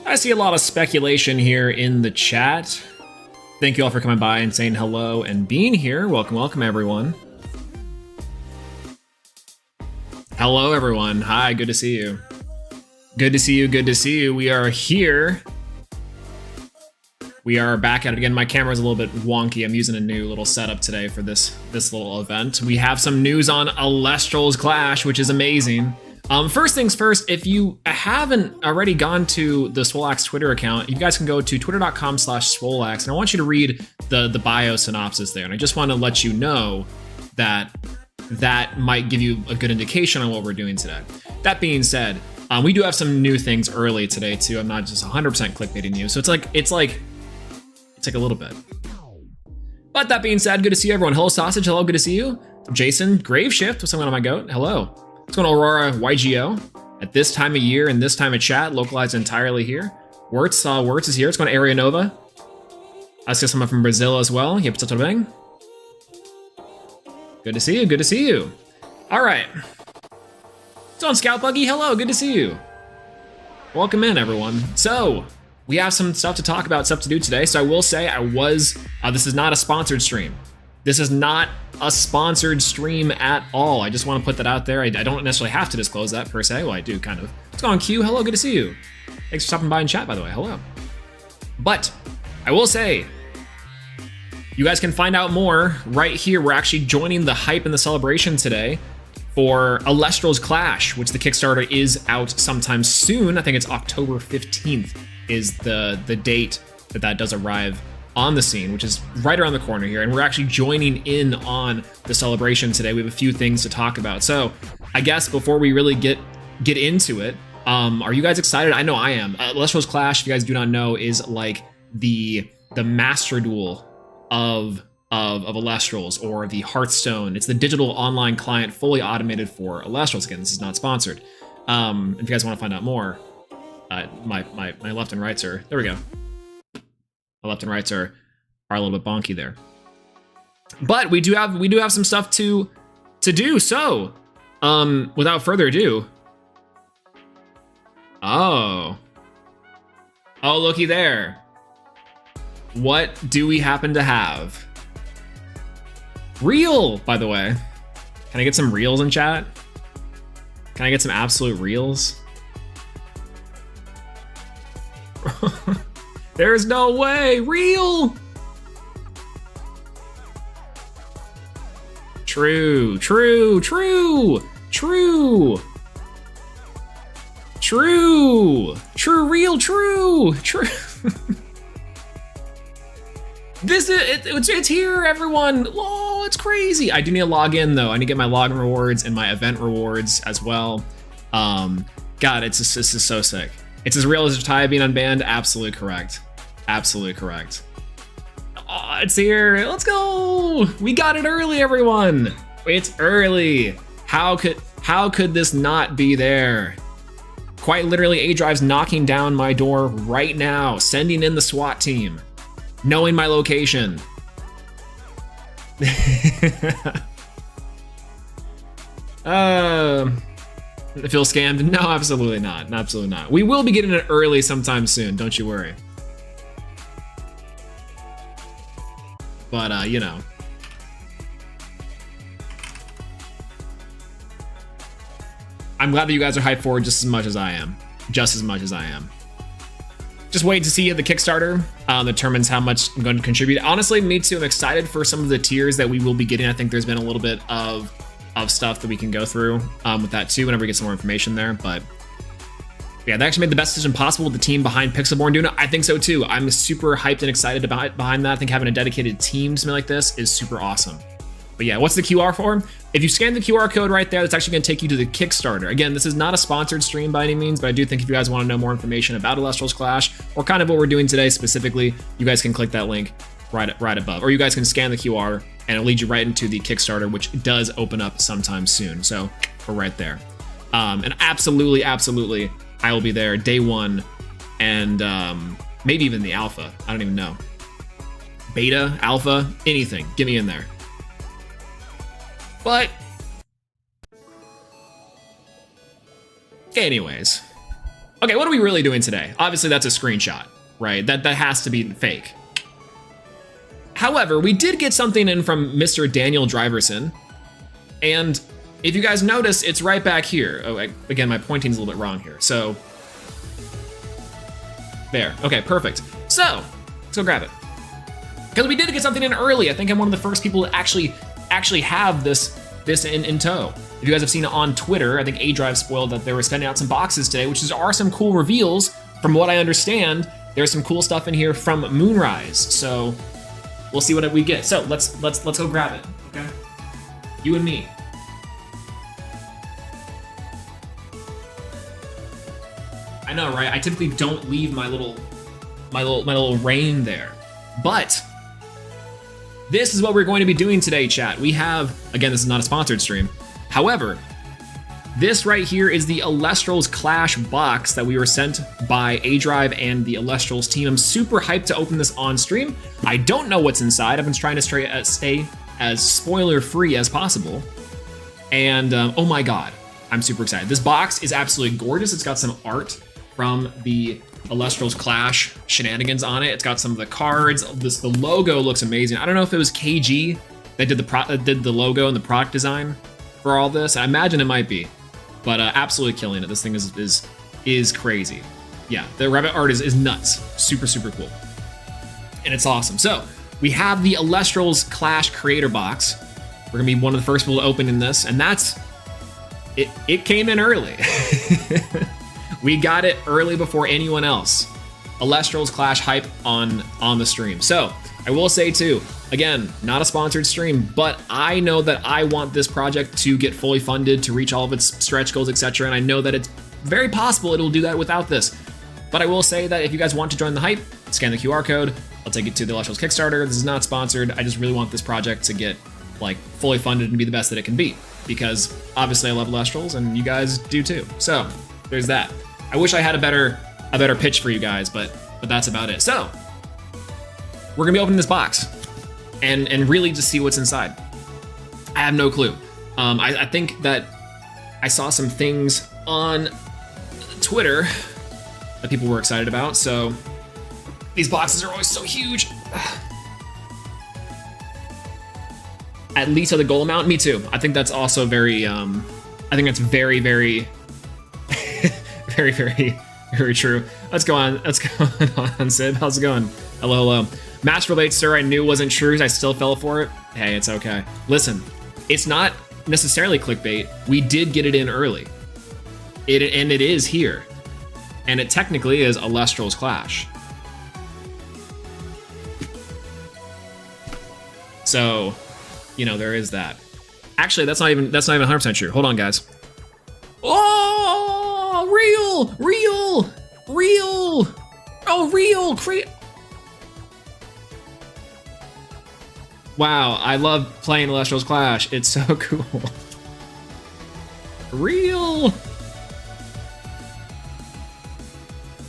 I see a lot of speculation here in the chat. Thank you all for coming by and saying hello and being here. Welcome, welcome, everyone. Hello, everyone. Hi, good to see you. Good to see you, good to see you. We are here. We are back at it again. My camera's a little bit wonky. I'm using a new little setup today for this little event. We have some news on Elestrals Clash, which is amazing. First things first, if you haven't already gone to the Swoleaxe Twitter account, you guys can go to twitter.com/Swoleaxe, and I want you to read the bio synopsis there. And I just want to let you know that that might give you a good indication on what we're doing today. That being said, we do have some new things early today too. I'm not just 100% clickbaiting you, so it's like a little bit. But that being said, good to see everyone. Hello, Sausage. Hello, good to see you. Jason, Graveshift. What's going on, my goat? Hello. What's going on, Aurora YGO? At this time of year and this time of chat, localized entirely here. Wirtz is here. It's going to Area Nova. I see someone from Brazil as well. Yep, bang. Good to see you. Good to see you. All right. What's on, Scout Buggy? Hello. Good to see you. Welcome in, everyone. So we have some stuff to talk about, stuff to do today. So I will say this is not a sponsored stream. This is not a sponsored stream at all. I just want to put that out there. I don't necessarily have to disclose that per se. Well, I do kind of. What's going on, Q? Hello, good to see you. Thanks for stopping by in chat, by the way. Hello. But I will say, you guys can find out more right here. We're actually joining the hype and the celebration today for Elestrals Clash, which the Kickstarter is out sometime soon. I think it's October 15th is the date that does arrive on the scene, which is right around the corner here. And we're actually joining in on the celebration today. We have a few things to talk about. So I guess before we really get into it, are you guys excited? I know I am. Elestrals Clash, if you guys do not know, is like the master duel of Elestrals, or the Hearthstone. It's the digital online client fully automated for Elestrals. Again, this is not sponsored. If you guys want to find out more, my left and rights are, there we go. My left and rights are a little bit bonky there. But we do have some stuff to do. So, without further ado, oh, looky there. What do we happen to have? Reel, by the way. Can I get some reels in chat? Can I get some absolute reels? There's no way. Real. True. Real, true. It's here, everyone. Oh, it's crazy. I do need to log in though. I need to get my login rewards and my event rewards as well. God, this is so sick. It's as real as Jataya being unbanned. Absolutely correct. Absolutely correct. Oh, it's here. Let's go. We got it early, everyone. It's early. How could this not be there? Quite literally, A-Drive's knocking down my door right now, sending in the SWAT team, knowing my location. I feel scammed? No, absolutely not. Absolutely not. We will be getting it early sometime soon. Don't you worry. But, you know. I'm glad that you guys are hyped for it just as much as I am. Just as much as I am. Just wait to see the Kickstarter determines how much I'm going to contribute. Honestly, me too. I'm excited for some of the tiers that we will be getting. I think there's been a little bit of stuff that we can go through with that too whenever we get some more information there. But yeah, they actually made the best decision possible with the team behind Pixelborn doing it. I think so too. I'm super hyped and excited behind that. I think having a dedicated team to something like this is super awesome. But yeah, what's the QR for? If you scan the QR code right there, that's actually going to take you to the Kickstarter. Again, this is not a sponsored stream by any means, but I do think if you guys want to know more information about Elestrals Clash or kind of what we're doing today specifically, you guys can click that link right above, or you guys can scan the QR and it'll lead you right into the Kickstarter, which does open up sometime soon. So we're right there. And absolutely, I will be there day one, and maybe even the alpha. I don't even know. Beta, alpha, anything. Get me in there. But Anyways. Okay, what are we really doing today? Obviously, that's a screenshot, right? That has to be fake. However, we did get something in from Mr. Daniel Driverson. And if you guys notice, it's right back here. Oh, again, my pointing's a little bit wrong here. So, there. Okay, perfect. So, let's go grab it. Because we did get something in early. I think I'm one of the first people to actually have this in tow. If you guys have seen it on Twitter, I think A-Drive spoiled that they were sending out some boxes today, which are some cool reveals. From what I understand, there's some cool stuff in here from Moonrise. So we'll see what we get. So let's go grab it. Okay, you and me. I know, right? I typically don't leave my little rain there, but this is what we're going to be doing today, chat. We have, again, this is not a sponsored stream. However, this right here is the Elestrals Clash box that we were sent by A-Drive and the Elestrals team. I'm super hyped to open this on stream. I don't know what's inside. I've been trying to stay as spoiler-free as possible. And oh my God, I'm super excited. This box is absolutely gorgeous. It's got some art from the Elestrals Clash shenanigans on it. It's got some of the cards. The logo looks amazing. I don't know if it was KG that did the logo and the product design for all this. I imagine it might be, but absolutely killing it. This thing is crazy. Yeah, the Revit art is nuts. Super, super cool. And it's awesome. So we have the Elestrals Clash creator box. We're gonna be one of the first people to open in this, and that's it. It came in early. We got it early before anyone else. Elestrals Clash hype on the stream. So I will say too, again, not a sponsored stream, but I know that I want this project to get fully funded to reach all of its stretch goals, etc. And I know that it's very possible it'll do that without this. But I will say that if you guys want to join the hype, scan the QR code. I'll take you to the Elestrals Kickstarter. This is not sponsored. I just really want this project to get like fully funded and be the best that it can be, because obviously I love Elestrals and you guys do too. So there's that. I wish I had a better pitch for you guys, but that's about it. So we're gonna be opening this box and really just see what's inside. I have no clue. I think that I saw some things on Twitter that people were excited about. So these boxes are always so huge. At least at the goal amount. Me too. I think that's also very. I think that's very, very, very, very, very true. Let's go on. Let's go on, Sid. How's it going? Hello, hello. Match relate, sir. I knew wasn't true. I still fell for it. Hey, it's okay. Listen, it's not necessarily clickbait. We did get it in early. And it is here. And it technically is Elestrals Clash. So, you know, there is that. Actually, that's not even 100% true. Hold on, guys. Oh, real. Oh, real. Wow, I love playing Elestrals Clash. It's so cool. Real.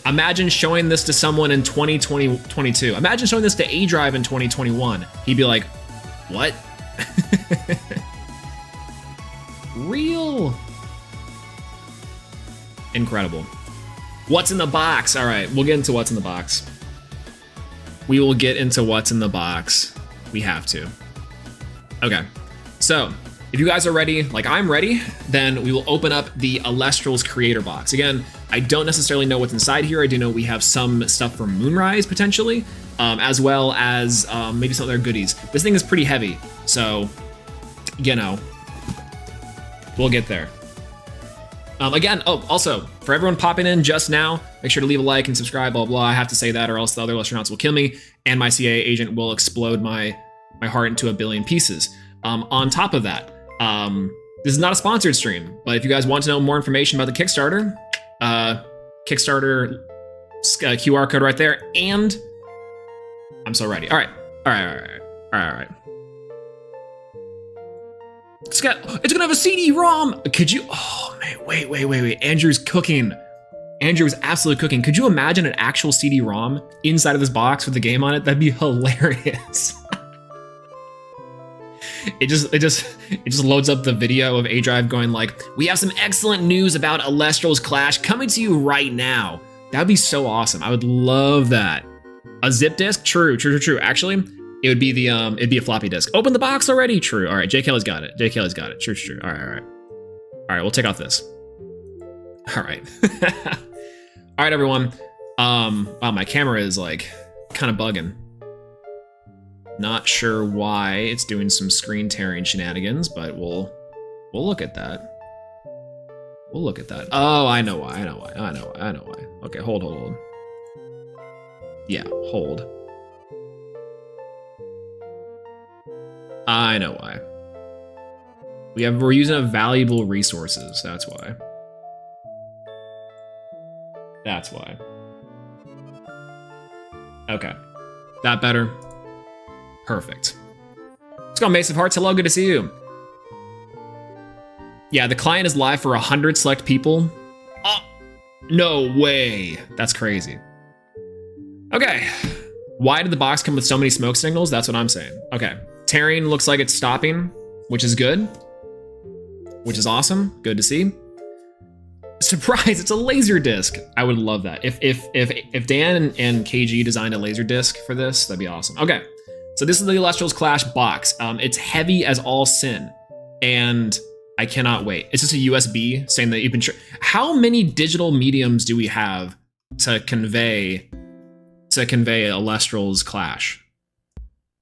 Imagine showing this to someone in 2022. Imagine showing this to A-Drive in 2021. He'd be like, what? Real. Incredible. What's in the box? All right, we'll get into what's in the box. We will get into what's in the box. We have to. Okay, so if you guys are ready, like I'm ready, then we will open up the Elestrals creator box. Again, I don't necessarily know what's inside here. I do know we have some stuff from Moonrise potentially, as well as maybe some other goodies. This thing is pretty heavy, so, you know, we'll get there. Again, oh, also, for everyone popping in just now, make sure to leave a like and subscribe, blah, blah. I have to say that or else the other astronauts will kill me and my CIA agent will explode my heart into a billion pieces. On top of that, this is not a sponsored stream, but if you guys want to know more information about the Kickstarter, Kickstarter QR code right there, and I'm so ready. All right. It's gonna have a CD-ROM. Could you? Oh man, wait. Andrew's cooking. Andrew is absolutely cooking. Could you imagine an actual CD-ROM inside of this box with the game on it? That'd be hilarious. it just loads up the video of A Drive going like, we have some excellent news about Elestrals Clash coming to you right now. That'd be so awesome. I would love that. A zip disk? True. Actually, it would be it'd be a floppy disk. Open the box already? True. All right, J. Kelly's got it. True. All right, we'll take off this. All right. All right, everyone. Wow, my camera is like kind of bugging. Not sure why it's doing some screen tearing shenanigans, but we'll look at that. We'll look at that. Oh, I know why. Okay, hold. Yeah, hold. I know why. We're using valuable resources. That's why. Okay. That better? Perfect. Let's go, Mace of Hearts. Hello, good to see you. Yeah, the client is live for 100 select people. Oh, no way. That's crazy. Okay. Why did the box come with so many smoke signals? That's what I'm saying. Okay. Tearing looks like it's stopping, which is good. Which is awesome. Good to see. Surprise, it's a laser disc. I would love that. If Dan and KG designed a laser disc for this, that'd be awesome. Okay. So this is the Elestrals Clash box. It's heavy as all sin. And I cannot wait. It's just a USB saying that you've been how many digital mediums do we have to convey Elestrals Clash?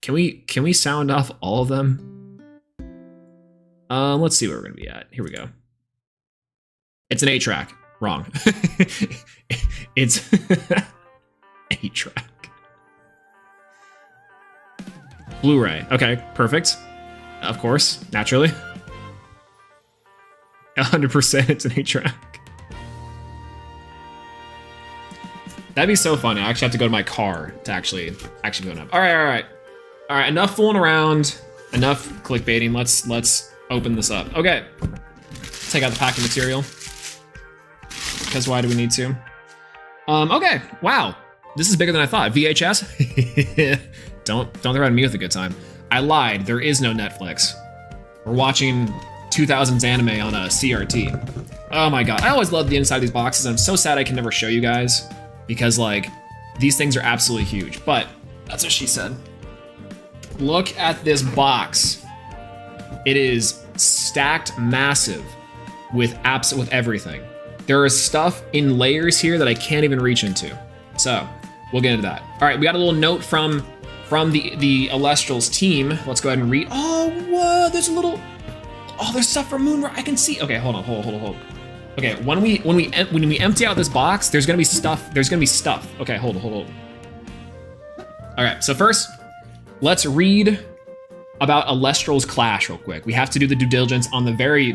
Can we sound off all of them? Let's see where we're gonna be at. Here we go. It's an 8-track. Wrong. It's 8-track. Blu-ray. Okay, perfect. Of course, naturally. 100% it's an 8-track. That'd be so fun. I actually have to go to my car to actually go up. All right. Enough fooling around. Enough clickbaiting. Let's open this up. Okay. Take out the packing material. Because why do we need to? Okay. Wow. This is bigger than I thought. VHS. Don't threaten me with a good time. I lied. There is no Netflix. We're watching 2000s anime on a CRT. Oh my god. I always love the inside of these boxes. I'm so sad I can never show you guys because like these things are absolutely huge. But that's what she said. Look at this box. It is stacked massive with everything. There is stuff in layers here that I can't even reach into. So we'll get into that. All right, we got a little note from the Elestrals team. Let's go ahead and read. Oh, whoa, there's a little. Oh, there's stuff from Moonrise. I can see. Okay, hold on. Okay, when we empty out this box, there's gonna be stuff. Okay, hold on. All right, so first, let's read about Elestrals Clash real quick. We have to do the due diligence on the very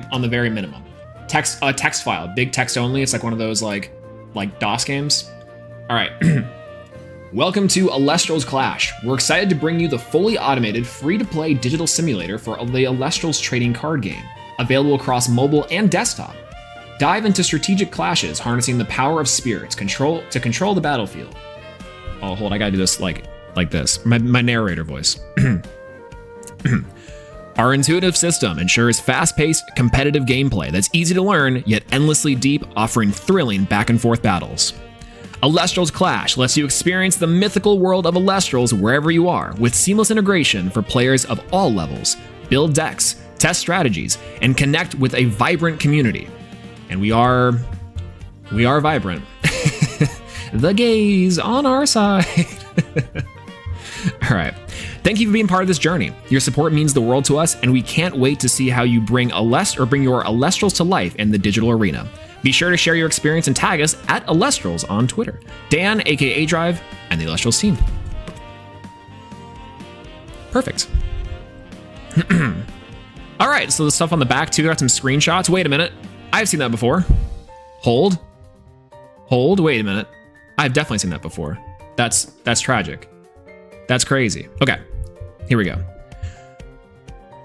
minimum. Text file, big text only. It's like one of those like DOS games. All right. Welcome to Elestrals Clash. We're excited to bring you the fully automated, free-to-play digital simulator for the Elestrals trading card game, available across mobile and desktop. Dive into strategic clashes, harnessing the power of spirits to control the battlefield. Oh, hold, I gotta do this like this. My narrator voice. Our intuitive system ensures fast-paced, competitive gameplay that's easy to learn, yet endlessly deep, offering thrilling back-and-forth battles. Elestrals Clash lets you experience the mythical world of Elestrals wherever you are, with seamless integration for players of all levels. Build decks, test strategies, and connect with a vibrant community. And we are vibrant. The gays on our side. All right. Thank you for being part of this journey. Your support means the world to us, and we can't wait to see how you bring your Elestrals to life in the digital arena. Be sure to share your experience and tag us at Elestrals on Twitter. Dan, aka Drive, and the Elestrals team. Perfect. All right, so the stuff on the back too, got some screenshots. Wait a minute, I've seen that before. Hold, wait a minute. I've definitely seen that before. That's tragic. That's crazy. Okay, here we go.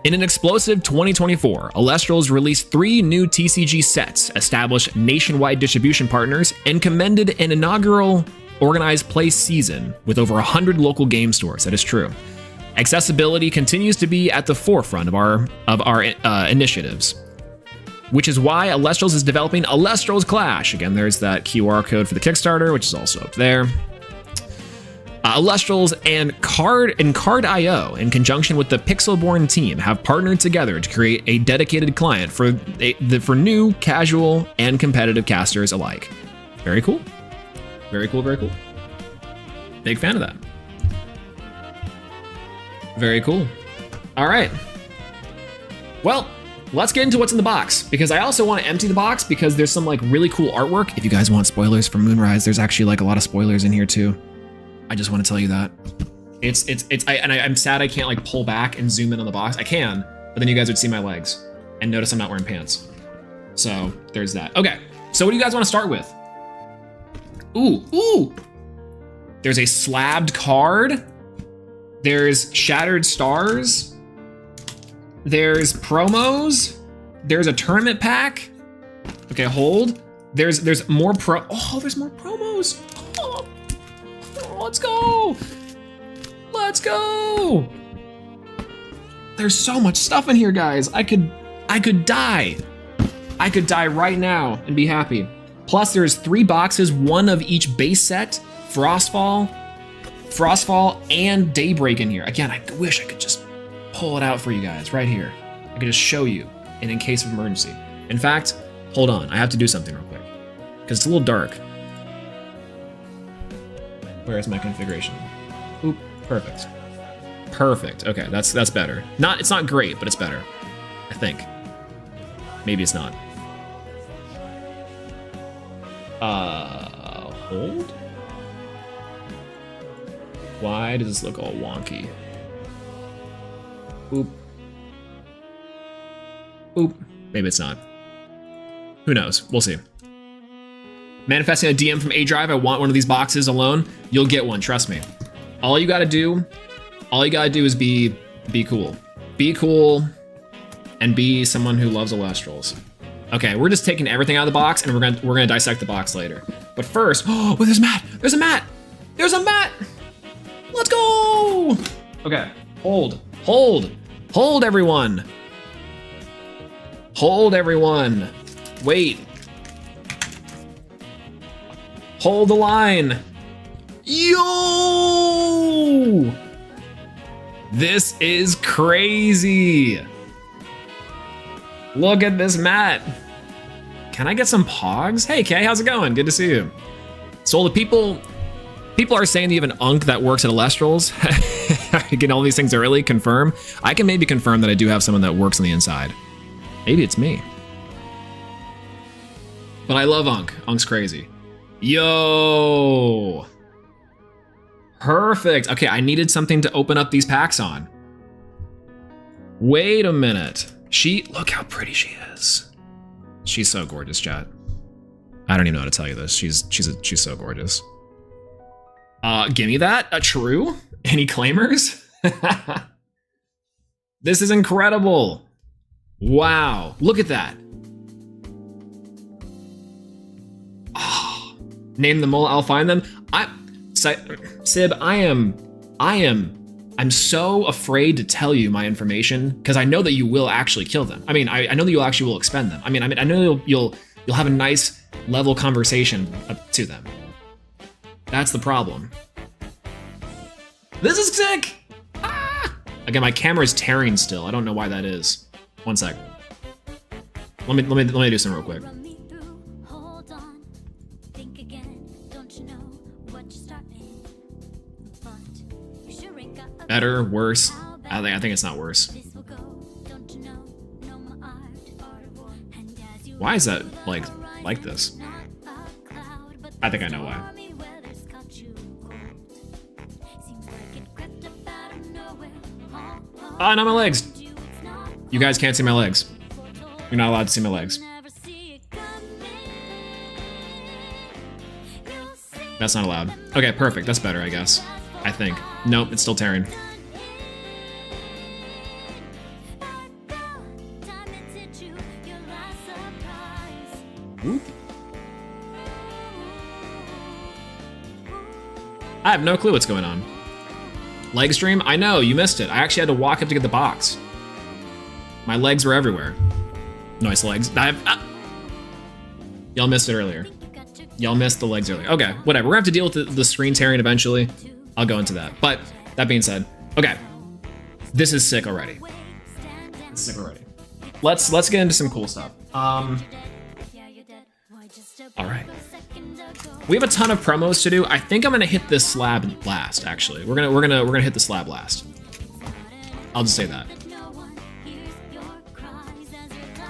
In an explosive 2024, Elestrals released 3 new TCG sets, established nationwide distribution partners, and commended an inaugural organized play season with over 100 local game stores. That is true. Accessibility continues to be at the forefront of our initiatives, which is why Elestrals is developing Elestrals Clash. Again, there's that QR code for the Kickstarter, which is also up there. Elestrals and Card.io, in conjunction with the Pixelborn team, have partnered together to create a dedicated client for new, casual, and competitive casters alike. Very cool. Very cool, very cool. Big fan of that. Very cool. All right. Well, let's get into what's in the box, because I also want to empty the box because there's some like really cool artwork. If you guys want spoilers for Moonrise, there's actually like a lot of spoilers in here too. I just want to tell you that. I'm sad I can't like pull back and zoom in on the box. I can, but then you guys would see my legs and notice I'm not wearing pants. So there's that. Okay, so what do you guys want to start with? Ooh. There's a slabbed card. There's Shattered Stars. There's promos. There's a tournament pack. Okay, hold. There's more there's more promos. Oh, let's go. Let's go. There's so much stuff in here, guys. I could die. I could die right now and be happy. Plus there's 3 boxes, one of each base set, Frostfall, and Daybreak in here. Again, I wish I could just pull it out for you guys right here. I could just show you, and in case of emergency. In fact, hold on, I have to do something real quick, because it's a little dark. Where's my configuration? Oop, perfect. Perfect, okay, that's better. It's not great, but it's better, I think. Maybe it's not. Hold? Why does this look all wonky? Oop. Oop. Maybe it's not. Who knows? We'll see. Manifesting a DM from A Drive. I want one of these boxes alone. You'll get one, trust me. All you gotta do is be cool. Be cool and be someone who loves Elestrals. Okay, we're just taking everything out of the box and we're gonna dissect the box later. But first, oh, there's a mat! There's a mat! There's a mat! Let's go! Okay, hold everyone. Hold everyone. Wait. Hold the line. Yo! This is crazy. Look at this mat. Can I get some pogs? Hey Kay, how's it going? Good to see you. So the people are saying that you have an unk that works at Elestrals. I get all these things early, confirm. I can maybe confirm that I do have someone that works on the inside. Maybe it's me. But I love Unk. Unk's crazy. Yo! Perfect. Okay, I needed something to open up these packs on. Wait a minute. Look how pretty she is. She's so gorgeous, chat. I don't even know how to tell you this. She's so gorgeous. Give me that. True? Any claimers? This is incredible. Wow, look at that. Oh, name them all, I'll find them. Sib, I'm so afraid to tell you my information because I know that you will actually kill them. I mean, I know that you actually will expend them. I know you'll have a nice level conversation to them. That's the problem. This is sick. Ah! Again, my camera is tearing still. I don't know why that is. One sec. Let me do some real quick. Better, worse. I think it's not worse. Why is that like this? I think I know why. Oh, not my legs. You guys can't see my legs. You're not allowed to see my legs. That's not allowed. Okay, perfect. That's better, I guess. I think. Nope, it's still tearing. Whoop. I have no clue what's going on. Leg stream? I know, you missed it. I actually had to walk up to get the box. My legs were everywhere. Nice legs. Y'all missed it earlier. Y'all missed the legs earlier. Okay, whatever. We're gonna have to deal with the screen tearing eventually. I'll go into that. But that being said, okay. This is sick already. It's sick already. Let's get into some cool stuff. All right. We have a ton of promos to do. I think I'm gonna hit this slab last. Actually, we're gonna hit the slab last. I'll just say that.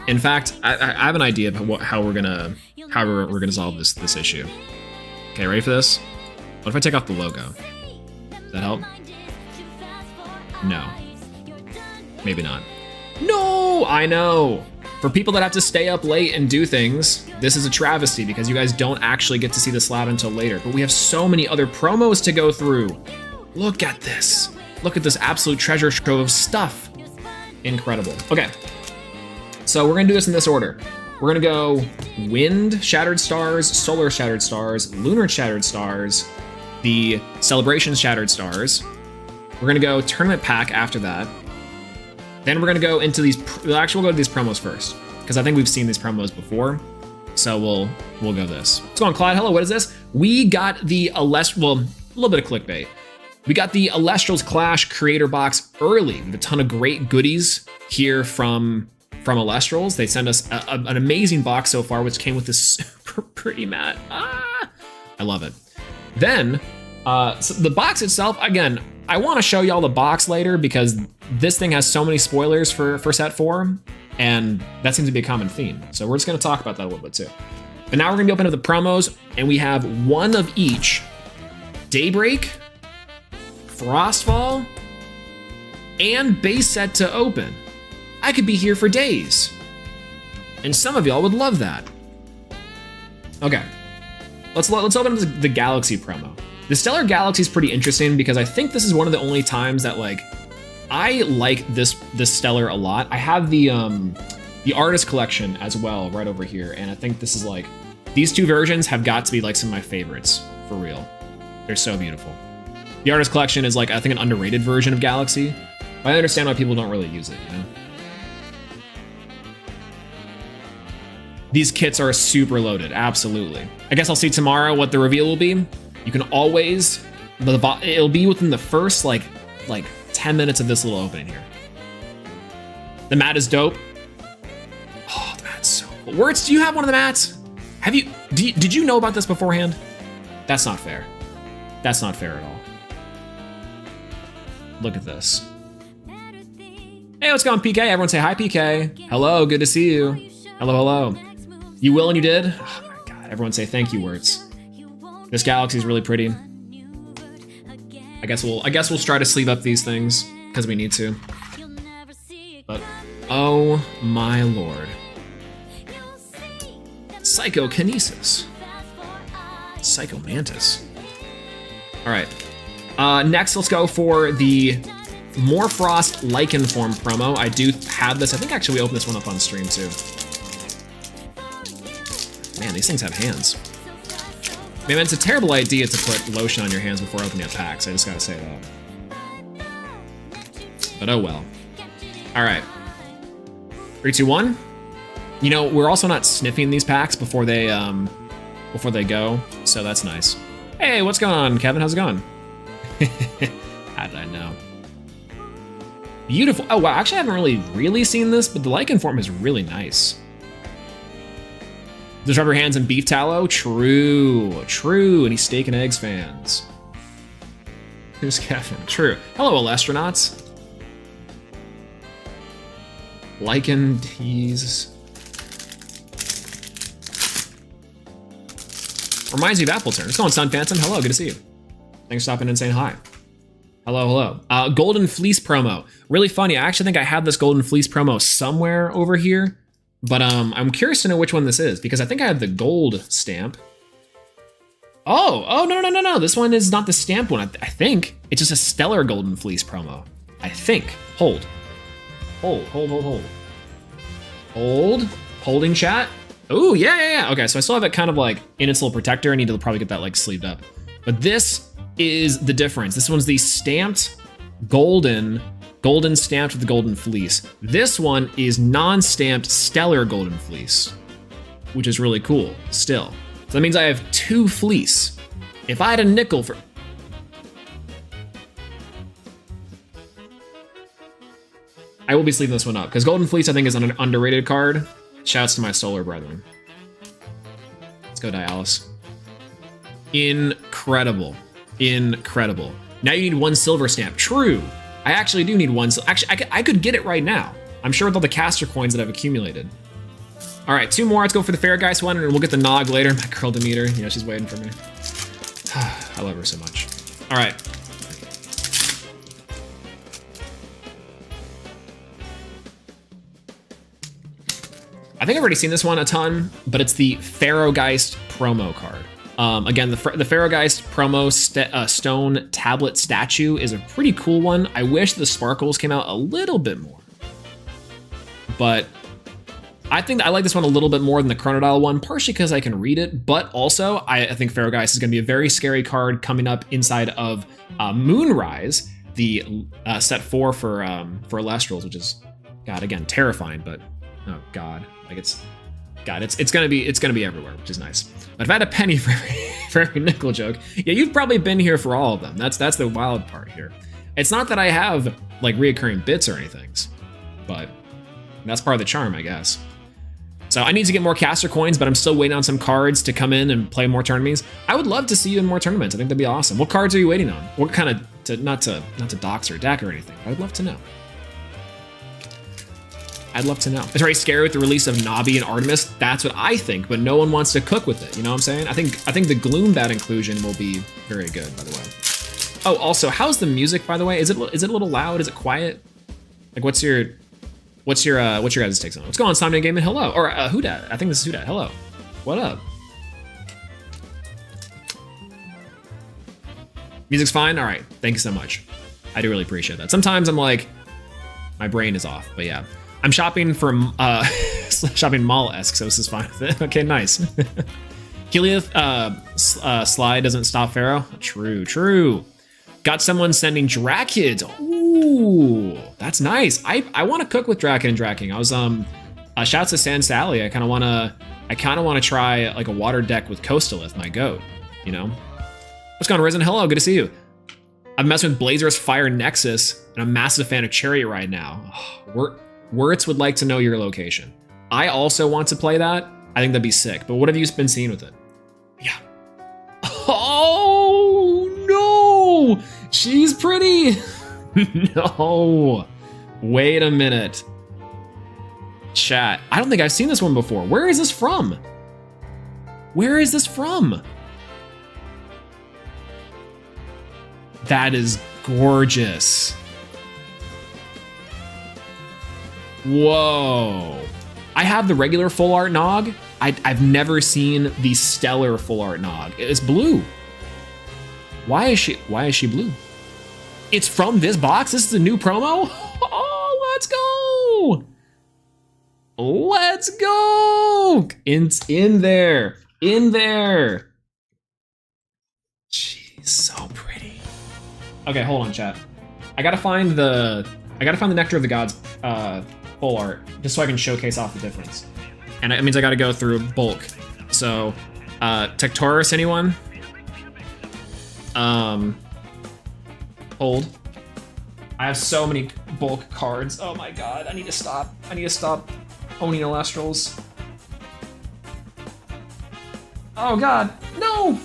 In fact, I have an idea of how we're gonna solve this issue. Okay, ready for this? What if I take off the logo? Does that help? No. Maybe not. No, I know. For people that have to stay up late and do things, this is a travesty because you guys don't actually get to see the slab until later. But we have so many other promos to go through. Look at this. Look at this absolute treasure trove of stuff. Incredible. Okay. So we're gonna do this in this order. We're gonna go Wind Shattered Stars, Solar Shattered Stars, Lunar Shattered Stars, the Celebration Shattered Stars. We're gonna go Tournament Pack after that. Then we're gonna go into these, we'll go to these promos first, because I think we've seen these promos before. So we'll go this. What's going on, Clyde? Hello, what is this? We got the well, a little bit of clickbait. We got the Elestrals Clash Creator Box early. We have a ton of great goodies here from Elestrals. They sent us an amazing box so far, which came with this super pretty mat. I love it. Then, so the box itself, again, I want to show y'all the box later because this thing has so many spoilers for set 4, and that seems to be a common theme. So we're just going to talk about that a little bit too. But now we're going to be opening up the promos, and we have one of each. Daybreak, Frostfall, and base set to open. I could be here for days. And some of y'all would love that. Okay, let's open up the Galaxy promo. The Stellar Galaxy is pretty interesting because I think this is one of the only times that like I like this Stellar a lot. I have the artist collection as well right over here, and I think this is like, these two versions have got to be like some of my favorites for real. They're so beautiful. The artist collection is like, I think, an underrated version of Galaxy, but I understand why people don't really use it, you know? These kits are super loaded, absolutely. I guess I'll see tomorrow what the reveal will be. You can always, it'll be within the first like 10 minutes of this little opening here. The mat is dope. Oh, the mat's so cool. Words, do you have one of the mats? Did you know about this beforehand? That's not fair. That's not fair at all. Look at this. Hey, what's going on, PK? Everyone say hi, PK. Hello, good to see you. Hello, hello. You will and you did? Oh my God, everyone say thank you, Words. This Galaxy is really pretty. I guess we'll try to sleeve up these things because we need to. But oh my lord. Psychokinesis. Psychomantis. Alright. Next, let's go for the Morfrost Lichen Form promo. I do have this. I think actually we opened this one up on stream too. Man, these things have hands. Man, it's a terrible idea to put lotion on your hands before opening up packs. I just gotta say that. But oh well. Alright. 3, 2, 1. You know, we're also not sniffing these packs before they go, so that's nice. Hey, what's going on, Kevin? How's it going? How did I know? Beautiful. Oh wow, actually I haven't really seen this, but the Lichen form is really nice. Does rubber hands and beef tallow? True, true. Any steak and eggs fans? Who's Kevin? True. Hello, Elastronauts. Lichen tease. Reminds me of Apple Turn. What's going on, Sun Phantom? Hello, good to see you. Thanks for stopping and saying hi. Hello, hello. Golden Fleece promo. Really funny. I actually think I have this Golden Fleece promo somewhere over here. But I'm curious to know which one this is because I think I have the gold stamp. Oh, no. This one is not the stamp one. I think it's just a Stellar Golden Fleece promo. I think. Hold. Holding chat. Oh, yeah. Okay, so I still have it kind of like in its little protector. I need to probably get that like sleeved up. But this is the difference. This one's the stamped golden stamped with the golden fleece. This one is non-stamped stellar golden fleece, which is really cool still. So that means I have 2 fleece. If I had a nickel for... I will be sleeving this one up, because golden fleece I think is an underrated card. Shouts to my solar brethren. Let's go, Dialis. Incredible. Incredible. Now you need 1 silver stamp. True. I actually do need 1. Actually, I could get it right now. I'm sure with all the caster coins that I've accumulated. All right, 2 more. Let's go for the Fairgeist one, and we'll get the Nog later. My girl Demeter, you know, she's waiting for me. I love her so much. All right. I think I've already seen this one a ton, but it's the Pharaohgeist promo card. Again, the Pharaohgeist promo stone tablet statue is a pretty cool one. I wish the sparkles came out a little bit more, but I think I like this one a little bit more than the Chronodile one, partially because I can read it, but also I think Pharaohgeist is going to be a very scary card coming up inside of Moonrise, the set 4 for Elestrals, which is, God, again, terrifying, but oh God, like it's gonna be everywhere, which is nice. But if I had a penny for every nickel joke, yeah, you've probably been here for all of them. That's the wild part here. It's not that I have like reoccurring bits or anything, but that's part of the charm, I guess. So I need to get more caster coins, but I'm still waiting on some cards to come in and play more tournaments. I would love to see you in more tournaments. I think that'd be awesome. What cards are you waiting on? What kind of not to dox or deck or anything. I'd love to know. I'd love to know. It's very scary with the release of Navi and Artemis. That's what I think, but no one wants to cook with it. You know what I'm saying? I think the Gloombat inclusion will be very good, by the way. Oh, also, how's the music, by the way? Is it a little loud? Is it quiet? Like, what's your guys' takes on it? What's going on, Simon Gaming? Hello, or who dat? I think this is who dat. Hello, what up? Music's fine. All right, thank you so much. I do really appreciate that. Sometimes I'm like, my brain is off, but yeah. I'm shopping for shopping mall-esque, so this is fine with it. Okay, nice. Helios slide doesn't stop Pharaoh. True. Got someone sending Drakids. Ooh, that's nice. I want to cook with Draken and Draking. I was shouts to San Sally. I kind of want to try like a water deck with Coastalith, my goat. You know. What's going on, Risen? Hello, good to see you. I'm messing with Blazer's Fire Nexus, and I'm a massive fan of Chariot right now. Wirtz would like to know your location. I also want to play that. I think that'd be sick. But what have you been seeing with it? Yeah. Oh, no. She's pretty. No. Wait a minute. Chat. I don't think I've seen this one before. Where is this from? Where is this from? That is gorgeous. Whoa. I have the regular full art Nog. I've never seen the stellar full art Nog. It's blue. Why is she blue? It's from this box? This is a new promo? Oh, let's go. Let's go. It's in there. In there. She's so pretty. Okay, hold on, chat. I gotta find the Nectar of the Gods full art, just so I can showcase off the difference. And it means I gotta go through bulk. So, Tectorus, anyone? Hold. I have so many bulk cards. Oh my god, I need to stop. I need to stop owning Elestrals. Oh god, no!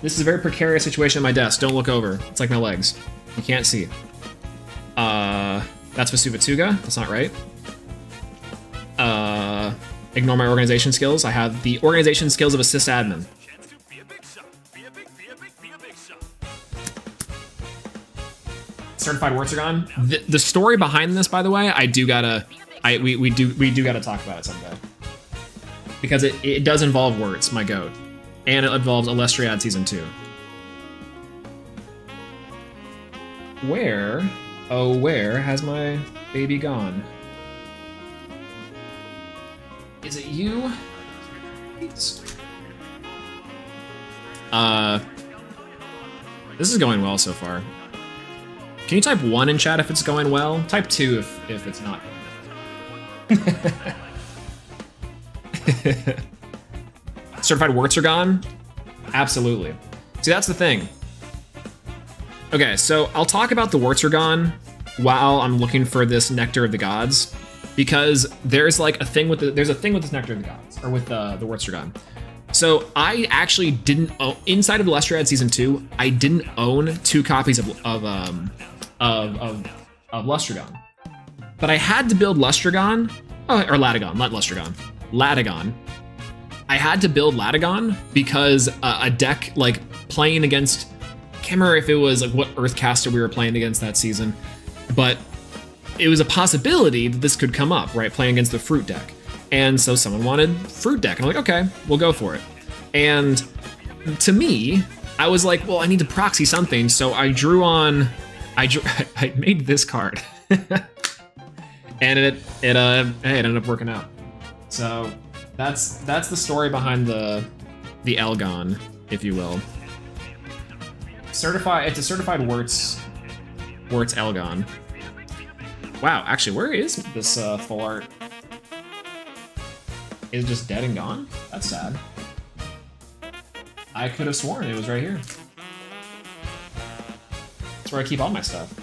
This is a very precarious situation at my desk. Don't look over. It's like my legs. You can't see. That's Vesuvatuga. That's not right. Ignore my organization skills. I have the organization skills of a sysadmin. Certified Wurtzagon. The story behind this, by the way, we do gotta talk about it someday. Because it does involve Wurtz, my goat. And it involves Elestriad Season 2. Where, oh where has my baby gone? Is it you? Please. This is going well so far. Can you type 1 in chat if it's going well? Type 2 if it's not going well. Certified warts are gone? Absolutely. See, that's the thing. Okay, so I'll talk about the warts are gone while I'm looking for this Nectar of the Gods, because there's like a thing with there's a thing with this Nectar of the Gods, or with the warts are gone. So I actually didn't own, inside of Lestrad Season 2, I didn't own 2 copies of Lestragon. But I had to build Lestragon, or Latagon, not Lestragon, Latagon. I had to build Latagon because a deck like playing against, I can't remember if it was like what Earthcaster we were playing against that season, but it was a possibility that this could come up, right? Playing against the fruit deck. And so someone wanted fruit deck, and I'm like, okay, we'll go for it. And to me, I was like, well, I need to proxy something, so I drew on, I made this card, and it ended up working out. So that's the story behind the Elgon, if you will. It's a certified warts Elgon. Wow, actually, where is this full art? Is it just dead and gone? That's sad. I could have sworn it was right here. That's where I keep all my stuff.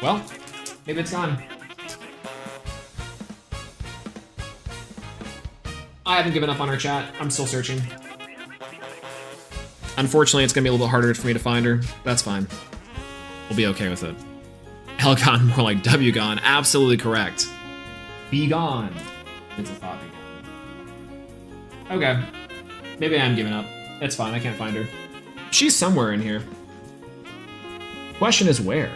Well, maybe it's gone. I haven't given up on her chat. I'm still searching. Unfortunately, it's gonna be a little bit harder for me to find her. That's fine. We'll be okay with it. Elgon, more like W gone. Absolutely correct. Be gone. It's a thought again. Okay. Maybe I'm giving up. It's fine, I can't find her. She's somewhere in here. Question is where?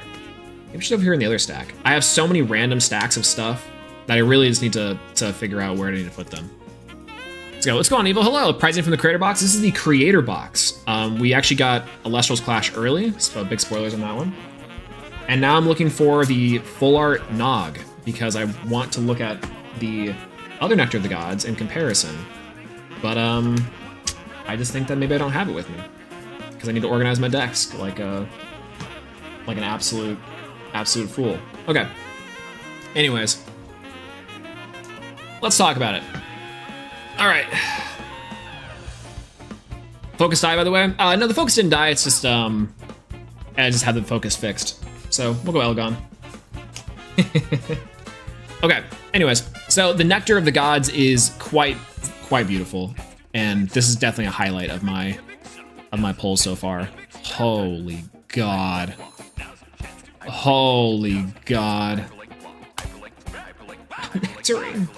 Maybe she's over here in the other stack. I have so many random stacks of stuff that I really just need to figure out where I need to put them. Let's go. What's going on, Evil? Hello. Pricing from the creator box. This is the creator box. We actually got Elestrals Clash early, so big spoilers on that one. And now I'm looking for the full art Nog, because I want to look at the other Nectar of the Gods in comparison. But I just think that maybe I don't have it with me, because I need to organize my decks like an absolute fool. Okay. Anyways, let's talk about it. All right. Focus die, by the way. No, the focus didn't die. It's just I just had the focus fixed. So we'll go Elgon. Okay. Anyways, so the Nectar of the Gods is quite beautiful, and this is definitely a highlight of my pull so far. Holy God. Holy God. Nectarine.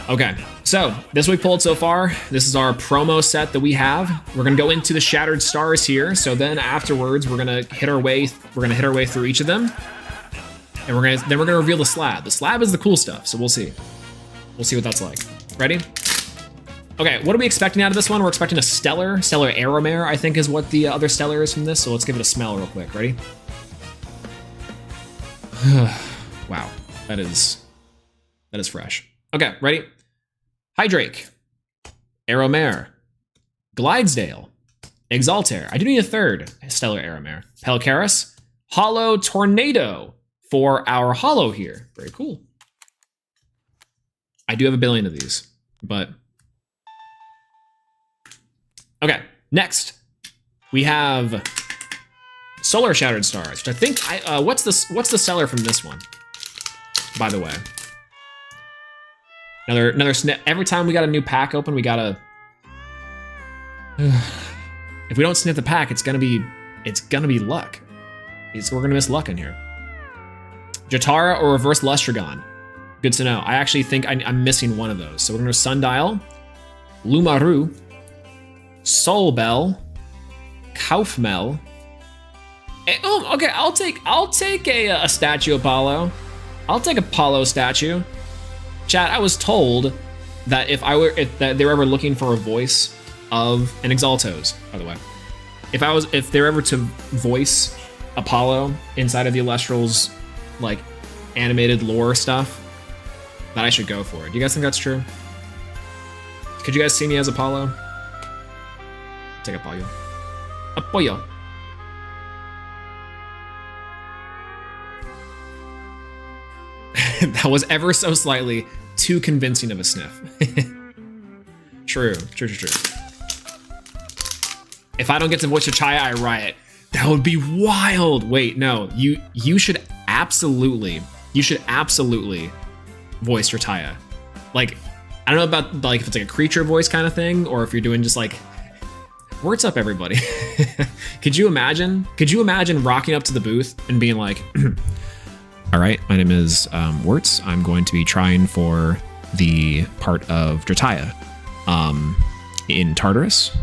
Okay, so this we pulled so far. This is our promo set that we have. We're gonna go into the Shattered Stars here. So then afterwards, we're gonna hit our way through each of them, and we're gonna reveal the slab. The slab is the cool stuff, so we'll see. We'll see what that's like. Ready? Okay, what are we expecting out of this one? We're expecting a Stellar Aeromare, I think is what the other Stellar is from this. So let's give it a smell real quick. Ready? Wow, that is fresh. Okay, ready? Hydrake, Aeromare, Glidesdale, Exaltair. I do need a third Stellar Aeromare. Pelcaris, Hollow Tornado for our Hollow here. Very cool. I do have a billion of these, but... Okay, next, we have Solar Shattered Stars, which I think, what's the seller from this one, by the way? Another snip. Every time we got a new pack open, we gotta... If we don't snip the pack, it's gonna be luck. We're gonna miss luck in here. Jatara or Reverse Lestragon. Good to know. I actually think I'm missing one of those. So we're gonna Sundial, Lumaru, Soul Bell, Kaufmel. Oh, okay. I'll take a statue Apollo. I'll take Apollo statue. Chat, I was told that if they were ever looking for a voice of an Exaltos, by the way, if they're ever to voice Apollo inside of the Elestrals, like animated lore stuff, that I should go for it. Do you guys think that's true? Could you guys see me as Apollo? Take Apollo. Apollo. That was ever so slightly too convincing of a sniff. True. If I don't get to voice Chaya, I riot. That would be wild. Wait, no, you should absolutely voice Taya. Like, I don't know about like if it's like a creature voice kind of thing, or if you're doing just like, what's up, everybody? Could you imagine rocking up to the booth and being like, all right, my name is Wirtz. I'm going to be trying for the part of Drataya in Tartarus.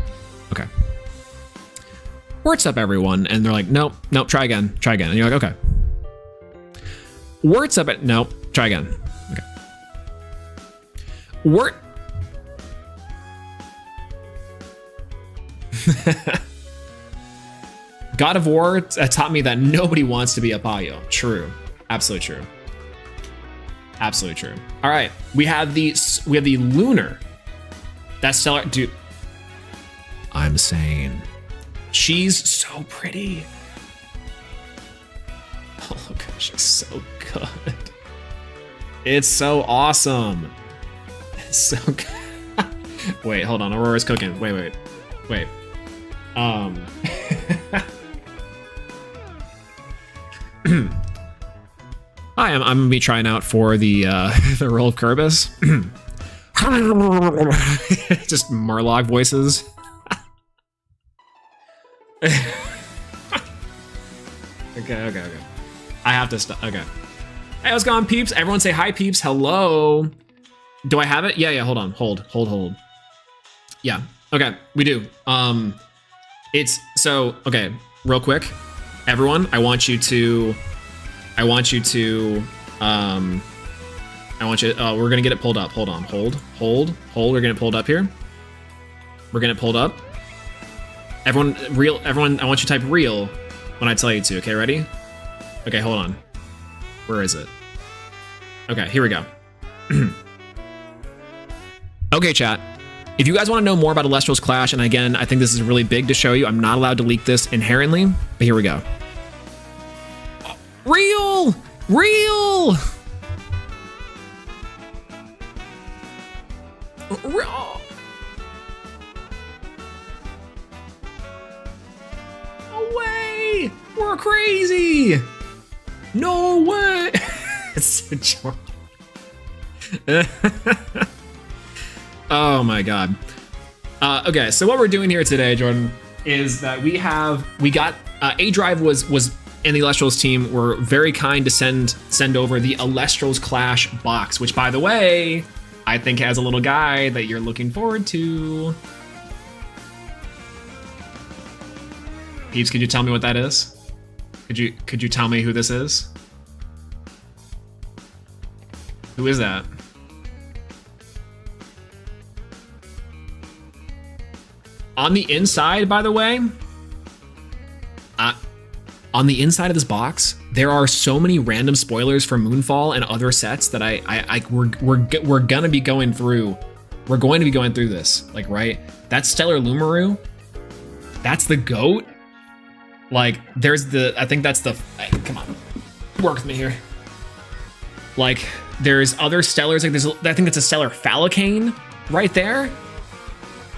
Okay. What's up, everyone? And they're like, nope, try again. And you're like, okay. What's up? Nope, try again. Okay. God of War taught me that nobody wants to be a payo. True. Absolutely true. All right, we have the lunar. That's stellar, dude. I'm saying, she's so pretty. Oh gosh, she's so good. It's so awesome. It's so good. Wait, hold on. Aurora's cooking. Wait. Hi, I'm gonna be trying out for the role of Kerbis. Just Murloc voices. Okay. I have to stop. Okay. Hey, what's going on, peeps? Everyone say hi, peeps. Hello. Do I have it? Yeah. Hold on. Hold. Yeah. Okay, we do. It's so okay. Real quick, everyone. I want you. We're gonna get it pulled up. Hold on. Hold. We're gonna pull it up here. We're gonna pull it up. Everyone, I want you to type real when I tell you to. Okay, ready? Okay, hold on. Where is it? Okay, here we go. Okay, chat. If you guys want to know more about Elestrals Clash, and again, I think this is really big to show you. I'm not allowed to leak this inherently, but here we go. Real! No way! We're crazy! No way! It's a joke. Oh my god. Okay, so what we're doing here today, Jordan, is that we got A-Drive was and the Elestrals team were very kind to send over the Elestrals Clash box, which, by the way, I think has a little guy that you're looking forward to. Peeps, could you tell me what that is? Could you tell me who this is? Who is that? On the inside, by the way, on the inside of this box, there are so many random spoilers for Moonfall and other sets that we're gonna be going through. We're going to be going through this, like, right? That's Stellar Lumaru. That's the GOAT. Like, I think that's the, hey, come on, work with me here. Like, there's other Stellars, like I think that's a Stellar Phallicane right there.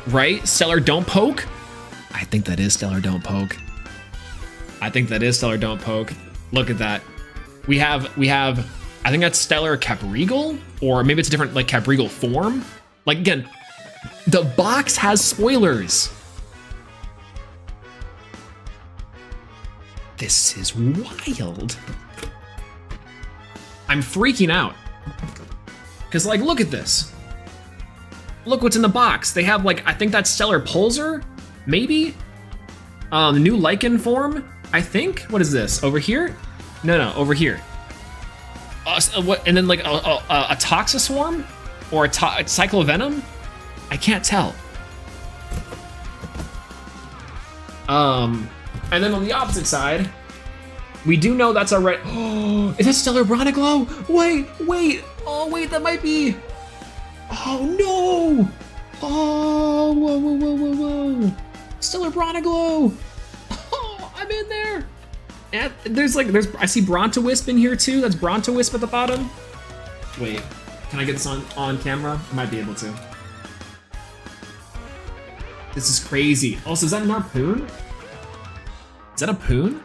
Right? Stellar Don't Poke? I think that is Stellar Don't Poke. Look at that. We have I think that's Stellar Caprigal, or maybe it's a different like Caprigal form. Like, again, the box has spoilers. This is wild. I'm freaking out. Cause like, look at this. Look what's in the box. They have like, I think that's Stellar Pulsar, maybe? The new Lycan form, I think. What is this, over here? No, over here. What? And then like a Toxiswarm? Or a Cyclovenom? I can't tell. And then on the opposite side, we do know that's a red. Oh, is that Stellar Bronaglow? Wait. Oh, wait, that might be. Oh, no. Oh, whoa. Stellar Bronaglow. Oh, I'm in there. And I see Brontowisp in here too. That's Brontowisp at the bottom. Wait, can I get this on camera? I might be able to. This is crazy. Also, is that an harpoon? Is that a poon?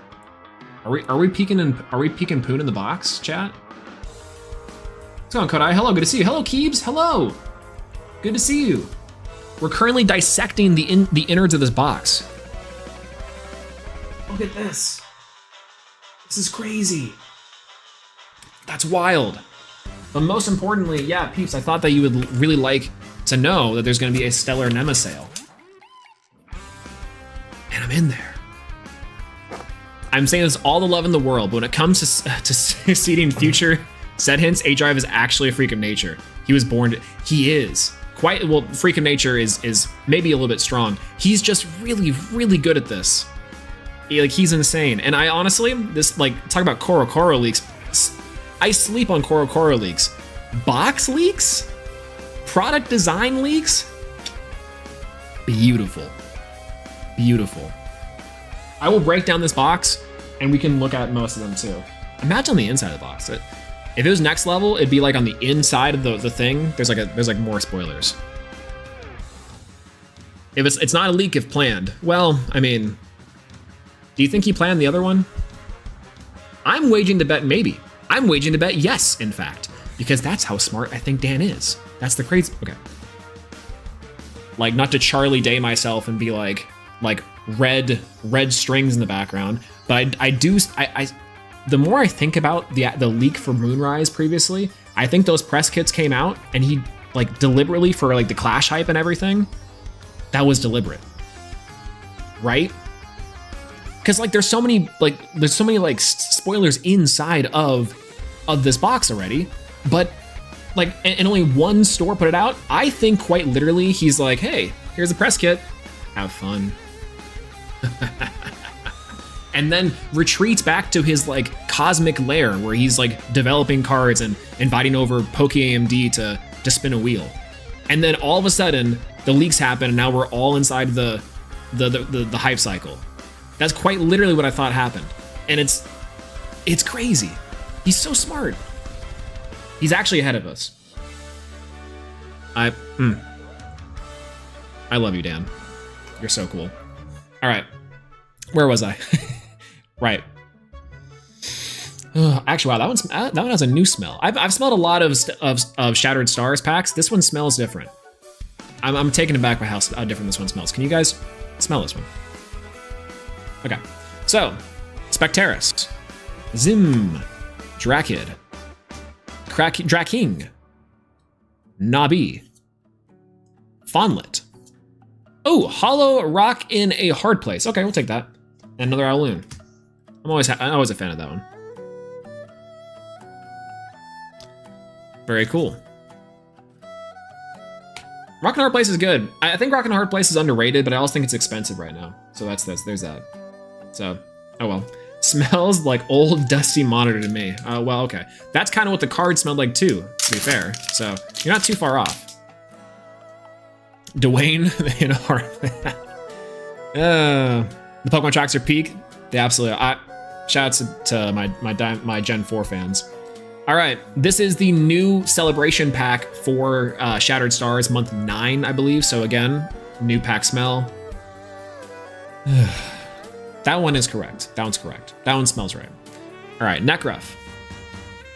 Are we peeking poon in the box, chat? What's going on, Kodai? Hello, good to see you. Hello, Keebs. Hello. Good to see you. We're currently dissecting the innards of this box. Look at this. This is crazy. That's wild. But most importantly, yeah, peeps, I thought that you would really like to know that there's going to be a stellar Nema sale. And I'm in there. I'm saying this all the love in the world, but when it comes to seeding future set hints, A-Drive is actually a freak of nature. He was born to, he is. Quite, well, freak of nature is maybe a little bit strong. He's just really, really good at this. He's insane. And I honestly, talk about Koro leaks. I sleep on Koro leaks. Box leaks? Product design leaks? Beautiful. Beautiful. I will break down this box and we can look at most of them too. Imagine on the inside of the box. If it was next level, it'd be like on the inside of the thing. There's like more spoilers. If it's not a leak if planned. Well, I mean, do you think he planned the other one? I'm waging to bet maybe. I'm waging to bet yes, in fact, because that's how smart I think Dan is. That's the crazy, okay. Like, not to Charlie Day myself and be like red strings in the background, but I the more I think about the leak for Moonrise previously, I think those press kits came out and he like deliberately for like the Clash hype and everything, that was deliberate, right? Because like there's so many spoilers inside of this box already, but like and only one store put it out. I think quite literally he's like, hey, here's a press kit, have fun. And then retreats back to his like cosmic lair where he's like developing cards and inviting over Poke AMD to spin a wheel. And then all of a sudden the leaks happen and now we're all inside the hype cycle. That's quite literally what I thought happened. And it's crazy. He's so smart. He's actually ahead of us. I love you, Dan. You're so cool. All right, where was I? Right. Actually, wow, that one has a new smell. I've smelled a lot of Shattered Stars packs. This one smells different. I'm taken aback by how different this one smells. Can you guys smell this one? Okay, so Specterus, Zim, Drakid, Draking, Nabi, Fonlet. Oh, Hollow Rock in a Hard Place. Okay, we'll take that. And another Owloon. I'm always a fan of that one. Very cool. Rock and Hard Place is good. I think Rock and Hard Place is underrated, but I also think it's expensive right now. So there's that. So, oh well. Smells like old dusty monitor to me. Well, okay. That's kind of what the card smelled like too, to be fair. So you're not too far off. Dwayne in a heart. The Pokemon tracks are peak. They absolutely are. Shouts to my Gen 4 fans. All right, this is the new celebration pack for Shattered Stars month 9, I believe. So again, new pack smell. That one is correct. That one's correct. That one smells right. All right, Nekruff.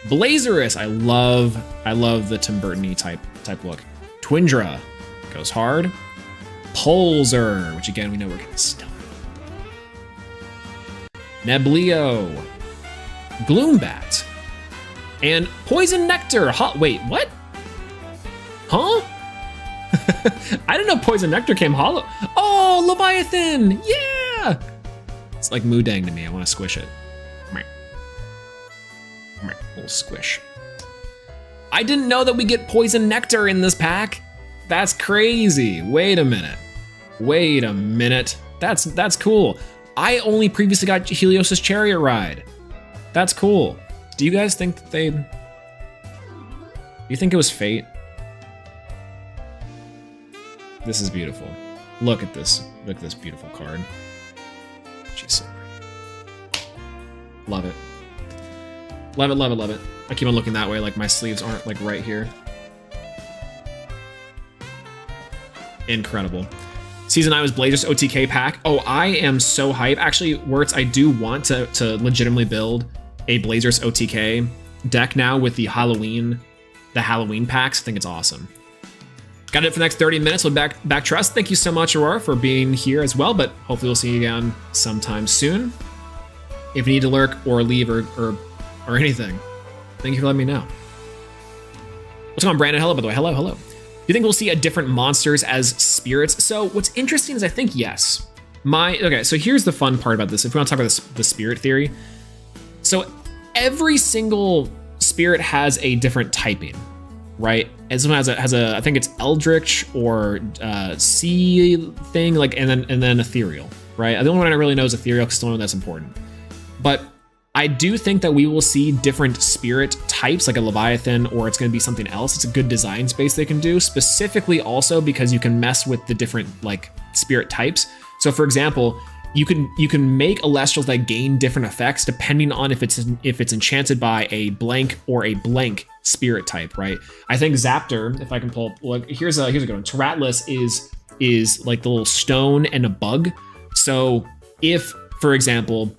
Blazerus. I love the Tim Burton-y type look. Twindra goes hard. Pulsar, which again we know we're getting stellar. Neblio, Gloombat, and Poison Nectar. Wait, what? Huh? I didn't know Poison Nectar came hollow. Oh, Leviathan! Yeah! It's like Moodang to me. I want to squish it. Little squish. I didn't know that we get Poison Nectar in this pack. That's crazy. Wait a minute. That's cool. I only previously got Helios's Chariot Ride. That's cool. Do you guys think that do you think it was fate? This is beautiful. Look at this. Look at this beautiful card. She's so pretty. Love it. Love it, love it, love it. I keep on looking that way, like my sleeves aren't like right here. Incredible. Season 9 was Blazers OTK pack. Oh, I am so hype. Actually, Wirtz, I do want to legitimately build a Blazers OTK deck now with the Halloween packs. I think it's awesome. Got it for the next 30 minutes with back trust. Thank you so much, Aurora, for being here as well, but hopefully we'll see you again sometime soon. If you need to lurk or leave or anything, thank you for letting me know. What's going on, Brandon? Hello, by the way. Hello, hello. Do you think we'll see a different monsters as spirits? So what's interesting is I think yes. Okay, so here's the fun part about this. If we want to talk about the spirit theory. So every single spirit has a different typing, right? And someone has a I think it's Eldritch or sea thing, like and then ethereal, right? The only one I really know is ethereal because it's the only one that's important. But I do think that we will see different spirit types, like a Leviathan, or it's going to be something else. It's a good design space they can do, specifically also because you can mess with the different like spirit types. So for example, you can make Elestrals that gain different effects depending on if it's enchanted by a blank or a blank spirit type, right? I think Zaptor, if I can pull, look, here's a good one. Taratlus is like the little stone and a bug. So if, for example,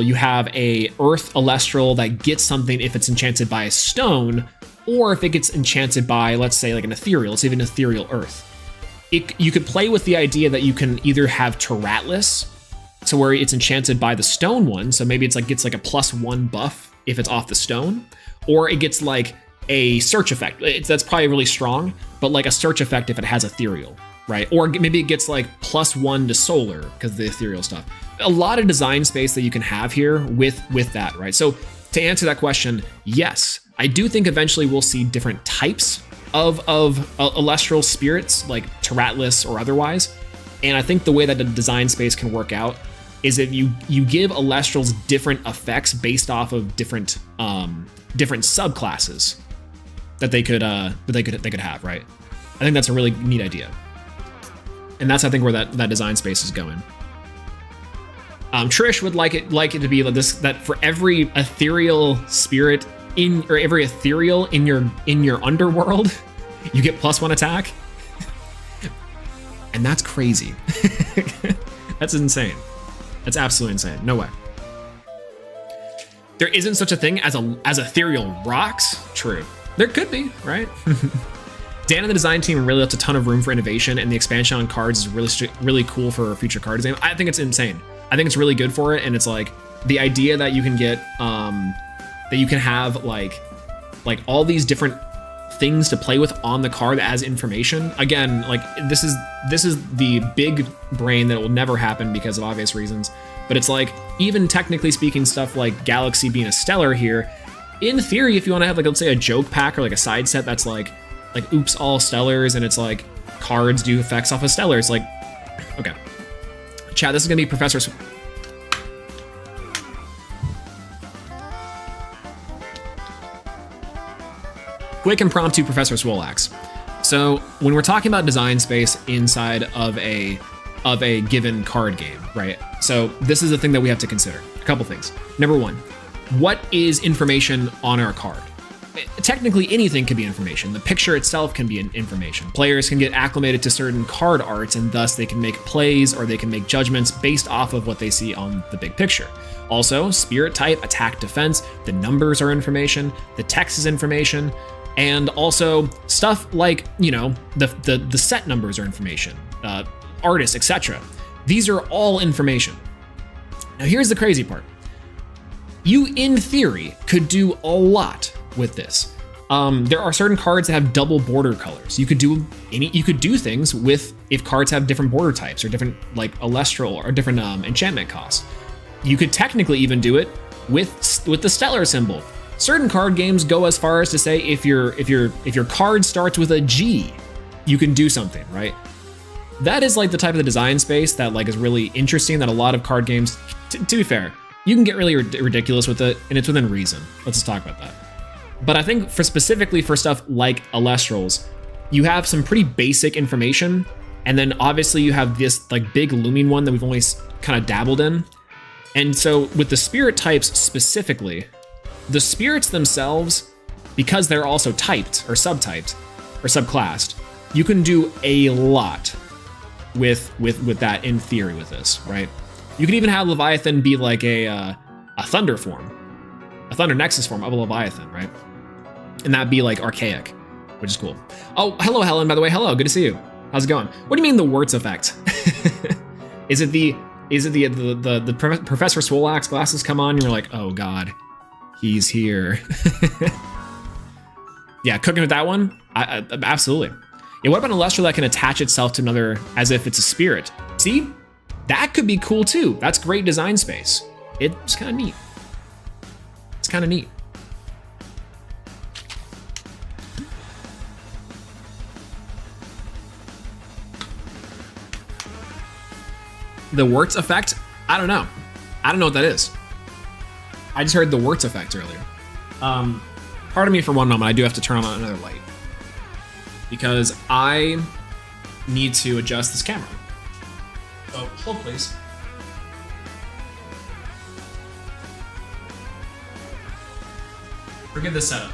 you have a Earth Elestral that gets something if it's enchanted by a stone, or if it gets enchanted by, let's say, like an ethereal, let's say an ethereal Earth. You could play with the idea that you can either have Taratlus, to where it's enchanted by the stone one, so maybe it's like gets like a +1 buff if it's off the stone, or it gets like a search effect. That's probably really strong, but like a search effect if it has ethereal, right? Or maybe it gets like +1 to solar because of the ethereal stuff. A lot of design space that you can have here with that, right? So to answer that question, yes, I do think eventually we'll see different types of Elestral spirits, like Taratlus or otherwise. And I think the way that the design space can work out is if you give Elestrals different effects based off of different subclasses that they could have, right? I think that's a really neat idea. And that's, I think, where that design space is going. Trish would like it to be like this, that for every ethereal spirit every ethereal in your underworld, you get +1 attack. And that's crazy. That's insane. That's absolutely insane. No way. There isn't such a thing as ethereal rocks. True. There could be, right? Dan and the design team really left a ton of room for innovation, and the expansion on cards is really cool for future card design. I think it's insane. I think it's really good for it, and it's like the idea that you can get, that you can have like all these different things to play with on the card as information. Again, like this is the big brain that will never happen because of obvious reasons. But it's like, even technically speaking, stuff like Galaxy being a stellar here, in theory, if you want to have like, let's say a joke pack or like a side set that's like oops all stellars, and it's like cards do effects off of stellars, like, okay. Chat, this is gonna be Professor quick impromptu Professor Swolax. So when we're talking about design space inside of a given card game, right? So this is the thing that we have to consider. A couple things. Number one, what is information on our card? Technically, anything can be information. The picture itself can be information. Players can get acclimated to certain card arts, and thus they can make plays or they can make judgments based off of what they see on the big picture. Also, spirit type, attack, defense, the numbers are information, the text is information, and also stuff like, you know, the set numbers are information, artists, etc. These are all information. Now here's the crazy part. You, in theory, could do a lot with this. There are certain cards that have double border colors. You could do things with, if cards have different border types or different like Elestral or different enchantment costs. You could technically even do it with the stellar symbol. Certain card games go as far as to say if your card starts with a G, you can do something, right? That is like the type of the design space that like is really interesting, that a lot of card games, to be fair, you can get really ridiculous with it, and it's within reason. Let's just talk about that. But I think specifically for stuff like Elestrals, you have some pretty basic information, and then obviously you have this like big looming one that we've only kind of dabbled in. And so with the spirit types specifically, the spirits themselves, because they're also typed or subtyped or subclassed, you can do a lot with that in theory with this, right? You could even have Leviathan be like a thunder form, a thunder nexus form of a Leviathan, right? And that'd be like archaic, which is cool. Oh, hello, Helen, by the way. Hello, good to see you. How's it going? What do you mean the Wirtz effect? Is it the Professor Swolax glasses come on and you're like, oh God, he's here. Yeah, cooking with that one? I absolutely. Yeah, what about an Elestral that can attach itself to another as if it's a spirit? See? That could be cool too. That's great design space. It's kind of neat. It's kind of neat. The Wirtz effect? I don't know. I don't know what that is. I just heard the Wirtz effect earlier. Pardon me for one moment, I do have to turn on another light because I need to adjust this camera. So hold please. Forgive this setup.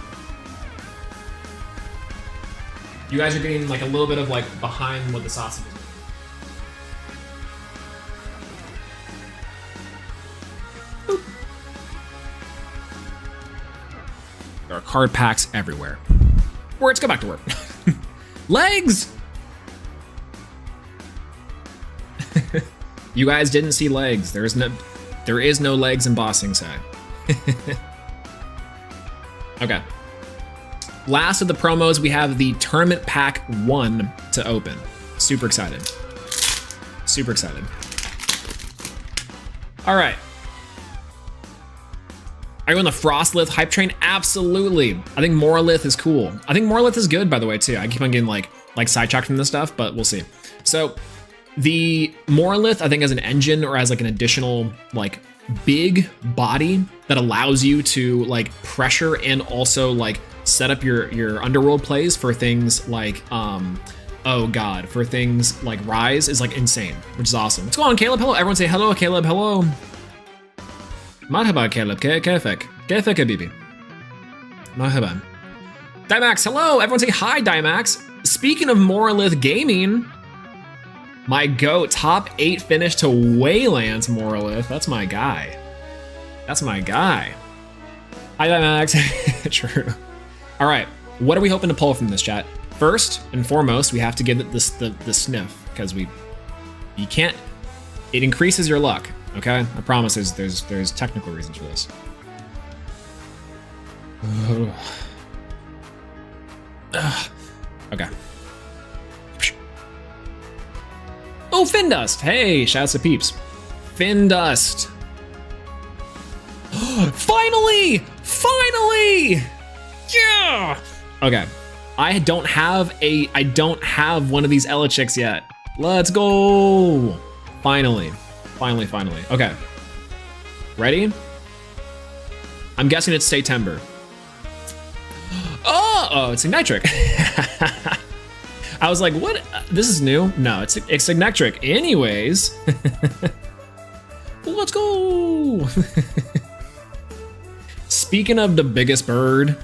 You guys are getting like a little bit of like behind what the sausage is. Boop. There are card packs everywhere. Let's go back to work. Legs! You guys didn't see legs. There is no legs in bossing side. Okay. Last of the promos, we have the Tournament Pack 1 to open. Super excited. Super excited. All right. Are you on the Frostlith hype train? Absolutely. I think Moralith is cool. I think Moralith is good, by the way, too. I keep on getting like sidetracked from this stuff, but we'll see. So the Moralith, I think, as an engine or as like an additional like big body that allows you to like pressure and also like set up your underworld plays for things like oh god, for things like Rise is like insane, which is awesome. What's going on, Caleb? Hello, everyone say hello, Caleb. Hello. Marhaba, Caleb. Kefek Habibi. Marhaba. Dimax, hello. Everyone say hi, Dimax. Speaking of Moralith Gaming, my GOAT top 8 finish to Wayland's Moralith. That's my guy. That's my guy. Hi, Dimax. True. All right, what are we hoping to pull from this, chat? First and foremost, we have to give it the sniff because you can't. It increases your luck. Okay, I promise. There's technical reasons for this. Okay. Oh, Findust! Hey, shouts to peeps. Findust. Finally! Finally! Yeah! Okay. I don't have one of these Elechiks yet. Let's go! Finally. Okay. Ready? I'm guessing it's September. Oh, it's Ignitric. I was like, what? This is new? No, it's Ignitric. Anyways. Let's go. Speaking of the biggest bird.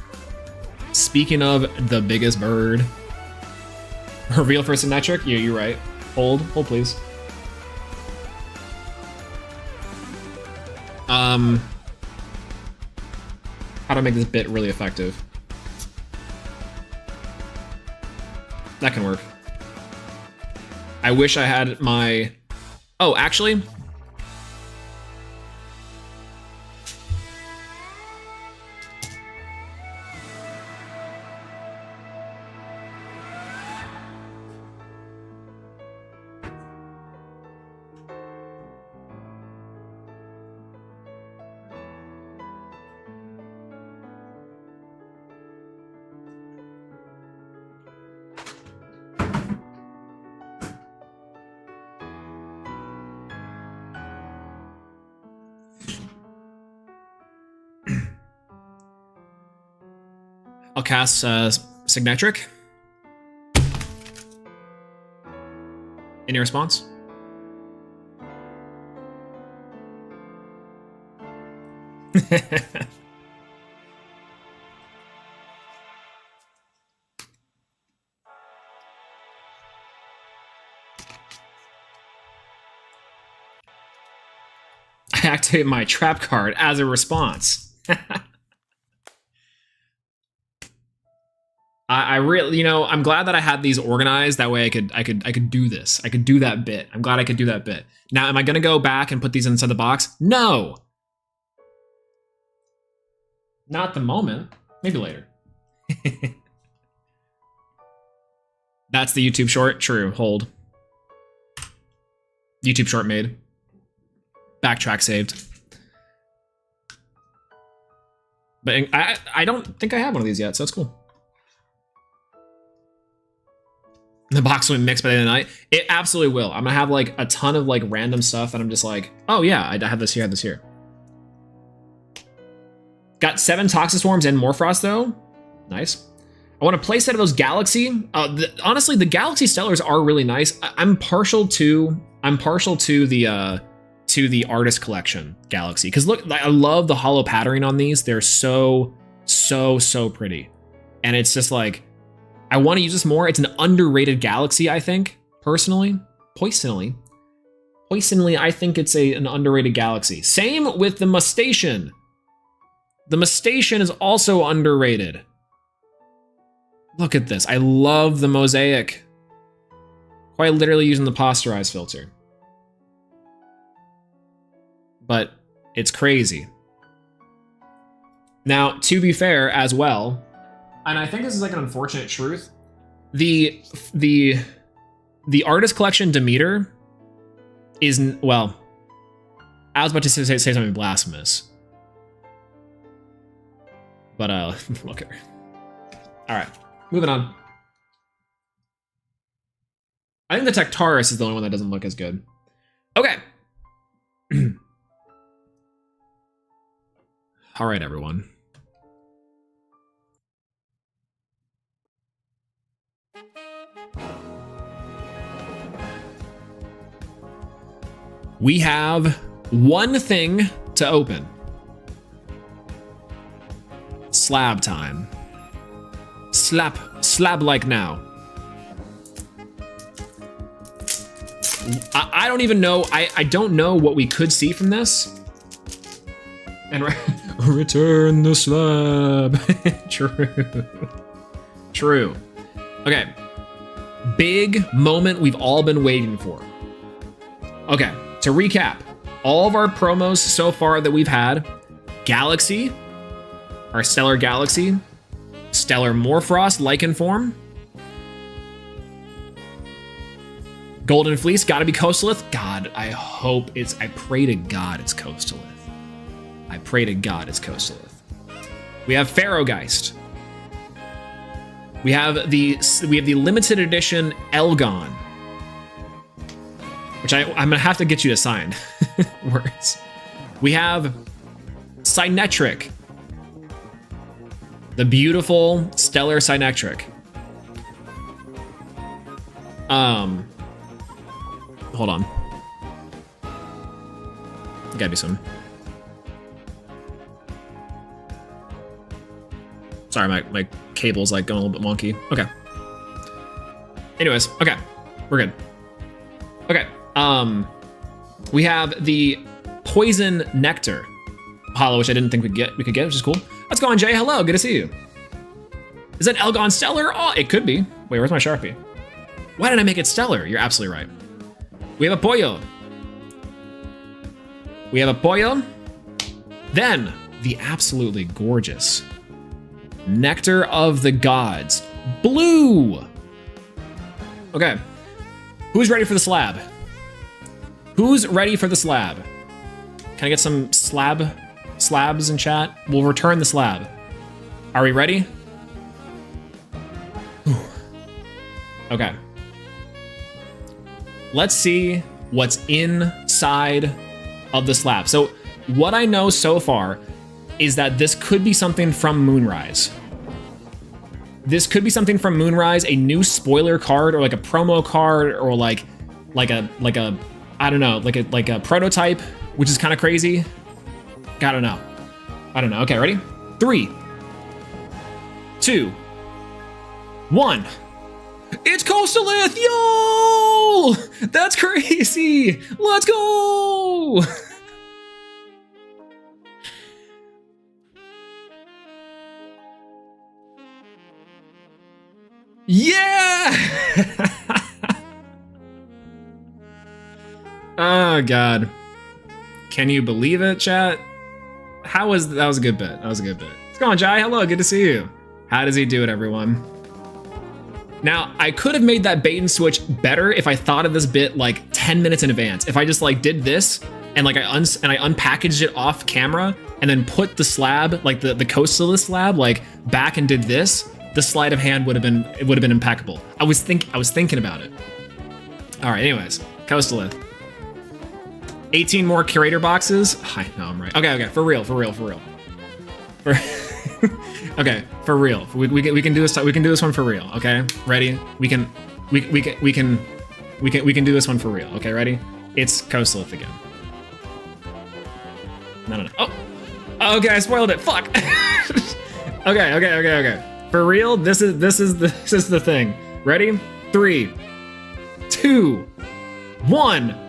Reveal first Ignitric? Yeah, you're right. Hold please. How to make this bit really effective. That can work. I wish I had my... Oh, actually... I'll cast Signetric. Any response? I activate my trap card as a response. I really, you know, I'm glad that I had these organized. That way I could do this. I could do that bit. I'm glad I could do that bit. Now, am I gonna go back and put these inside the box? No. Not at the moment. Maybe later. That's the YouTube short. True. Hold. YouTube short made. Backtrack saved. But I don't think I have one of these yet, so it's cool. The box will be mixed by the end of the night. It absolutely will. I'm gonna have like a ton of like random stuff and I'm just like, oh yeah, I have this here, I have this here. Got 7 Toxic Swarms and Morphrost though. Nice. I want a playset of those Galaxy. Honestly, the Galaxy Stellars are really nice. I'm partial to the Artist Collection Galaxy. Because look, I love the hollow patterning on these. They're so pretty. And it's just like, I want to use this more. It's an underrated Galaxy, I think, personally. Poisonally, I think it's an underrated Galaxy. Same with the Mustation. The Mustation is also underrated. Look at this. I love the Mosaic. Quite literally using the Posterize filter. But it's crazy. Now, to be fair as well, and I think this is like an unfortunate truth, the Artist Collection Demeter is, well, I was about to say something blasphemous. But look at her. All right, moving on. I think the Tectaurus is the only one that doesn't look as good. Okay. All right, everyone. We have one thing to open. Slab time. Slab like now. I don't even know. I don't know what we could see from this. And return the slab. True. Okay. Big moment we've all been waiting for. Okay, to recap, all of our promos so far that we've had: Galaxy, our Stellar Galaxy, Stellar Morphrost Lycan form, Golden Fleece, gotta be Coastalith. God, I pray to God it's Coastalith. I pray to God it's Coastalith. We have Pharaohgeist. We have the limited edition Elgon, which I'm gonna have to get you to sign words. We have Cynetric, the beautiful Stellar Cynetric. Hold on. Gotta be some. Sorry, my cable's like going a little bit wonky. Okay. Anyways, okay, we're good. Okay. We have the Poison Nectar hollow, which I didn't think we could get, which is cool. What's going on, Jay? Hello, good to see you. Is that Elgon Stellar? Oh, it could be. Wait, where's my Sharpie? Why did I make it Stellar? You're absolutely right. We have a Pollo. We have a Pollo. Then the absolutely gorgeous Nectar of the Gods. Blue. Okay. Who's ready for the slab? Who's ready for the slab? Can I get some slabs in chat? We'll return the slab. Are we ready? Whew. Okay. Let's see what's inside of the slab. So what I know so far is that this could be something from Moonrise. This could be something from Moonrise, a new spoiler card or like a promo card or like a I don't know, like a prototype, which is kind of crazy. I don't know. I don't know. Okay, ready? 3, 2, 1. It's Coastalith! Yo! That's crazy! Let's go! Yeah! Oh god. Can you believe it, chat? That was a good bit. That was a good bit. What's going on, Jai? Hello, good to see you. How does he do it, everyone? Now, I could have made that bait and switch better if I thought of this bit like 10 minutes in advance. If I just like did this and like I unpackaged it off camera and then put the slab, like the Coastalith slab, like back and did this, the sleight of hand would have been impeccable. I was thinking about it. All right, anyways, Coastalith. 18 more curator boxes. I know I'm right. Okay, for real. Okay, for real. We can do this. We can do this one for real. Okay, ready? We can do this one for real. Okay, ready? It's Coastalith again. No. Oh, okay, I spoiled it. Fuck. Okay. For real, this is the thing. Ready? 3, 2, 1.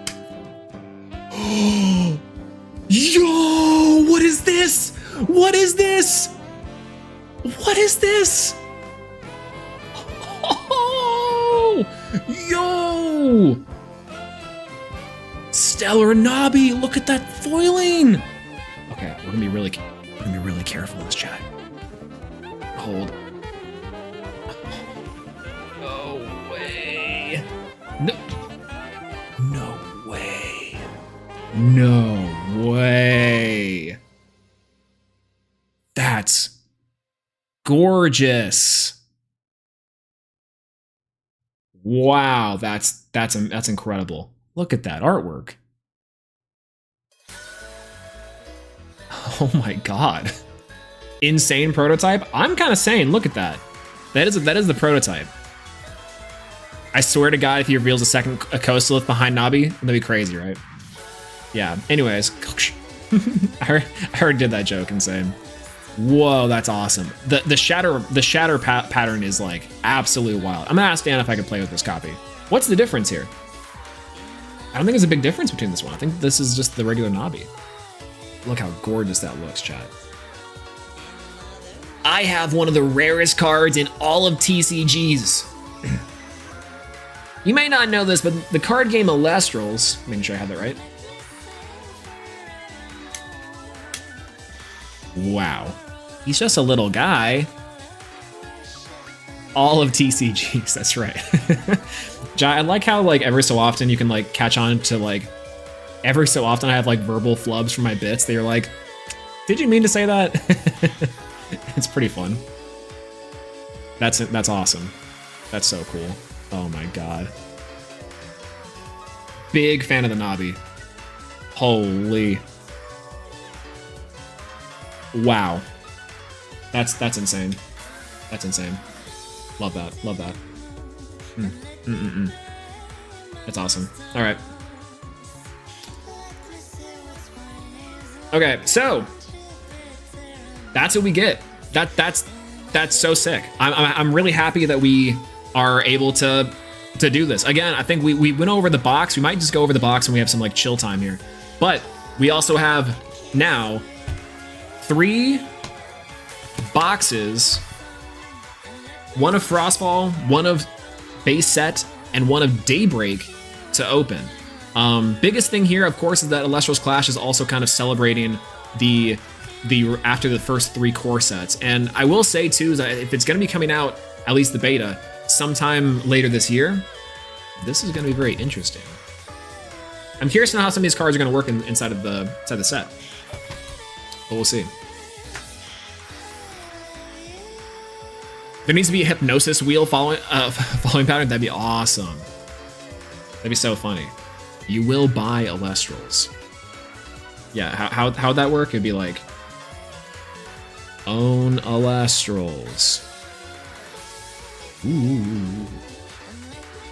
Yo! What is this? What is this? What is this? Oh! Yo! Stellar Nobby! Look at that foiling! Okay, we're gonna be really careful in this chat. Hold. No way. No way. No way. That's gorgeous. Wow, that's incredible. Look at that artwork. Oh my god. Insane prototype. I'm kind of saying, look at that. That is the prototype. I swear to God, if he reveals a Coastalith behind Nobby, that'd be crazy, right? Yeah. Anyways, I already did that joke. Insane. Whoa, that's awesome. The shatter pattern is like absolutely wild. I'm gonna ask Dan if I could play with this copy. What's the difference here? I don't think there's a big difference between this one. I think this is just the regular Nobby. Look how gorgeous that looks, chat. I have one of the rarest cards in all of TCGs. You may not know this, but the card game Elestrals, making sure I have that right. Wow. He's just a little guy. All of TCGs, that's right. Jai, I like how like every so often you can like catch on to like, every so often I have like verbal flubs from my bits that you're like, did you mean to say that? It's pretty fun. That's awesome. That's so cool. Oh my god. Big fan of the Nobby. Holy. Wow. That's insane. That's insane. Love that. Love that. That's awesome. All right. Okay, so that's what we get. That's so sick. I'm really happy that we are able to do this. Again, I think we went over the box. We might just go over the box when we have some like chill time here. But we also have now 3 boxes, one of Frostfall, one of base set, and one of Daybreak to open. Biggest thing here, of course, is that Elestrals Clash is also kind of celebrating the after the first 3 core sets. And I will say too, is that if it's going to be coming out, at least the beta, sometime later this year, this is going to be very interesting. I'm curious to know how some of these cards are going to work inside the set, but we'll see. There needs to be a hypnosis wheel following pattern. That'd be awesome. That'd be so funny. You will buy Elestrals. Yeah, how'd that work? It'd be like, own Elestrals. Ooh.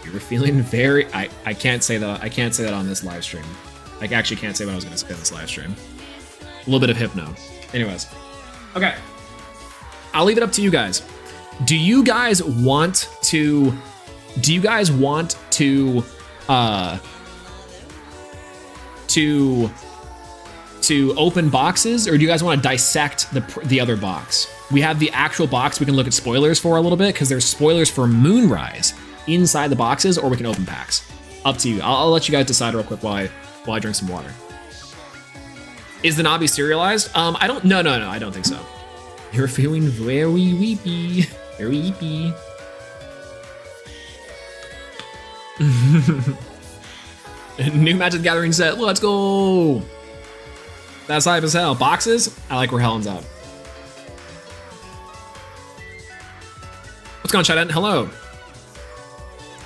You're feeling very, I can't say that on this live stream. I actually can't say what I was gonna say on this live stream. A little bit of Hypno. Anyways. Okay. I'll leave it up to you guys. Do you guys want to open boxes, or do you guys want to dissect the other box? We have the actual box we can look at spoilers for a little bit, because there's spoilers for Moonrise inside the boxes, or we can open packs. Up to you. I'll let you guys decide real quick while I drink some water. Is the Nabi serialized? No, I don't think so. You're feeling very weepy. Very weepy. New Magic the Gathering set. Let's go. That's hype as hell. Boxes? I like where Helen's at. What's going on, chat? Hello.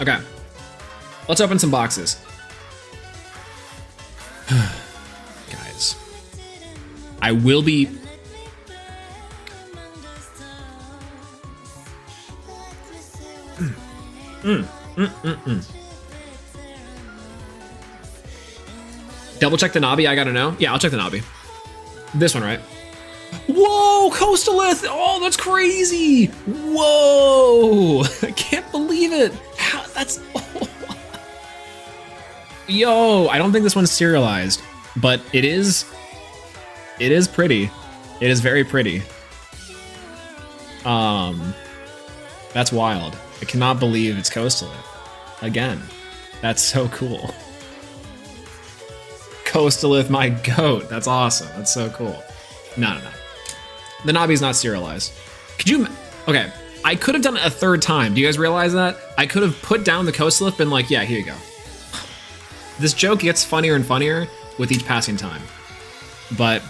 Okay. Let's open some boxes. Guys. I will be... Double check the Nabi, I gotta know. Yeah, I'll check the Nabi. This one, right? Whoa, Coastalith! Oh, that's crazy! Whoa! I can't believe it! How, that's... Oh. Yo, I don't think this one's serialized, but it is pretty. It is very pretty. That's wild. I cannot believe it's Coastalith. Again, that's so cool. Coastalith, my goat. That's awesome. That's so cool. No. The Nabi's not serialized. Could you... Okay, I could have done it a third time. Do you guys realize that? I could have put down the Coastalith, been like, yeah, here you go. This joke gets funnier and funnier with each passing time. But,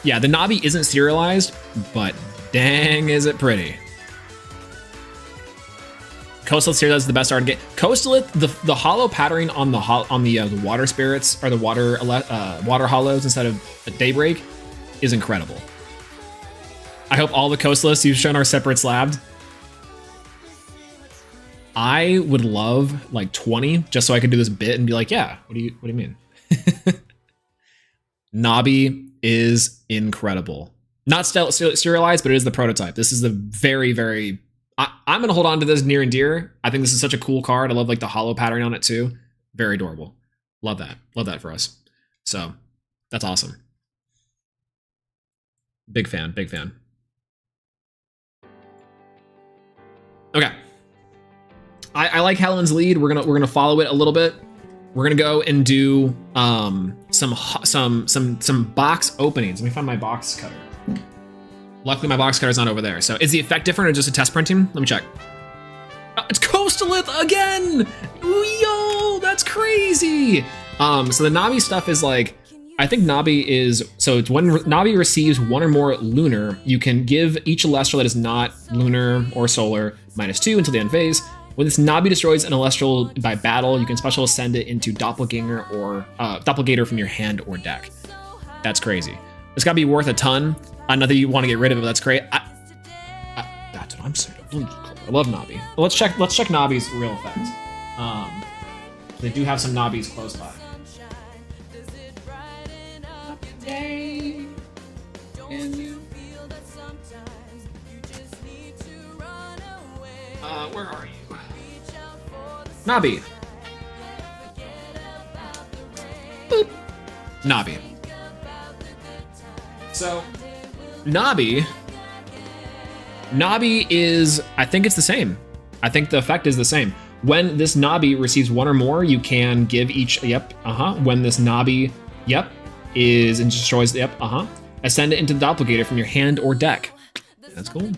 yeah, the Nabi isn't serialized, but dang is it pretty. Coastalith serialized is the best art in game. Coastalith, the hollow patterning on the water spirits, or the water hollows instead of Daybreak, is incredible. I hope all the Coastaliths you've shown are separate slabbed. I would love like 20 just so I could do this bit and be like, yeah, what do you mean? Nabi is incredible. Not serialized, but it is the prototype. This is the very, very... I'm going to hold on to this near and dear. I think this is such a cool card. I love like the hollow pattern on it too. Very adorable. Love that. Love that for us. So that's awesome. Big fan, big fan. Okay. I like Helen's lead. We're gonna follow it a little bit. We're gonna go and do some box openings. Let me find my box cutter. Luckily, my box cutter's not over there. So is the effect different or just a test printing? Let me check. It's Coastalith again! Yo, that's crazy! So the Nabi stuff is like, I think Nabi is, so it's when Nabi receives one or more lunar, you can give each Elestral that is not lunar or solar -2 until the end phase. When this Nabi destroys an Elestral by battle, you can special ascend it into Doppelganger or Doppelgator from your hand or deck. That's crazy. It's gotta be worth a ton. Not that you want to get rid of it, but that's great. That's what I'm saying. I love Nabi. Let's check Nabi's real effect. They do have some Nabis close by. Where are you? Nabi. Boop. Nabi. So, Nabi is, I think it's the same. I think the effect is the same. When this Nabi receives one or more, you can give each, when this Nabi, is and destroys, ascend it into the Doppelgator from your hand or deck. That's cool.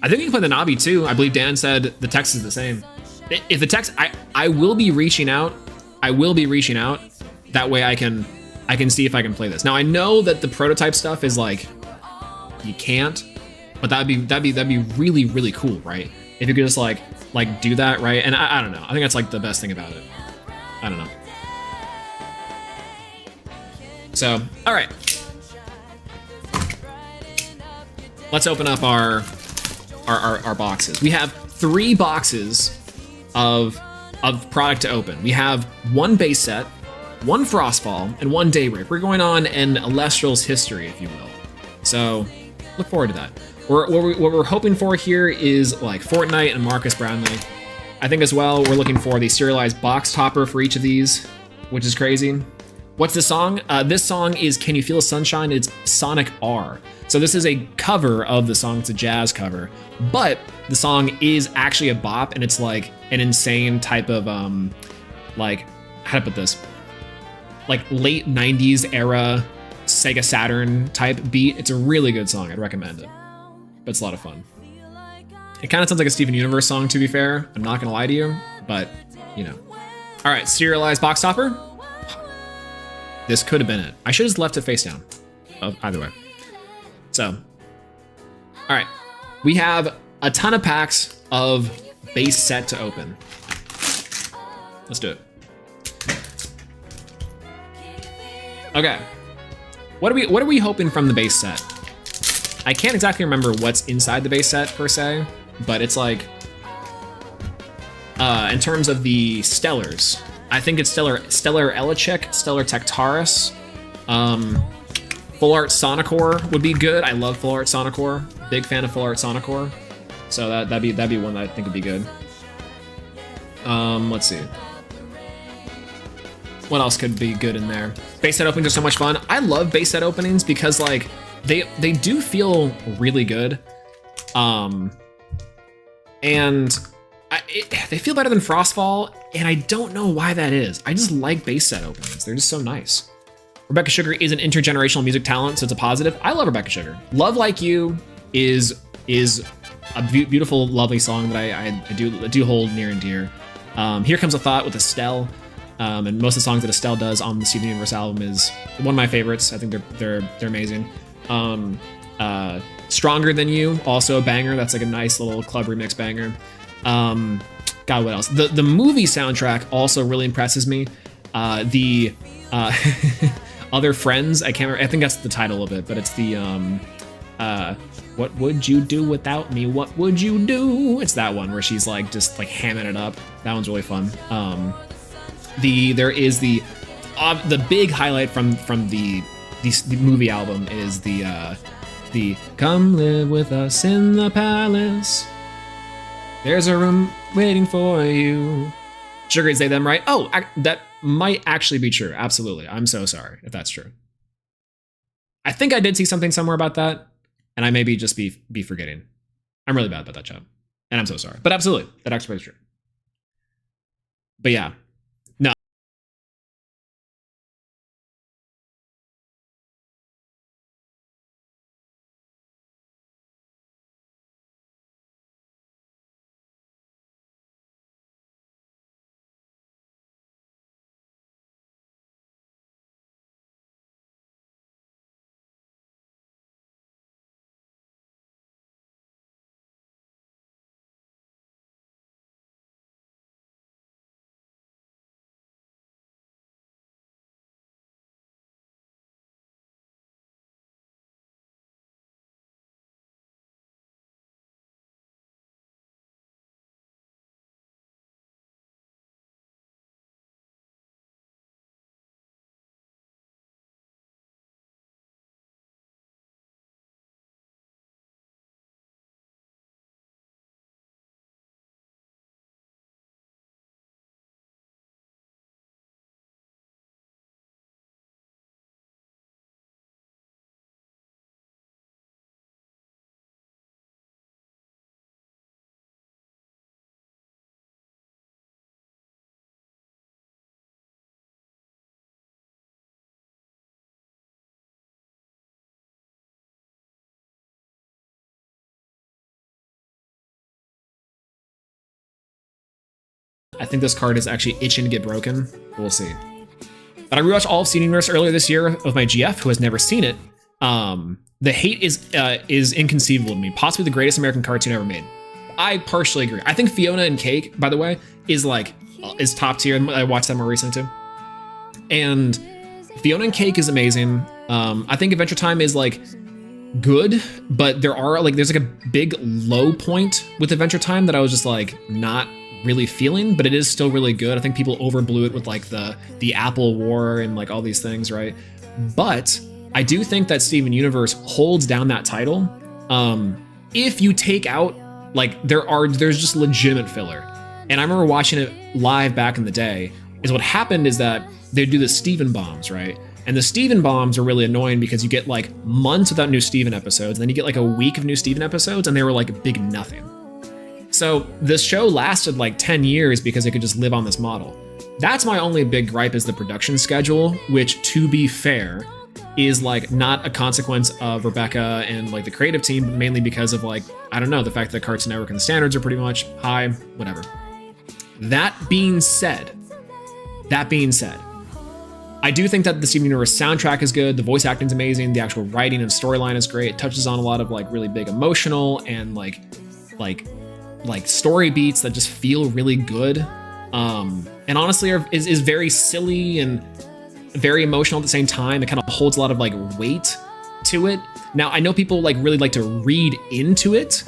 I think you can play the Nabi too. I believe Dan said the text is the same. If the text, I will be reaching out. That way I can see if I can play this. Now I know that the prototype stuff is like, you can't, but that'd be really, really cool, right? If you could just like do that, right? And I don't know. I think that's like the best thing about it. I don't know. So, all right. Let's open up our boxes. We have 3 boxes of product to open. We have one base set, 1 Frostfall, and 1 Daybreak. We're going on an Elestrals history, if you will. So look forward to that. What we're hoping for here is like Fortnite and Marcus Brownlee. I think as well, we're looking for the serialized box topper for each of these, which is crazy. What's this song? This song is Can You Feel the Sunshine? It's Sonic R. So this is a cover of the song. It's a jazz cover, but the song is actually a bop, and it's like an insane type of like, how to put this? Like late 90s era Sega Saturn type beat. It's a really good song. I'd recommend it. But it's a lot of fun. It kind of sounds like a Steven Universe song, to be fair. I'm not gonna lie to you, but you know. All right, serialized box topper. This could have been it. I should have just left it face down. Either way. So, all right. We have a ton of packs of base set to open. Let's do it. Okay. What are we hoping from the base set? I can't exactly remember what's inside the base set per se, but it's like in terms of the Stellars, I think it's Stellar Elichek, Stellar Tectaris, Full Art Sonicor would be good. I love Full Art Sonicor. Big fan of Full Art Sonicor. So that'd be one that I think would be good. Let's see. What else could be good in there? Base set openings are so much fun. I love base set openings because like they do feel really good. And they feel better than Frostfall, and I don't know why that is. I just like base set openings. They're just so nice. Rebecca Sugar is an intergenerational music talent, so it's a positive. I love Rebecca Sugar. Love Like You is a beautiful, lovely song that I do hold near and dear. Here Comes a Thought with Estelle, and most of the songs that Estelle does on the Steven Universe album is one of my favorites. I think they're amazing. Stronger Than You, also a banger. That's like a nice little club remix banger. God, what else? The movie soundtrack also really impresses me. The Other Friends, I can't remember, I think that's the title of it, but it's the What Would You Do Without Me? What Would You Do? It's that one where she's like just like hamming it up. That one's really fun. There is the big highlight from the movie album is the Come Live With Us in the Palace. There's a room waiting for you. Sugar Say Them Right. Oh, that might actually be true. Absolutely. I'm so sorry if that's true. I think I did see something somewhere about that, and I maybe just be forgetting. I'm really bad about that, chat, and I'm so sorry. But absolutely, that actually is true. But yeah, no. I think this card is actually itching to get broken. We'll see. But I rewatched all of Steven Universe earlier this year with my GF, who has never seen it. The hate is inconceivable to me. Possibly the greatest American cartoon ever made. I partially agree. I think Fiona and Cake, by the way, is top tier. I watched that more recently too. And Fiona and Cake is amazing. I think Adventure Time is like good, but there's like a big low point with Adventure Time that I was just like not really feeling, but it is still really good. I think people overblew it with like the Apple War and like all these things, right? But I do think that Steven Universe holds down that title. If you take out, like, there's just legitimate filler. And I remember watching it live back in the day. Is what happened is that they'd do the Steven bombs, right? And the Steven bombs are really annoying because you get like months without new Steven episodes, and then you get like a week of new Steven episodes, and they were like big nothing. So this show lasted like 10 years because it could just live on this model. That's my only big gripe, is the production schedule, which, to be fair, is like not a consequence of Rebecca and like the creative team, but mainly because of like, I don't know, the fact that Cartoon Network and the standards are pretty much high, whatever. That being said, I do think that the Steven Universe soundtrack is good. The voice acting is amazing. The actual writing and storyline is great. It touches on a lot of like really big emotional and like story beats that just feel really good. And honestly is very silly and very emotional at the same time. It kind of holds a lot of like weight to it. Now, I know people like really like to read into it,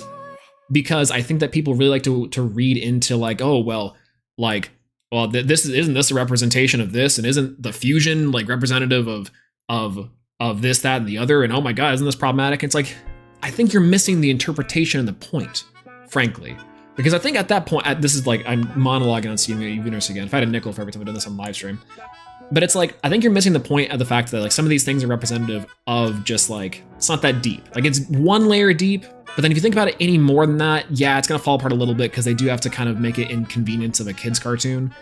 because I think that people really like to read into like, oh, well, like, well, isn't this a representation of this, and isn't the fusion like representative of this, that, and the other, and oh my god, isn't this problematic? It's like, I think you're missing the interpretation and the point, frankly, because I think at that point, this is like, I'm monologuing on Steven Universe again. If I had a nickel for every time I did this on live stream, but it's like, I think you're missing the point of the fact that like some of these things are representative of just like, it's not that deep. Like, it's one layer deep, but then if you think about it any more than that, yeah, it's gonna fall apart a little bit, because they do have to kind of make it inconvenience of a kid's cartoon.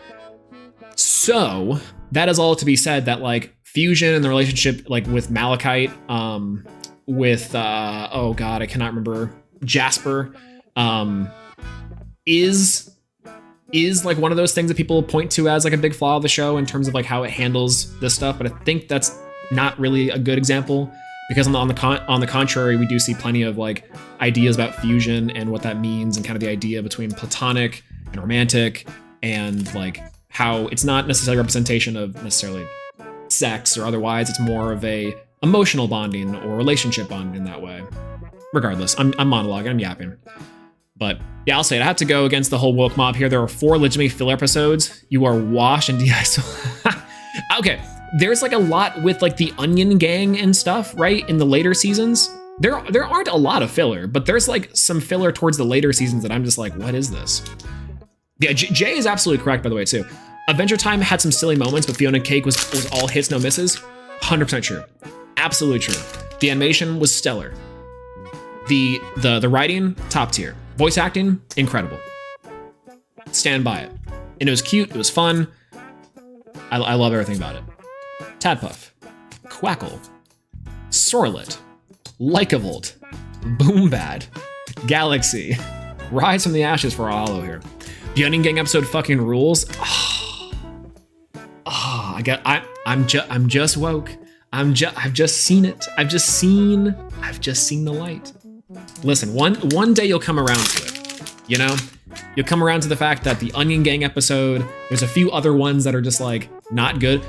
So that is all to be said, that like fusion and the relationship like with Malachite, with oh god, I cannot remember, Jasper, is like one of those things that people point to as like a big flaw of the show in terms of like how it handles this stuff. But I think that's not really a good example, because on the contrary, we do see plenty of like ideas about fusion and what that means, and kind of the idea between platonic and romantic, and like how it's not necessarily a representation of necessarily sex or otherwise. It's more of a emotional bonding or relationship bonding in that way. Regardless, I'm monologuing, I'm yapping. But yeah, I'll say it. I have to go against the whole woke mob here. There are 4 legitimately filler episodes. You are washed and okay, there's like a lot with like the Onion Gang and stuff, right? In the later seasons, there aren't a lot of filler, but there's like some filler towards the later seasons that I'm just like, what is this? Yeah, Jay is absolutely correct, by the way, too. Adventure Time had some silly moments, but Fiona Cake was all hits, no misses. 100% true. Absolutely true. The animation was stellar. The writing, top tier. Voice acting, incredible. Stand by it. And it was cute, it was fun. I love everything about it. Tadpuff, Quackle, Sorlet, Lycavolt, Boombad, Galaxy, Rise from the Ashes for Hollow here. The Onion Gang episode fucking rules. I'm just woke. I've just seen it. I've just seen the light. Listen, one day you'll come around to it. You know? You'll come around to the fact that the Onion Gang episode, there's a few other ones that are just like not good.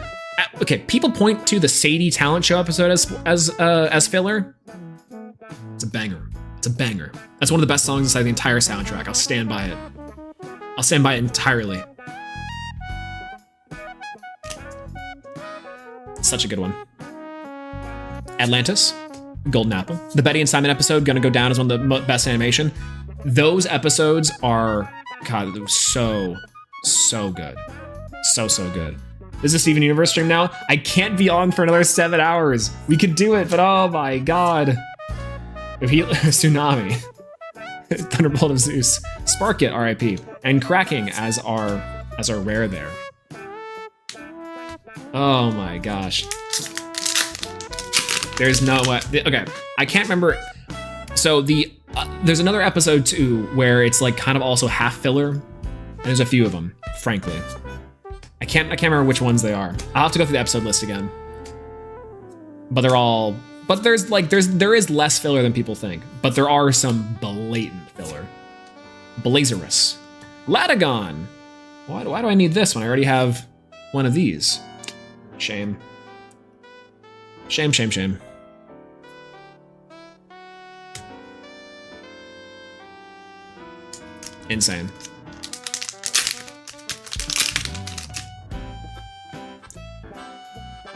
Okay, people point to the Sadie talent show episode as filler. It's a banger. It's a banger. That's one of the best songs inside the entire soundtrack. I'll stand by it. I'll stand by it entirely. Such a good one. Atlantis, Golden Apple. The Betty and Simon episode, gonna go down as one of the best animation. Those episodes are, god, they were so good. So good. This is a Steven Universe stream now. I can't be on for another 7 hours. We could do it, but oh my god. If he, Tsunami. Thunderbolt of Zeus. Sparkit, RIP. And Cracking as our rare there. Oh my gosh. There's no way. Okay, I can't remember. So there's another episode too where it's like kind of also half filler. And there's a few of them, frankly. I can't remember which ones they are. I'll have to go through the episode list again. But they're all. But there is less filler than people think. But there are some blatant filler. Blazerus. Latagon. Why do I need this when I already have one of these? Shame. Shame. Insane.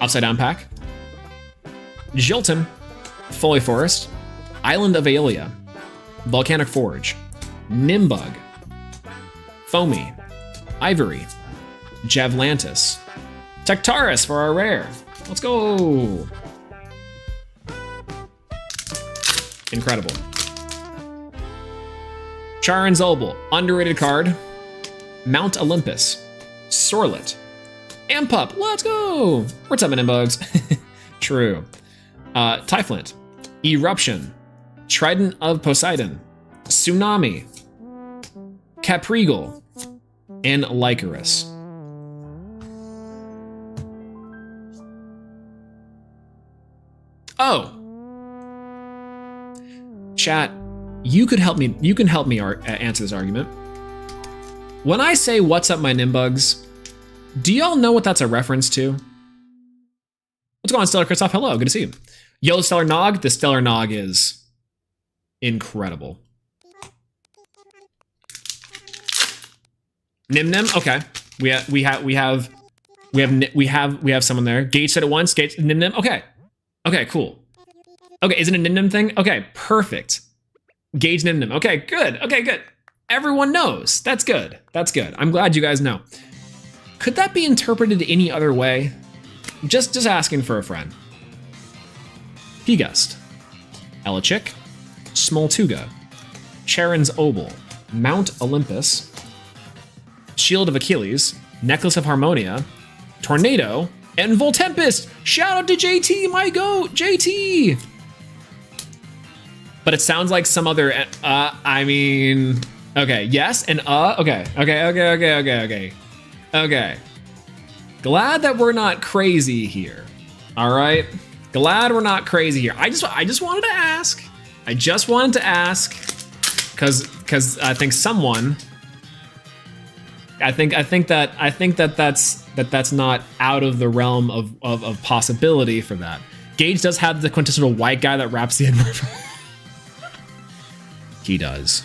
Upside Down Pack, Jilton, Foley Forest, Island of Aelia, Volcanic Forge, Nimbug, Foamy, Ivory, Javlantis, Tectaris for our rare. Let's go. Incredible. Charon Zobel, underrated card. Mount Olympus, Sorlet, Ampup, let's go. What's up, Nimbugs? True. Typhlant, Eruption, Trident of Poseidon, Tsunami, Caprigal, and Lycaris. Oh. Chat, you could help me. You can help me answer this argument. When I say "What's up, my Nimbugs," do y'all know what that's a reference to? What's going on, Stellar Christoph? Hello, good to see you. Yellow Stellar Nog. The Stellar Nog is incredible. Nim Nim. Okay, we have someone there. Gage said it once. Gage Nim Nim. Okay, cool. Okay, is it a Nim Nim thing? Okay, perfect. Gage Nim Nim. Okay, good. Okay, good. Everyone knows. That's good. That's good. I'm glad you guys know. Could that be interpreted any other way? Just asking for a friend. Pegust, Elachik, Smoltuga, Charon's Obel, Mount Olympus, Shield of Achilles, Necklace of Harmonia, Tornado, and Voltempest. Shout out to JT, my goat, JT. But it sounds like some other, I mean, okay, yes, and okay. Glad that we're not crazy here, all right? Glad we're not crazy here. I just wanted to ask. I just wanted to ask, because I think someone, I think that that's not out of the realm of possibility for that. Gage does have the quintessential white guy that raps the end. He does.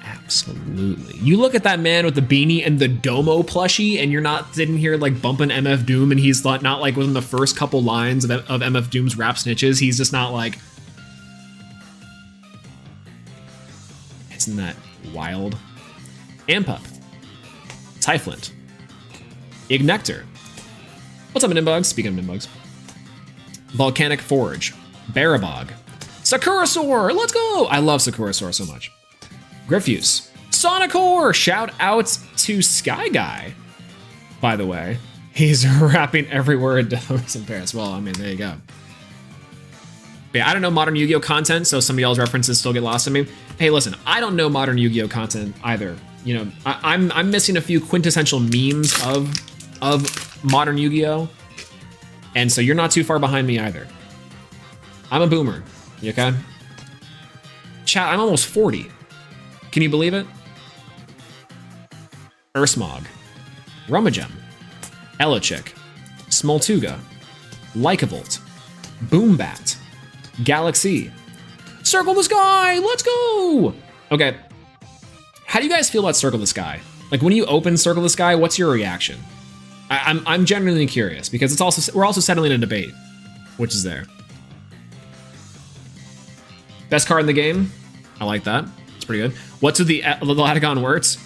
Absolutely. You look at that man with the beanie and the Domo plushie, and you're not sitting here like bumping MF Doom, and he's not like within the first couple lines of MF Doom's rap snitches. He's just not like. Isn't that wild? Ampup, Typhlant, Ignector. What's up, Nimbugs? Speaking of Nimbugs. Volcanic Forge, Barabog, Sakurasaur, let's go! I love Sakurasaur so much. Griffuse, Sonicor, shout out to Sky Guy, by the way. He's rapping every word in Paris. Well, I mean, there you go. But yeah, I don't know modern Yu-Gi-Oh content, so some of y'all's references still get lost on me. Hey, listen, I don't know modern Yu-Gi-Oh content either. You know, I'm missing a few quintessential memes of modern Yu-Gi-Oh, and so you're not too far behind me either. I'm a boomer. You okay? Chat, I'm almost 40. Can you believe it? Ursmog, Rummagem, Elachik, Smoltuga, Lycavolt, Boombat, Galaxy, Circle the Sky, let's go! Okay, how do you guys feel about Circle the Sky? Like when you open Circle the Sky, what's your reaction? I'm genuinely curious because we're also settling a debate, which is there. Best card in the game? I like that. It's pretty good. What's with the Latagon words?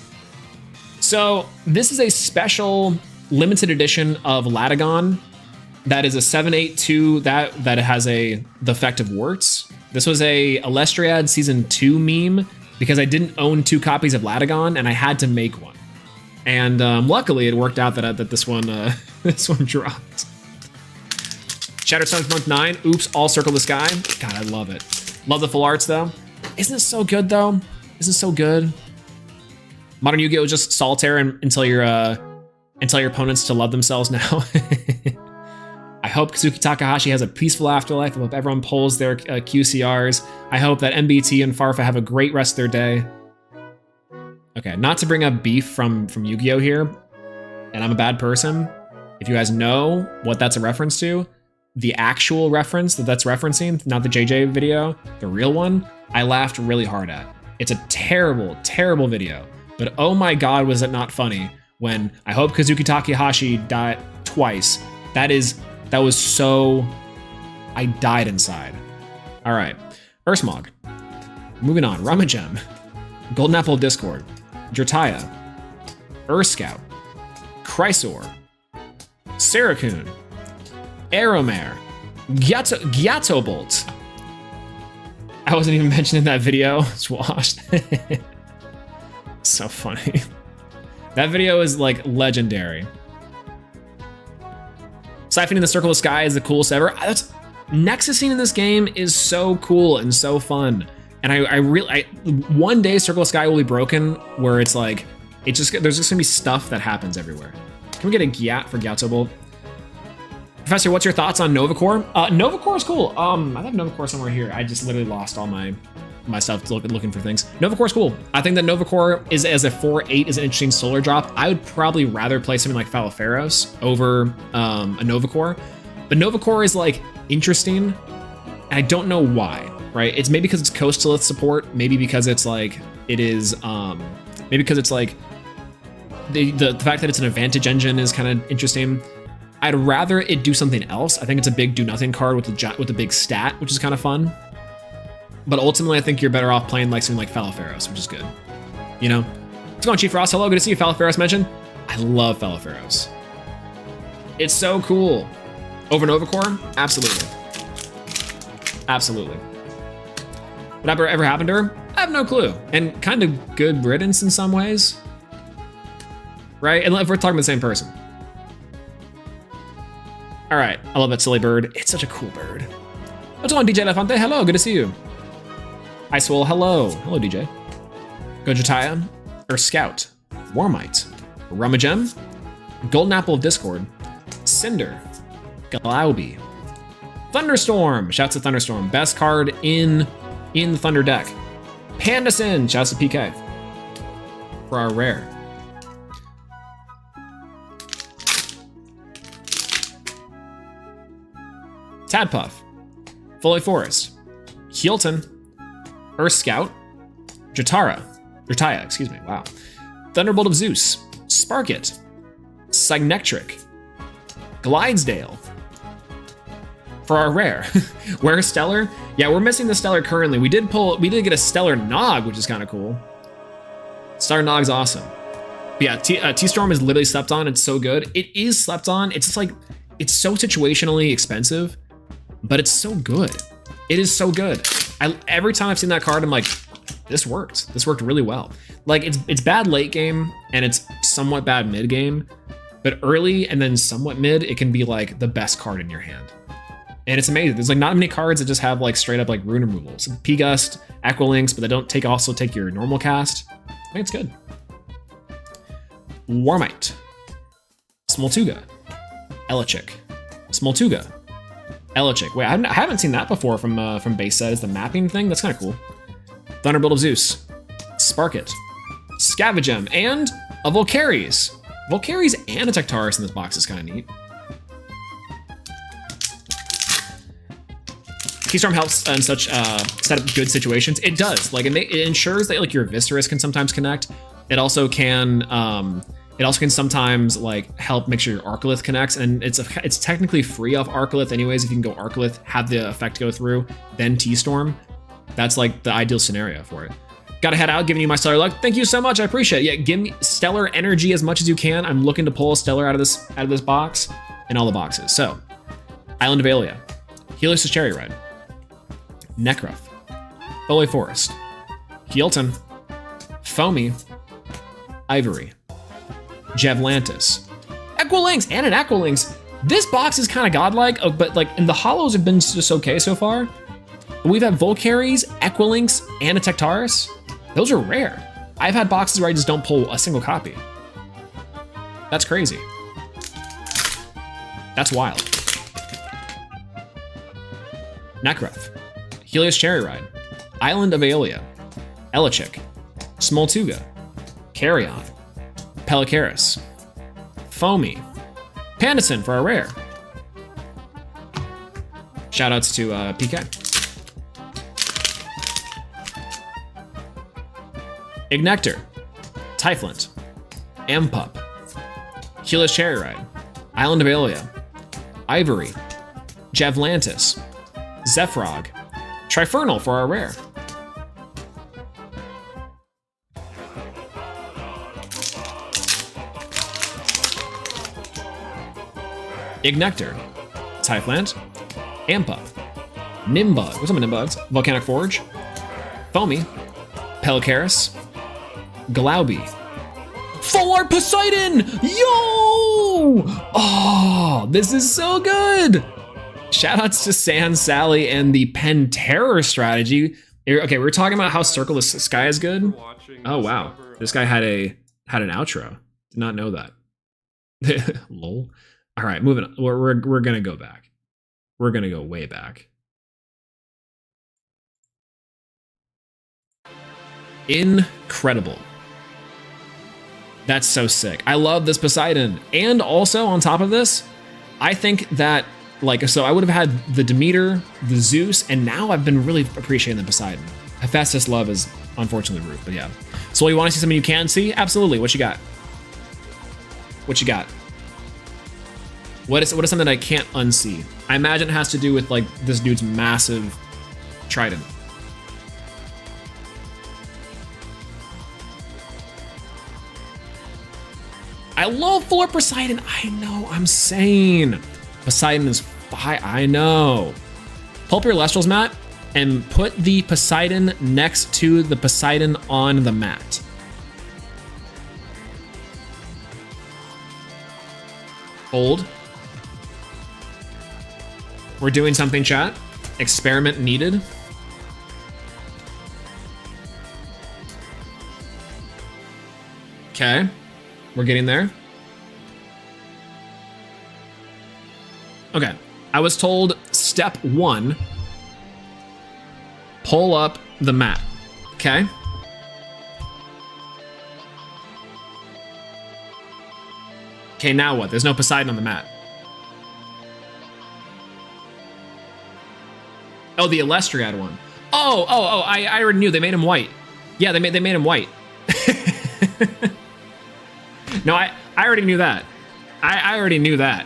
So this is a special limited edition of Latagon that is a 782 that has the effect of warts. This was a Elestriad Season 2 meme because I didn't own 2 copies of Latagon and I had to make one. And luckily it worked out that this one dropped. Shattered Suns Month 9. Oops, all Circle the Sky. God, I love it. Love the full arts though. Isn't it so good though? Isn't it so good? Modern Yu-Gi-Oh is just solitaire until your opponents to love themselves now. I hope Kazuki Takahashi has a peaceful afterlife. I hope everyone pulls their QCRs. I hope that MBT and Farfa have a great rest of their day. Okay, not to bring up beef from Yu-Gi-Oh here, and I'm a bad person. If you guys know what that's a reference to, the actual reference that's referencing, not the JJ video, the real one, I laughed really hard at. It's a terrible, terrible video. But oh my god, was it not funny when I hope Kazuki Takahashi died twice That was so, I died inside. All right, Ursmog. Moving on, Rummagem, Golden Apple of Discord, Jertaya, Scout, Chrysor, Saracoon, Aeromare, Gyatobolt. I wasn't even mentioned in that video. It's washed. So funny. That video is like legendary. Siphoning the Circle of Sky is the coolest ever. Nexus scene in this game is so cool and so fun. And I really, one day Circle of Sky will be broken where it's like, there's just gonna be stuff that happens everywhere. Can we get a Gyat for Gyatobolt? Professor, what's your thoughts on Novacore? Novacore is cool. I have Novacore somewhere here. I just literally lost all my stuff looking for things. Novacore is cool. I think that Novacore is, as a 4/8, is an interesting solar drop. I would probably rather play something like Falaferos over a Novacore. But Novacore is like interesting, and I don't know why, right? It's maybe because it's Coastalith support, maybe because it's like, it is, maybe because it's like, the fact that it's an advantage engine is kind of interesting. I'd rather it do something else. I think it's a big do-nothing card with a big stat, which is kind of fun. But ultimately, I think you're better off playing like something like Falaferos, which is good. You know? What's going on, Chief Ross? Hello, good to see you. Falaferos mentioned. I love Falaferos. It's so cool. Over Novacore? Absolutely. Absolutely. Whatever ever happened to her? I have no clue. And kind of good riddance in some ways. Right? And if we're talking about the same person. All right, I love that silly bird. It's such a cool bird. What's going on, DJ Elefante? Hello, good to see you. Icewell, hello. Hello, DJ. Gojataya, Scout, Warmite, Rummagem, Golden Apple of Discord, Cinder, Glauby, Thunderstorm. Shouts to Thunderstorm. Best card in the Thunder deck. Pandasin. Shouts to PK. For our rare. Tadpuff, Foley Forest, Heelton, Scout, Jertaya, excuse me, wow. Thunderbolt of Zeus, Sparkit, Cygnectric, Glidesdale. For our rare. Where Stellar? Yeah, we're missing the Stellar currently. We did get a Stellar Nog, which is kind of cool. Stellar Nog's awesome. But yeah, T-Storm is literally slept on. It's so good. It is slept on. It's just like, it's so situationally expensive, but it's so good. It is so good. Every time I've seen that card, I'm like, this worked. This worked really well. Like, it's bad late game, and it's somewhat bad mid game, but early and then somewhat mid, it can be like the best card in your hand. And it's amazing. There's like not many cards that just have like straight up like rune removals. P-Gust, Aqualinks, but they don't also take your normal cast. I think it's good. Warmite, Smoltuga, Elechick, Smoltuga, Elechick. Wait, I haven't seen that before from base set. Is the mapping thing? That's kind of cool. Thunderbolt of Zeus, Sparkit, Scavengem, and a Volcaries. Volcaries and a Tectaris in this box is kind of neat. Keystorm helps in such set up good situations. It does. Like it ensures that like your Viscerous can sometimes connect. It also can sometimes like help make sure your Arcolith connects, and it's technically free off Arcolith anyways. If you can go Arcolith, have the effect go through, then T-Storm. That's like the ideal scenario for it. Gotta head out, giving you my stellar luck. Thank you so much, I appreciate it. Yeah, give me stellar energy as much as you can. I'm looking to pull a stellar out of this box and all the boxes. So, Island of Aelia, Helios' Cherry Ride, Nekruff, Foley Forest, Heelton, Foamy, Ivory, Javlantis, Equilinks, and an Equilinks. This box is kind of godlike, but like, and the hollows have been just okay so far. We've had Volcaries, Equilinks, and a Tectaris. Those are rare. I've had boxes where I just don't pull a single copy. That's crazy. That's wild. Nekruff, Helios Cherry Ride, Island of Aelia, Elechick, Smoltuga, Carrion, Pelicaris, Foamy, Pandasin for our rare. Shoutouts to PK. Ignector, Typhlant, Ampup, Helios Cherry Ride, Island of Aelia, Ivory, Javlantis, Zephyrog, Trifernal for our rare. Ignector, Typhlant, Ampa, Nimbug, what's up with Nimbugs? Volcanic Forge, Foamy, Pelcaris, Glauby, Full Art Poseidon! Yo! Oh, this is so good! Shoutouts to Sand Sally and the Penterror strategy. Okay, we were talking about how Circle the Sky is good. Oh wow, this guy had an outro. Did not know that. Lol. All right, moving on. We're gonna go back. We're gonna go way back. Incredible. That's so sick. I love this Poseidon. And also on top of this, I think that so I would have had the Demeter, the Zeus, and now I've been really appreciating the Poseidon. Hephaestus love is unfortunately root, but yeah. So you want to see something you can see? Absolutely. What you got? What you got? What is something I can't unsee? I imagine it has to do with like this dude's massive trident. I love Full Art Poseidon. I know, I'm saying. Poseidon is fire, I know. Pull up your Elestrals mat and put the Poseidon next to the Poseidon on the mat. Hold. We're doing something, chat. Experiment needed. Okay, we're getting there. Okay, I was told step 1, pull up the mat, okay? Okay, now what? There's no Poseidon on the mat. Oh, the Elestriad one. Oh, I already knew. They made him white. Yeah, they made him white. No, I already knew that. I already knew that.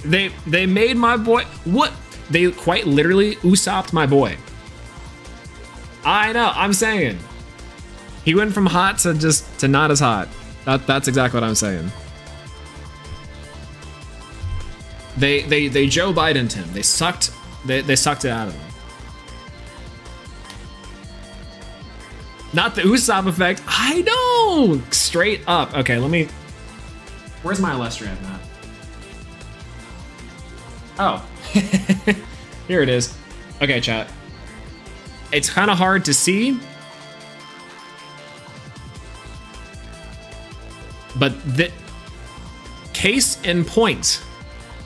They made my boy, what? They quite literally Usopped my boy. I know, I'm saying. He went from hot to not as hot. That's exactly what I'm saying. They Joe Biden'd him. They sucked it out of him. Not the Usopp effect. I know! Straight up. Okay, where's my Elestriad map? Oh. Here it is. Okay, chat. It's kind of hard to see. But the case in point.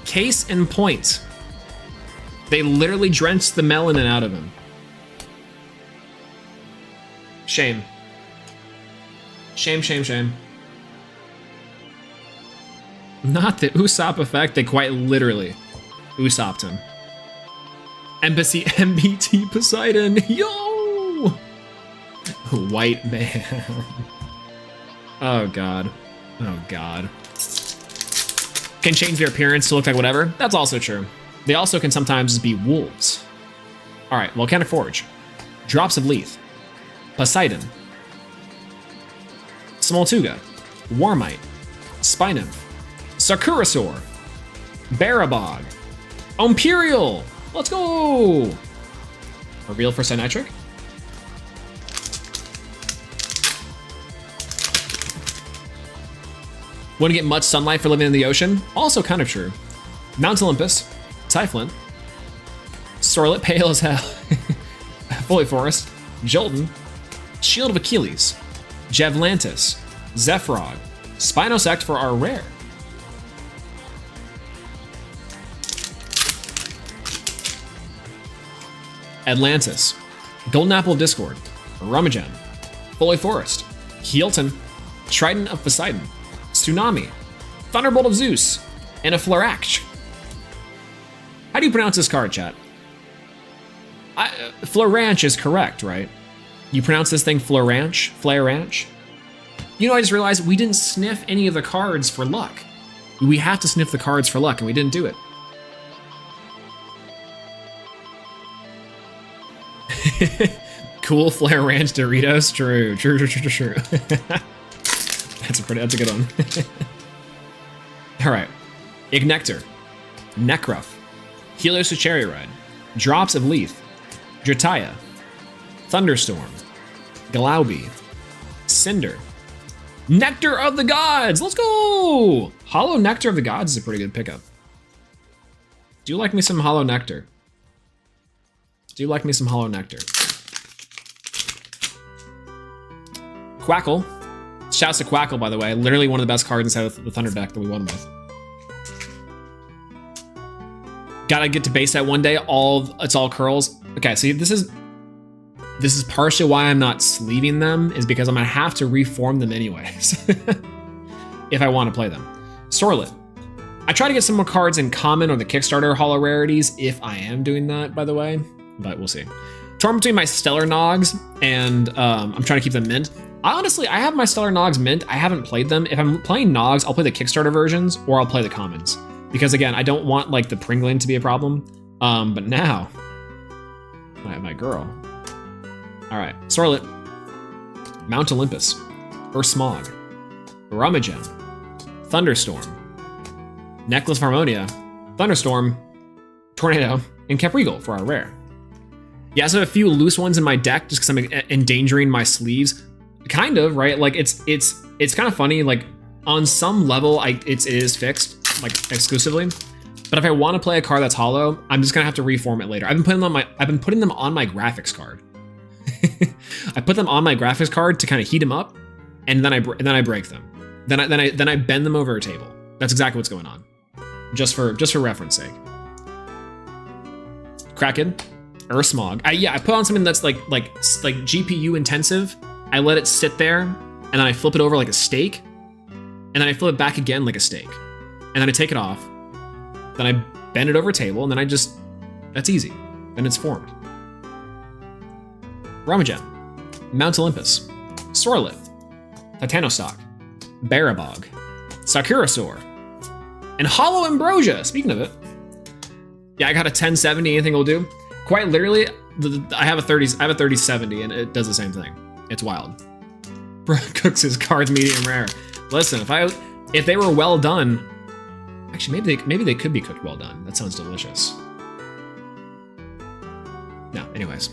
Case in point. They literally drenched the melanin out of him. Shame. Shame, shame, shame. Not the Usopp effect, they quite literally Usopped him. Embassy MBT Poseidon, yo! White man. Oh god. Oh god. Can change their appearance to look like whatever. That's also true. They also can sometimes be wolves. Alright, Volcanic Forge. Drops of Leaf. Poseidon. Smoltuga. Warmite. Spinum. Sakurasaur. Barabog. Imperial! Let's go! Reveal for Cynitric. Wouldn't get much sunlight for living in the ocean? Also kind of true. Mount Olympus. Typhlant. Sorlet, pale as hell. Fully Forest. Jolton. Shield of Achilles. Javlantis. Zephyrog. Spinosect for our rare. Atlantis. Golden Apple of Discord. Rummagem. Fully Forest. Heelton. Trident of Poseidon. Tsunami. Thunderbolt of Zeus. And a Florax. How do you pronounce this card, chat? Floranch is correct, right? You pronounce this thing Floranch? Floranch? You know, I just realized we didn't sniff any of the cards for luck. We have to sniff the cards for luck, and we didn't do it. Cool Flare Ranch Doritos. True. That's a good one. All right. Ignector, Necruff, Helios to Cherry Ride, Drops of Leaf, Drataya, Thunderstorm, Galaubi, Cinder, Nectar of the Gods. Let's go! Hollow Nectar of the Gods is a pretty good pickup. Do you like me some Hollow Nectar? Do you like me some Hollow Nectar? Quackle. Shouts to Quackle, by the way. Literally one of the best cards inside of the Thunder deck that we won with. Gotta get to base set one day. It's all curls. Okay, so this is partially why I'm not sleeving them, is because I'm gonna have to reform them anyways if I want to play them. Sorlet. I try to get some more cards in common or the Kickstarter holo rarities if I am doing that, by the way, but we'll see. Torn between my Stellar Nogs and I'm trying to keep them mint. I have my Stellar Nogs mint. I haven't played them. If I'm playing Nogs, I'll play the Kickstarter versions or I'll play the commons. Because again, I don't want like the Pringling to be a problem. But now, my girl. All right, Sorlet, Mount Olympus, Ursmog, Rummagem, Thunderstorm, Necklace of Harmonia, Thunderstorm, Tornado, and Caprigal for our rare. Yeah, so I have a few loose ones in my deck just because I'm endangering my sleeves. Kind of, right? Like it's kind of funny. Like on some level, it is fixed, like exclusively. But if I want to play a card that's hollow, I'm just gonna have to reform it later. I've been putting them on my graphics card. I put them on my graphics card to kind of heat them up, and then I break them. Then I bend them over a table. That's exactly what's going on. Just for reference sake. Kraken, Ursmog. I put on something that's like GPU intensive. I let it sit there, and then I flip it over like a steak, and then I flip it back again like a steak, and then I take it off. Then I bend it over a table, and then that's easy. Then it's formed. Rummagem, Mount Olympus, Sorlet, Titanostock, Barabog, Sakurasaur, and Hollow Ambrosia. Speaking of it, yeah, I got a 1070. Anything will do. Quite literally, I have a 3070, and it does the same thing. It's wild. Bro cooks his cards medium rare. Listen, if they were well done, actually maybe they could be cooked well done. That sounds delicious. No, anyways.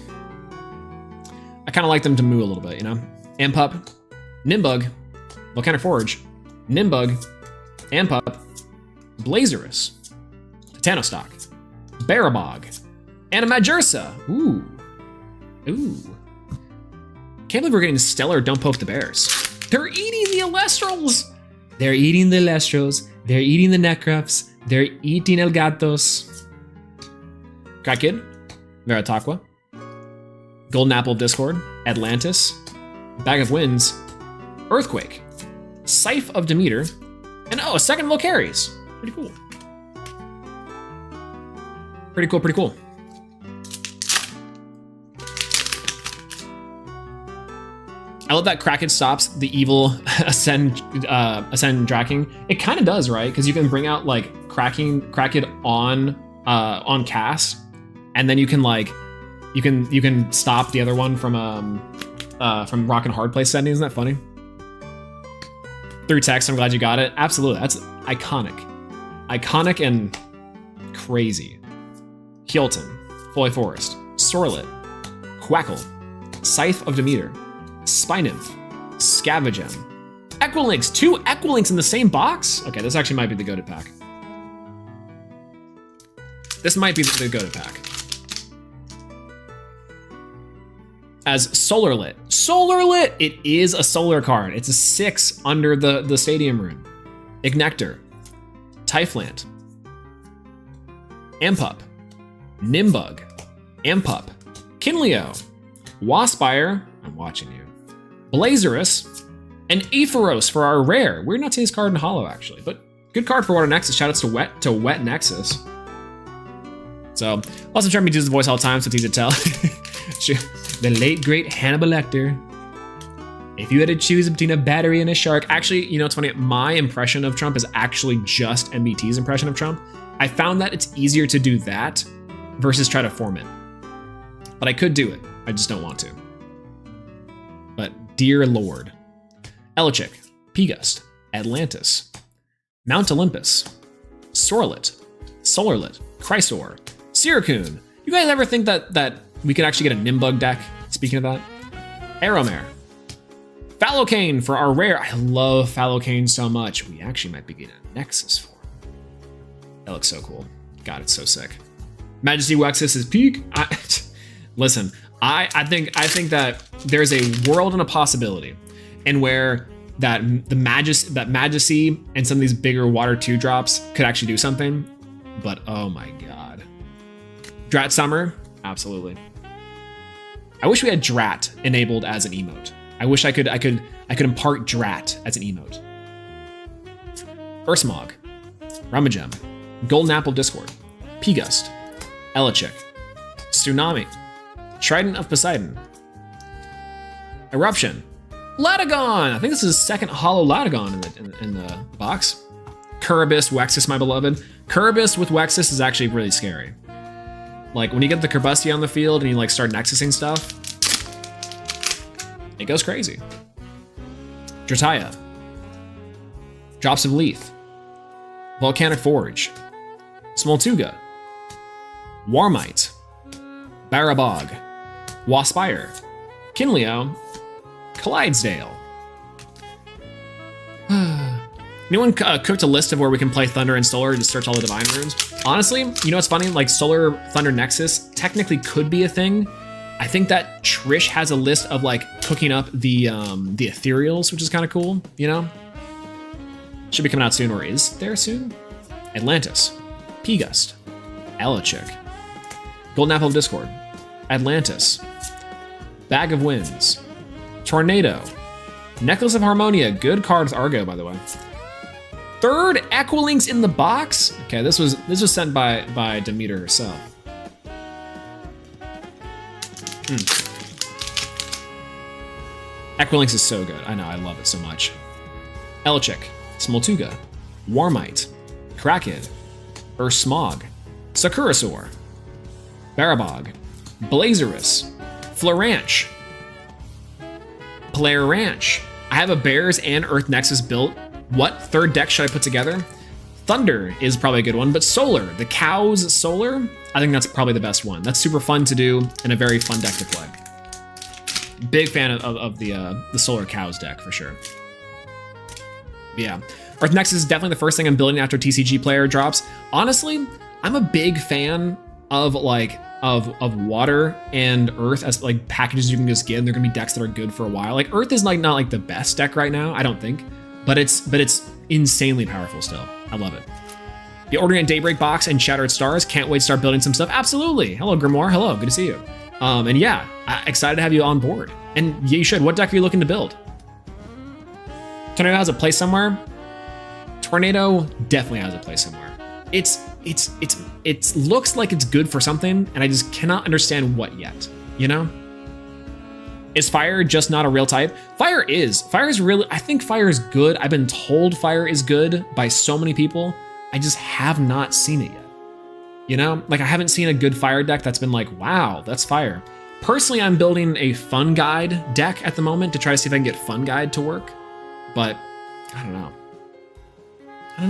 I kind of like them to moo a little bit, you know? Ampup, Nimbug, Volcanic Forge, Nimbug, Ampup, Blazerus, Titanostock, Barabog, and a Majursa. Ooh. Can't believe we're getting Stellar Don't Poke the Bears. They're eating the Elestrals. They're eating the Elestrals. They're eating the Necruffs. They're eating El Gatos. Krakid, Veritaqua, Golden Apple of Discord, Atlantis, Bag of Winds, Earthquake, Scythe of Demeter, and a second Volcaries. Pretty cool. Pretty cool. I love that Kraken stops the evil Ascend Draking. It kind of does, right? Because you can bring out like Kraken on cast, and then you can stop the other one from Rock and Hard Play setting. Isn't that funny? 3 text. I'm glad you got it. Absolutely, that's iconic and crazy. Hilton, Foy Forest, Sorlet, Quackle, Scythe of Demeter, Spynymph, Scavengem, Equilinx. 2 Equilinx in the same box? Okay, this actually might be the goated pack. This might be the goated pack. As Solarlit. Solarlit! It is a solar card. It's a 6 under the Stadium Rune. Ignector, Typhlant, Ampup, Nimbug, Ampup, Kinleo, Waspire, I'm watching you, Blazerus, and Aetheros for our rare. We're not seeing this card in hollow, actually, but good card for Water Nexus. Shoutouts to Wet Nexus. So, also trying to do this voice all the time, so it's easy to tell. The late, great Hannibal Lecter. If you had to choose between a battery and a shark, actually, you know, it's funny. My impression of Trump is actually just MBT's impression of Trump. I found that it's easier to do that versus try to form it. But I could do it. I just don't want to. But dear Lord. Elichik, Pegust, Atlantis, Mount Olympus, Sorlet, Solarlit, Chrysor, Siracoon. You guys ever think that we could actually get a Nimbug deck? Speaking of that. Aeromare. Phallocane for our rare. I love Phallocane so much. We actually might be getting a Nexus for him. That looks so cool. God, it's so sick. Majesty Wexus is peak. Listen, I think that there's a world and a possibility in where that Majesty and some of these bigger water 2-drops could actually do something. But oh my god. Drat Summer? Absolutely. I wish we had Drat enabled as an emote. I wish I could impart Drat as an emote. Ursmog, Rummagem, Golden Apple Discord, Pegust, Elichik, Tsunami, Trident of Poseidon, Eruption, Latagon. I think this is the second Hollow Latagon in the box. Curibus, Wexus, my beloved. Curibus with Wexus is actually really scary. Like when you get the Kerbusti on the field and you like start nexusing stuff, it goes crazy. Drataya, Drops of Leaf, Volcanic Forge, Smoltuga, Warmite, Barabog, Waspire, Kinleo, Clydesdale. Anyone cooked a list of where we can play Thunder and Solar to search all the Divine Runes? Honestly, you know what's funny? Like Solar Thunder Nexus technically could be a thing. I think that Trish has a list of like cooking up the Ethereals, which is kind of cool, you know? Should be coming out soon, or is there soon? Atlantis, Pegust, Elichik, Golden Apple of Discord, Atlantis, Bag of Winds, Tornado, Necklace of Harmonia, good card with Argo, by the way. Third Equilinx in the box. Okay, this was sent by Demeter herself. Equilinx is so good. I know, I love it so much. Elichik, Smoltuga, Warmite, Krakid, Ursmog, Sakurasaur, Barabog, Blazerus, Floranch, Player Ranch. I have a Bears and Earth Nexus built. What third deck should I put together? Thunder is probably a good one, but Solar, the Cows Solar, I think that's probably the best one. That's super fun to do and a very fun deck to play. Big fan of the Solar Cows deck for sure. Yeah, Earth Nexus is definitely the first thing I'm building after TCG player drops. Honestly, I'm a big fan of of water and earth as like packages you can just get, and they're gonna be decks that are good for a while. Like earth is like not like the best deck right now, I don't think, but it's insanely powerful still. I love it. The Ordering Daybreak box and Shattered Stars. Can't wait to start building some stuff. Absolutely. Hello, Grimoire. Hello, good to see you. And yeah, excited to have you on board. And yeah, you should. What deck are you looking to build? Tornado has a place somewhere. Tornado definitely has a place somewhere. It looks like it's good for something, and I just cannot understand what yet, you know? Is fire just not a real type? Fire is really, I think fire is good. I've been told fire is good by so many people. I just have not seen it yet. You know, like I haven't seen a good fire deck that's been like, wow, that's fire. Personally, I'm building a Fun Guide deck at the moment to try to see if I can get Fun Guide to work, but I don't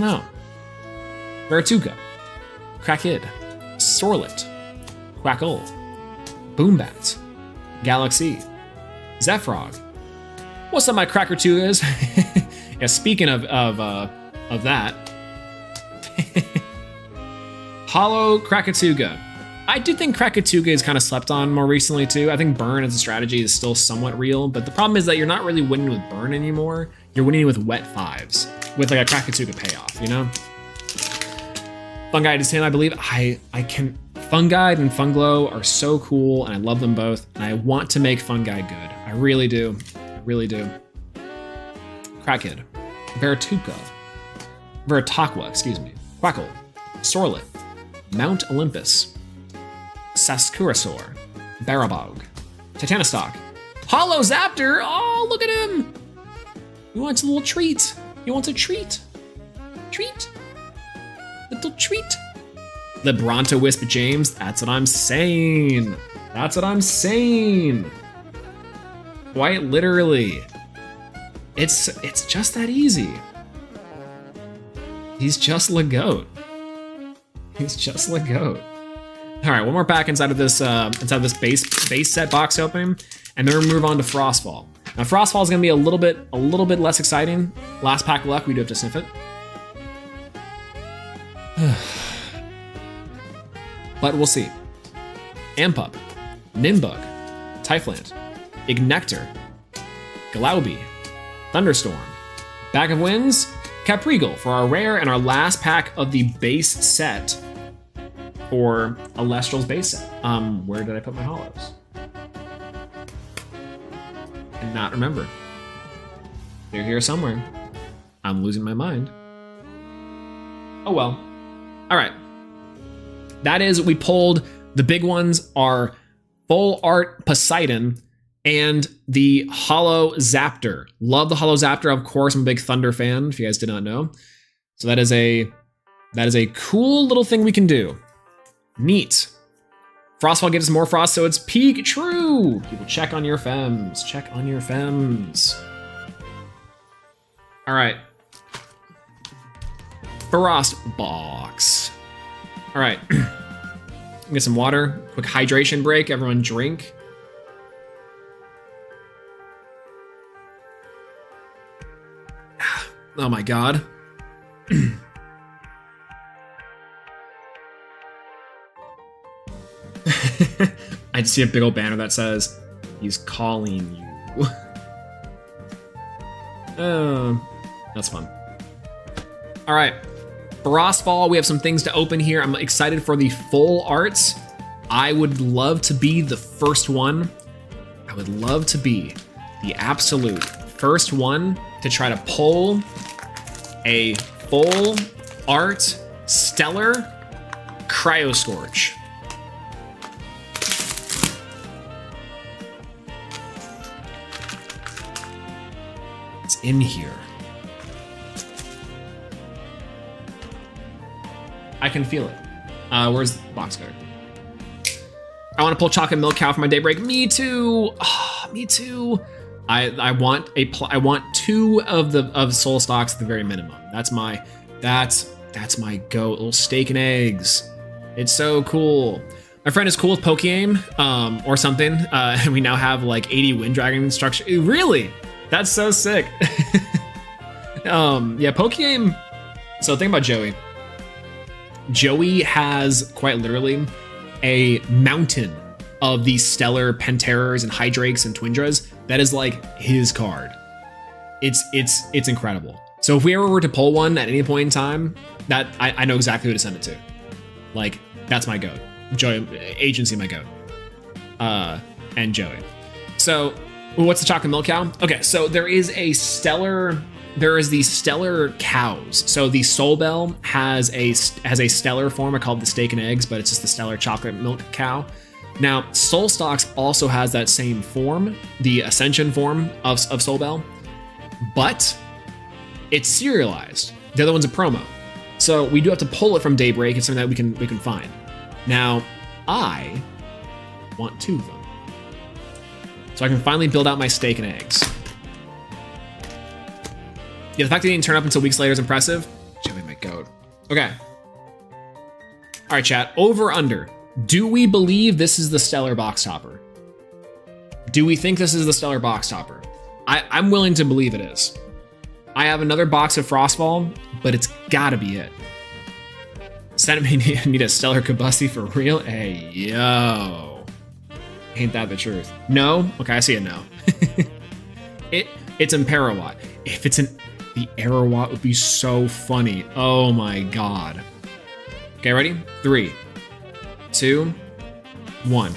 know. Vertuga, Krakid, Sorlet, Quackle, Boombat, Galaxy, Zephyrog. What's up, my Crackertugas? Yeah, speaking of that, Hollow Krakatuga. I do think Krakatuga is kind of slept on more recently too. I think burn as a strategy is still somewhat real, but the problem is that you're not really winning with burn anymore. You're winning with wet fives with like a Krakatuga payoff, you know? Fun Guide is him, I believe. Fun Guide and Fun Glow are so cool, and I love them both, and I want to make Fun Guide good. I really do. Krakid, Veritaqua, excuse me. Quackle, Sorlet, Mount Olympus, Saskurasaur, Barabog, Titanostock, Hollow Zaptor. Oh, look at him. He wants a little treat. He wants a treat. Treat. Little treat. Libronto Wisp James. That's what I'm saying. That's what I'm saying. Quite literally. It's just that easy. He's just Legoat. He's just Legoat. All right, one more pack inside of this base set box opening, and then we'll move on to Frostfall. Now Frostfall is gonna be a little bit less exciting. Last pack of luck, we do have to sniff it. But we'll see. Ampup, Nimbug, Typhlant, Ignector, Glauby, Thunderstorm, Bag of Winds, Caprigal for our rare and our last pack of the base set for Elestrals base set. Where did I put my hollows? Cannot remember. They're here somewhere. I'm losing my mind. Oh well. All right. That is, we pulled the big ones are full art Poseidon and the Hollow Zaptor. Love the Hollow Zaptor. Of course, I'm a big Thunder fan, if you guys did not know. So that is a cool little thing we can do. Neat. Frostfall gives us more frost, so it's peak true. People check on your fems. Check on your fems. All right. Frost box. All right. Get some water. Quick hydration break. Everyone drink. Oh my God. I just see a big old banner that says, "He's calling you." That's fun. All right. Frostfall, we have some things to open here. I'm excited for the full arts. I would love to be the first one. I would love to be the absolute first one to try to pull a full art stellar Cryoscorch. It's in here. I can feel it. Where's the box cutter? I want to pull Chocolate Milk Cow for my Daybreak. Me too. Oh, me too. I want two of Soul Stocks at the very minimum. That's my go. Little steak and eggs. It's so cool. My friend is cool with Pokeaim or something, and we now have like 80 Wind Dragon structure. Really? That's so sick. Yeah, Pokeaim. So think about Joey. Joey has quite literally a mountain of these stellar Panteras and Hydrakes and Twindras. That is like his card. It's incredible. So if we ever were to pull one at any point in time, that I know exactly who to send it to. Like, that's my goat. Joey, agency, my goat. And Joey. So what's the Chocolate Milk Cow? Okay, so there is the stellar cows. So the Soul Bell has a stellar form. I call it the steak and eggs, but it's just the stellar chocolate milk cow. Now, Soul Stocks also has that same form, the Ascension form of Soul Bell, but it's serialized. The other one's a promo. So we do have to pull it from Daybreak. It's something that we can find. Now, I want two of them. So I can finally build out my steak and eggs. Yeah, the fact that he didn't turn up until weeks later is impressive. Joey, my goat. Okay. All right, chat. Over, under. Do we believe this is the stellar box topper? Do we think this is the stellar box topper? I'm willing to believe it is. I have another box of Frostfall, but it's gotta be it. Send me need a stellar Kabussi for real? Hey, yo. Ain't that the truth? No? Okay, I see a no. It's in Parawat. If it's the Arawat would be so funny. Oh my God. Okay, ready? 3, 2, 1.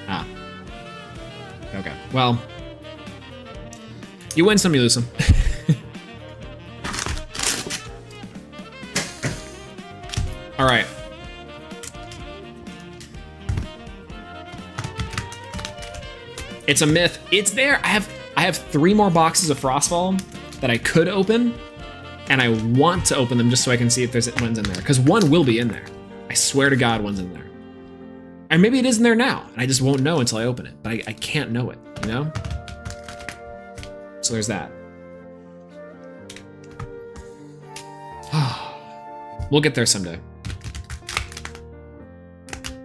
Ah. Okay, well. You win some, you lose some. All right. It's a myth. It's there. I have 3 more boxes of Frostfall that I could open, and I want to open them just so I can see if there's one's in there. Because one will be in there. I swear to God, one's in there. And maybe it is in there now, and I just won't know until I open it. But I can't know it, you know? So there's that. We'll get there someday.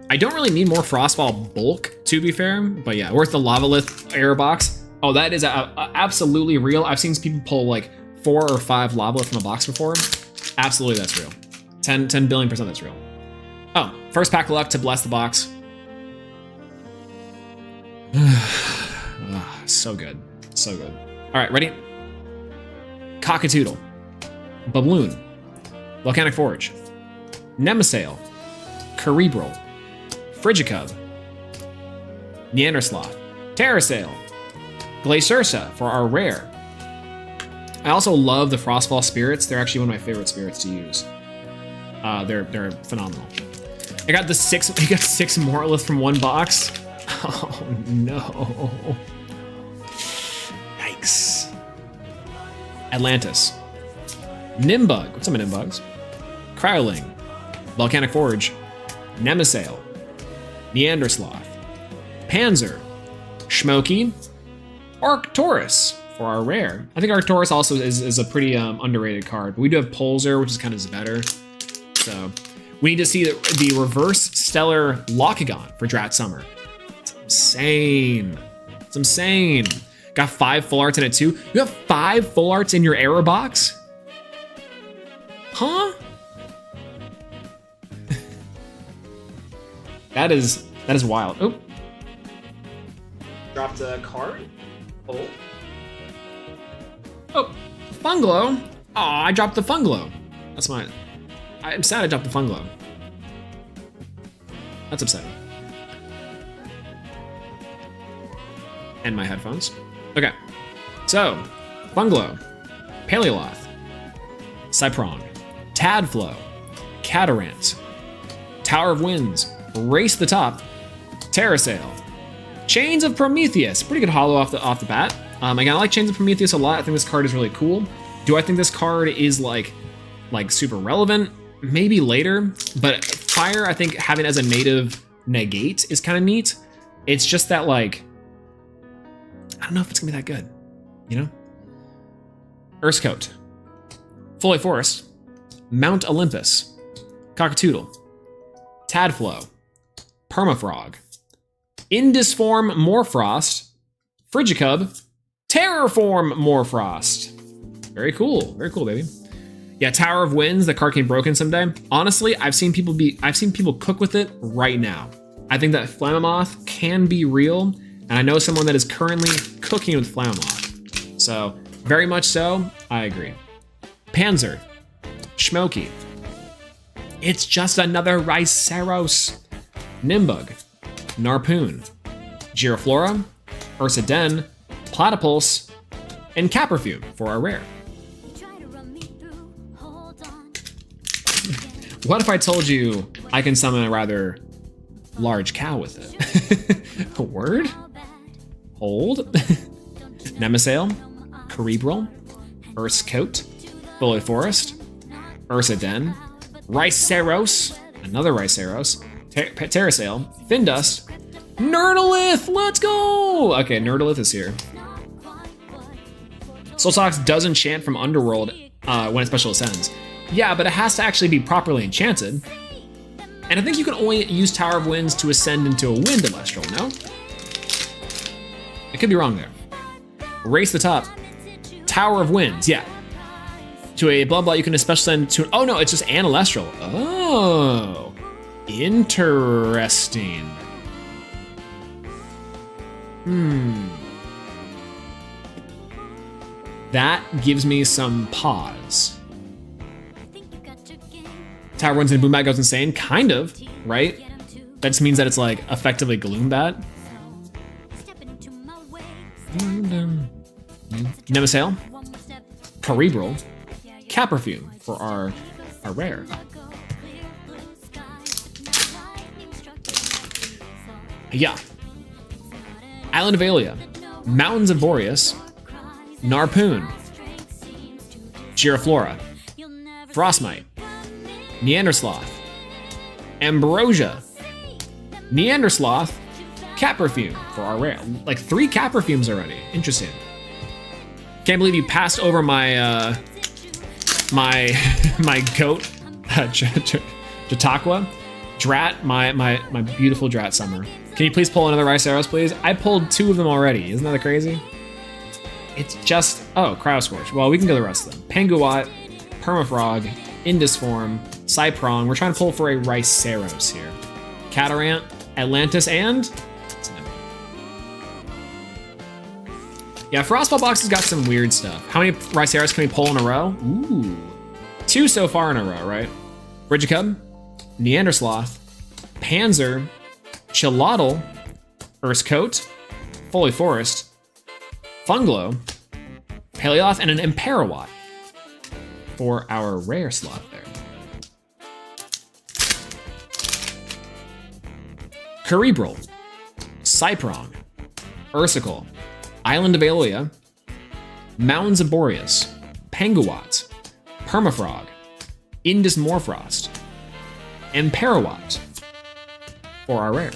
I don't really need more Frostfall bulk, to be fair, but yeah, worth the Lavalith error box. Oh, that is absolutely real. I've seen people pull like 4 or 5 Lavalith from a box before. Absolutely, that's real. 10 billion% that's real. Oh, first pack of luck to bless the box. So good, so good. All right, ready? Cockatoodle, Babloon, Volcanic Forge, Nemesail, Cerebral, Frigicub, Neandersloth, Terrasail, Glaciursa for our rare. I also love the Frostfall spirits. They're actually one of my favorite spirits to use. They're phenomenal. I got 6 Morlith from one box. Oh no. Yikes. Atlantis. Nimbug. What's up, my Nimbugs? Cryoling. Volcanic Forge. Nemesail. Neandersloth. Panzer. Schmoky. Arcturus for our rare. I think Arcturus also is a pretty underrated card. But we do have Polzer, which is kind of better. So we need to see the reverse stellar Locagon for Drat Summer. It's insane. It's insane. Got 5 full arts in it too. You have 5 full arts in your error box? Huh? That is wild. Oh. Dropped a card. Oh. Oh, Funglow. Oh, I dropped the Funglow. That's mine. I'm sad I dropped the Funglow. That's upsetting. And my headphones. Okay. So, Funglow, Paleoloth, Cyprong, Tadflow, Catarant, Tower of Winds, Race the Top, Terrasail, Chains of Prometheus. Pretty good holo off the bat. Again, I like Chains of Prometheus a lot. I think this card is really cool. Do I think this card is like super relevant? Maybe later, but Fire, I think having it as a native negate is kind of neat. It's just that like, I don't know if it's gonna be that good, you know? Ursecoat, Foley Forest, Mount Olympus, Cockatoodle, Tadflow, Permafrog, Indisform Morfrost, Frigicub, Terraform Morfrost. Very cool, baby. Yeah, Tower of Winds, the card came broken someday. Honestly, I've seen people cook with it right now. I think that Flammoth can be real, and I know someone that is currently cooking with Flammoth. So, very much so, I agree. Panzer, Schmoky. It's just another Rhinoceros. Nimbug, Narpoon, Giraflora, Ursa Den, Platypulse, and Caperfume for our rare. What if I told you I can summon a rather large cow with it? A word? Hold? Nemesail, Cerebral, Ursecoat, Foley Forest, Ursa Den, Rhinoceros, another Rhinoceros, Terrasail, Findust, Nerdalith, let's go! Okay, Nerdalith is here. Soltox does enchant from Underworld when it special ascends. Yeah, but it has to actually be properly enchanted. And I think you can only use Tower of Winds to ascend into a Wind Elestral, no? I could be wrong there. Race the Top. Tower of Winds, yeah. To a blah blah, you can special ascend to, oh no, it's just an Elestral. Oh, interesting. That gives me some pause. Tower Winds and Boombat goes insane, kind of, right? That just means that it's like effectively Gloombat. Nemesail, Cerebral, Caperfume for our rare. Yeah. Island of Aelia, Mountains of Boreas, Narpoon, Giraflora, Frostmite, Neandersloth, Ambrosia, Neandersloth, Cat Perfume for our rare. Like 3 cat perfumes already. Interesting. Can't believe you passed over my my goat, Chautauqua, Drat, my beautiful Drat Summer. Can you please pull another Rice Arrows, please? I pulled 2 of them already. Isn't that crazy? It's just, oh, Cryoscorch. Well, we can go the rest of them. Penguat, Permafrog, Indisform, Cyprong. We're trying to pull for a Riceros here. Catarant, Atlantis, and... yeah, Frostfall box has got some weird stuff. How many Riceros can we pull in a row? Ooh. 2 so far in a row, right? Brigicub, Neandersloth, Panzer, Chilotl, Urskote, Foley Forest, Funglow, Paleoth, and an Imperawat for our rare slot there. Cerebral, Cyprong, Ursicle, Island of Aelia, Mountains of Boreas, Penguat, Permafrog, Indus Morfrost, and Parawat for our rare.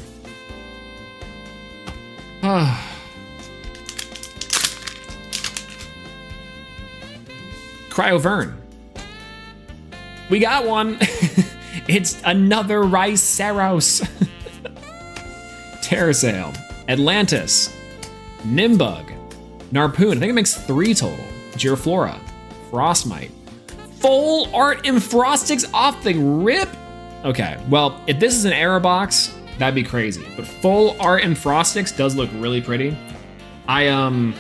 Cryovern. We got one. It's another Riceros. Terrasail, Atlantis, Nimbug, Narpoon. I think it makes 3 total. Giraflora, Frostmite. Full art Enfrostics off the rip? Okay, well, if this is an error box, that'd be crazy. But full art Enfrostics does look really pretty. I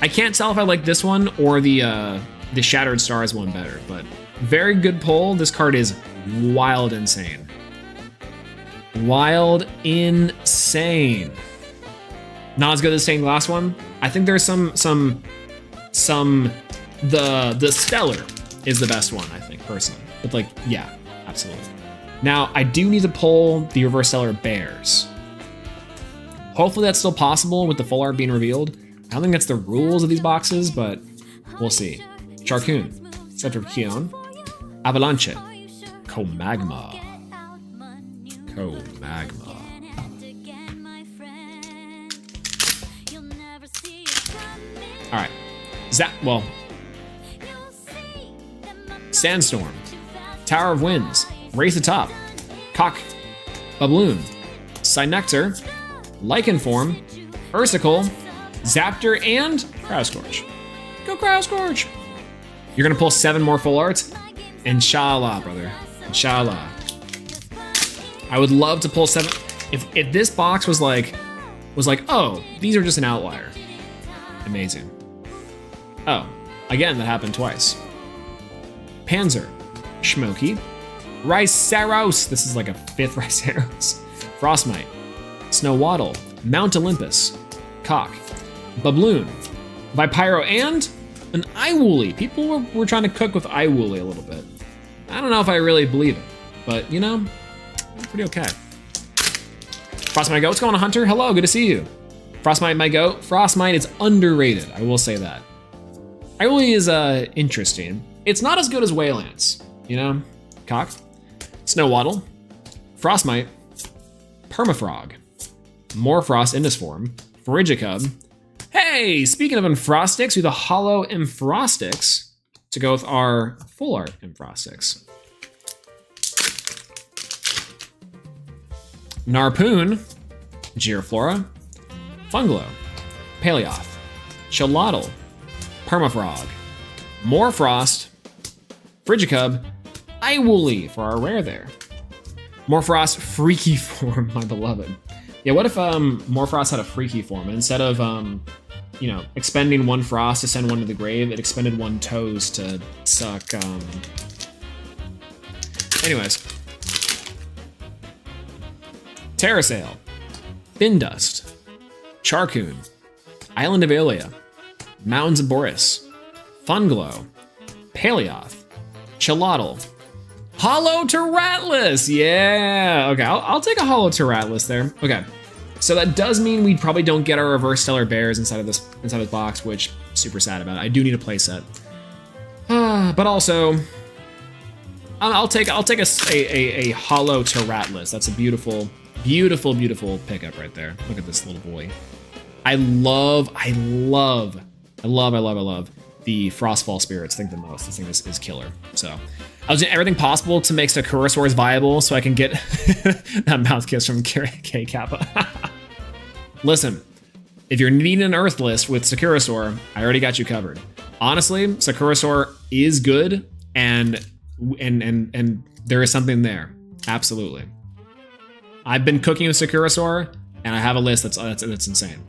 can't tell if I like this one or the Shattered Stars one better, but very good pull. This card is wild insane. Wild insane. Not as good as the stained glass one. I think there's the Stellar is the best one, I think, personally. But like, yeah, absolutely. Now, I do need to pull the Reverse Stellar Bears. Hopefully that's still possible with the full art being revealed. I don't think that's the rules of these boxes, but we'll see. Charcoon, Scepter of Keon, Avalanche, Comagma. All right, Sandstorm, Tower of Winds, Race the Top, Cock, Babloon, Synectar, Lycanform, Ursicle, Zaptor, and Cryoscorch. Go Cryoscorch! You're gonna pull 7 more full arts? Inshallah, brother. Inshallah. I would love to pull 7. If this box was like, oh, these are just an outlier. Amazing. Oh, again, that happened twice. Panzer, Schmokey, Riceros. This is like a 5th Riceros. Frostmite, Snowwaddle, Mount Olympus, Cock, Babloon, Vipyro, and an Iwooly. People were trying to cook with Iwooly a little bit. I don't know if I really believe it, but you know, pretty okay. Frostmite Go, what's going on, Hunter? Hello, good to see you. Frostmite my go. Frostmite is underrated, I will say that. Iwooly is interesting. It's not as good as Waylance, you know? Cock, Snowwaddle, Frostmite, Permafrog, Morfrost Indisform, Frigicub. Hey, speaking of Enfrostics, we have the Hollow Enfrostics to go with our full art Enfrostics. Narpoon, Giraflora, Funglow, Paleoth, Chilotl, Permafrog, Morfrost, Frigicub, Iwooly for our rare there. Morfrost Freaky Form, my beloved. Yeah, what if Morfrost had a Freaky Form, and instead of you know, expending 1 Frost to send 1 to the grave, it expended 1 Toes to suck anyways. Terrasail, Bindust, Charcoon, Island of Aelia, Mountains of Boreas, Funglow, Paleoth, Chilotl, Hollow Terratlus. Yeah, okay, I'll take a Hollow Terratlus there. Okay, So that does mean we probably don't get our reverse stellar bears inside of this box, which I'm super sad about. I do need a playset. But also, I'll take a hollow Terratlus. That's a beautiful, beautiful, beautiful pickup right there. Look at this little boy. I love the Frostfall spirits. I think the most. This thing is killer. So I was doing everything possible to make Sakurasaurs viable so I can get that mouth kiss from K Kappa. Listen, if you're needing an Earth list with Sakurasaur, I already got you covered. Honestly, Sakurasaur is good, and there is something there. Absolutely. I've been cooking with Sakurasaur, and I have a list that's insane.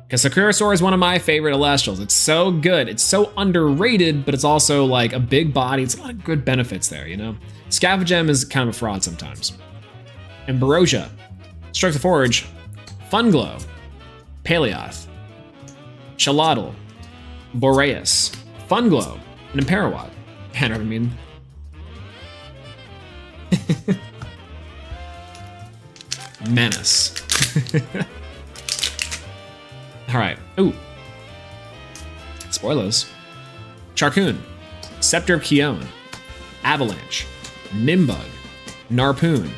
Because Sakurasaur is one of my favorite Elestrals. It's so good. It's so underrated, but it's also like a big body. It's a lot of good benefits there, you know? Scavengem is kind of a fraud sometimes. Ambrosia, Strike the Forge, Funglow, Paleoth, Chalotl, Boreas, Funglow, and Imperawat. And I mean... Menace. Alright. Ooh. Spoilers. Charcoon, Scepter of Kion, Avalanche, Nimbug, Narpoon,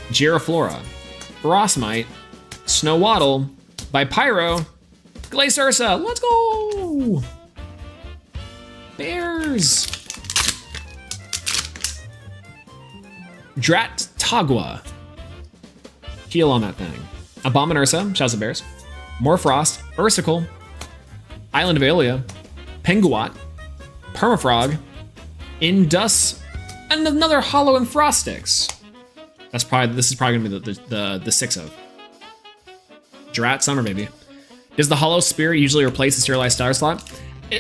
Giraflora, Frostmite, Snowwaddle, Bipyro, Glaceursa. Let's go! Bears! Drat Tagua. Heal on that thing. Abominursa, Shouts of Bears. Morfrost, Ursicle, Island of Aelia, Penguat, Permafrog, Indus, and another Hollow and Frostix. This is probably gonna be the 6 of. Drat Summer Baby. Does the Hollow Spirit usually replace the Serialized Star slot?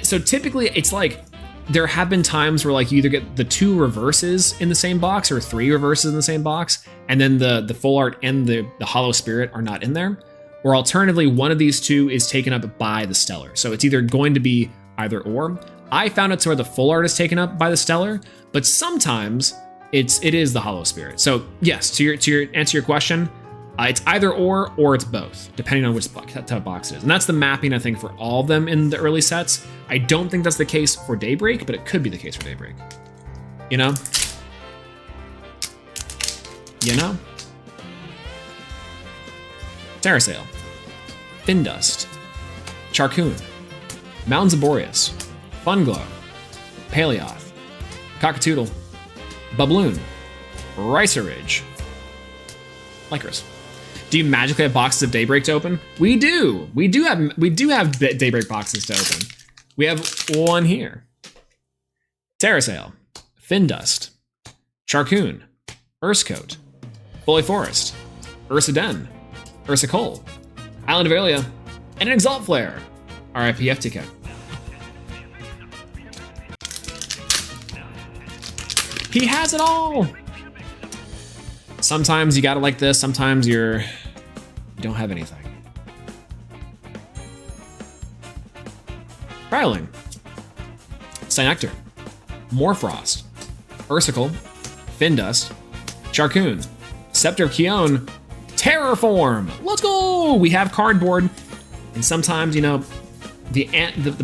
So typically it's like, there have been times where like you either get the 2 reverses in the same box or 3 reverses in the same box, and then the full art and the Hollow Spirit are not in there. Or alternatively, one of these 2 is taken up by the Stellar. So it's either going to be either or. I found it to where the full art is taken up by the Stellar, but sometimes it is the Hollow Spirit. So yes, to answer your question, it's either or it's both, depending on which type of box it is. And that's the mapping, I think, for all of them in the early sets. I don't think that's the case for Daybreak, but it could be the case for Daybreak. You know? You know? Terrasail, Findust, Charcoon, Mountains of Boreas, Funglow, Paleoth, Cockatoodle, Bubloon, Ricerage, Lycris. Do you magically have boxes of Daybreak to open? We do. We do have Daybreak boxes to open. We have one here. Terrasail, Findust, Charcoon, Urskote, Foley Forest, Ursaden, Ursicole, Island of Aelia, and an Exalt Flare. RIP FTK. He has it all! Sometimes you got it like this, sometimes you don't have anything. Prowling, Cynector, Morfrost, Ursicle, Findust, Charcoon, Scepter of Kion, Terraform. Let's go! We have cardboard, and sometimes, you know, the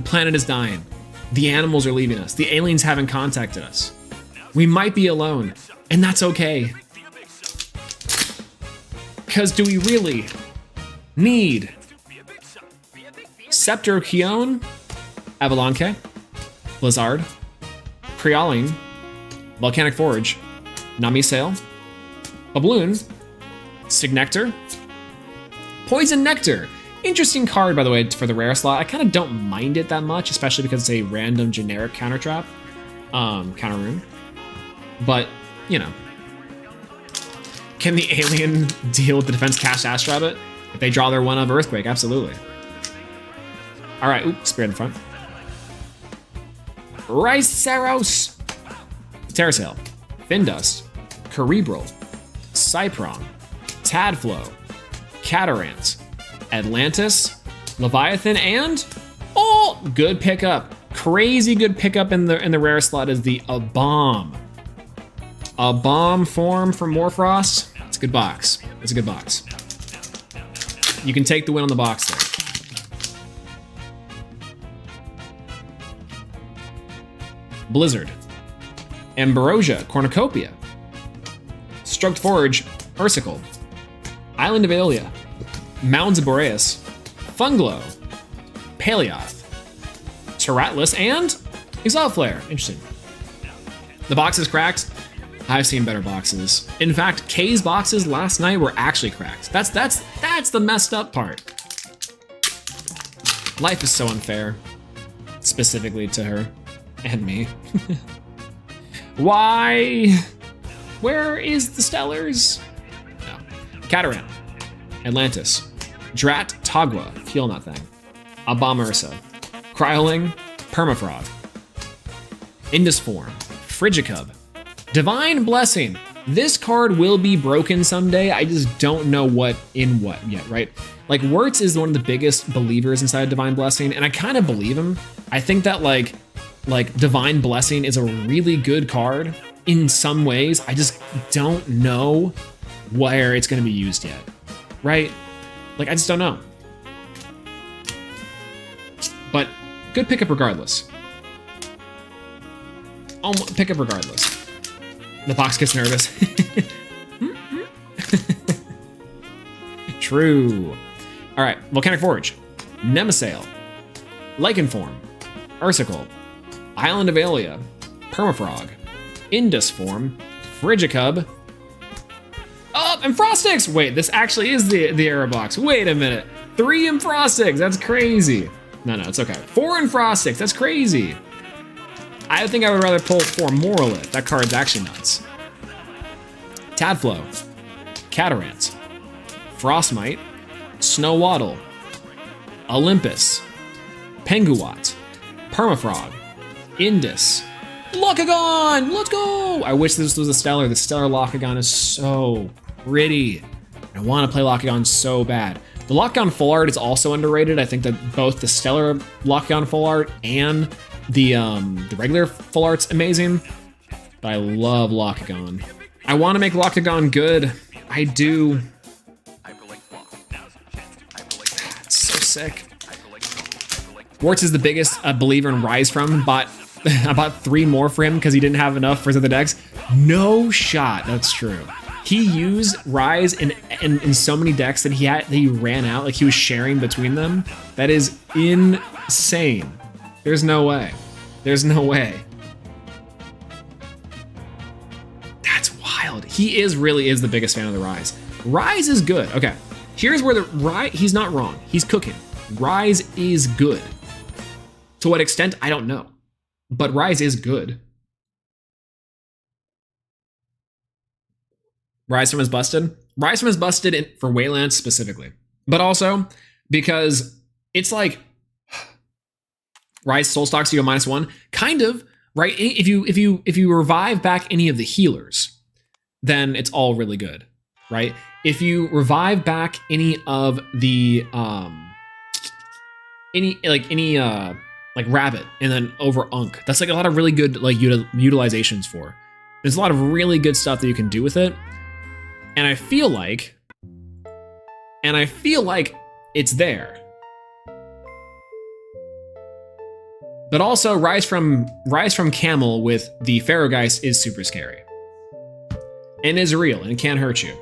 planet is dying. The animals are leaving us. The aliens haven't contacted us. We might be alone, and that's okay. Because do we really need Scepter of Kion, Avalanche, Blizzard, Creoline, Volcanic Forge, Namisail, Babloon, Signectar, Poison Nectar. Interesting card, by the way, for the rare slot. I kind of don't mind it that much, especially because it's a random generic counter trap, counter rune. But, you know. Can the alien deal with the defense cast Ash Rabbit? If they draw their 1-of Earthquake, absolutely. All right, oops, Spirit in front. Riceros, Terrasail, Findust, Cerebral, Cyprong, Tadflow, Catarant, Atlantis, Leviathan, and oh, good pickup. Crazy good pickup in the rare slot is the Abom. A bomb form from Morfrost. It's a good box. It's a good box. You can take the win on the box there. Blizzard. Ambrosia, Cornucopia. Stroked Forge, Ursicle. Island of Aeolia. Mounds of Boreas. Funglow. Paleoth. Teratlus, and Exile Flare. Interesting. The box is cracked. I've seen better boxes. In fact, Kay's boxes last night were actually cracked. That's the messed up part. Life is so unfair. Specifically to her. And me. Why? Where is the Stellars? No. Cataran. Atlantis. Drat Tagua. Feel that thing. Abomersa. Cryoling. Permafrog. Indus Form. Frigicub. Divine Blessing. This card will be broken someday. I just don't know what yet, right? Like, Wirtz is one of the biggest believers inside Divine Blessing, and I kind of believe him. I think that like Divine Blessing is a really good card in some ways. I just don't know where it's going to be used yet, right? Like, I just don't know. But good pickup regardless. Pickup regardless. The box gets nervous. True. All right, Volcanic Forge, Nemesail, Lichen Form, Ursicle, Island of Aeolia, Permafrog, Indus Form, Frigicub. Oh, and Frostix! Wait, this actually is the error box. Wait a minute. 3 in Frostix, that's crazy. No, it's okay. 4 in Frostix, that's crazy. I think I would rather pull 4 Morolith. That card's actually nuts. Tadflow, Catarant, Frostmite, Snowwaddle, Olympus, Penguat, Permafrog, Indus, Locagon! Let's go! I wish this was a Stellar. The Stellar Locagon is so pretty. I want to play Locagon so bad. The Locagon full art is also underrated. I think that both the Stellar Locagon full art and the regular full art's amazing. But I love Locagon. I want to make Locagon good. I do. It's so sick. Wirtz is the biggest believer in Rise from. I bought 3 more for him because he didn't have enough for his other decks. No shot. That's true. He used Rise in so many decks that he ran out. Like, he was sharing between them. That is insane. There's no way. There's no way. That's wild. He really is the biggest fan of the Rise. Rise is good. Okay, here's where he's not wrong. He's cooking. Rise is good. To what extent, I don't know. But Rise is good. Rise from is busted. Rise from is busted for Wayland specifically, but also because it's like Rise soul stocks you a -1, kind of, right? If you revive back any of the healers, then it's all really good, right? If you revive back any of the like Rabbit and then over Unk, that's like a lot of really good like utilizations for. There's a lot of really good stuff that you can do with it. And I feel like it's there. But also Rise from Camel with the Pharaohgeist is super scary. And is real and it can't hurt you.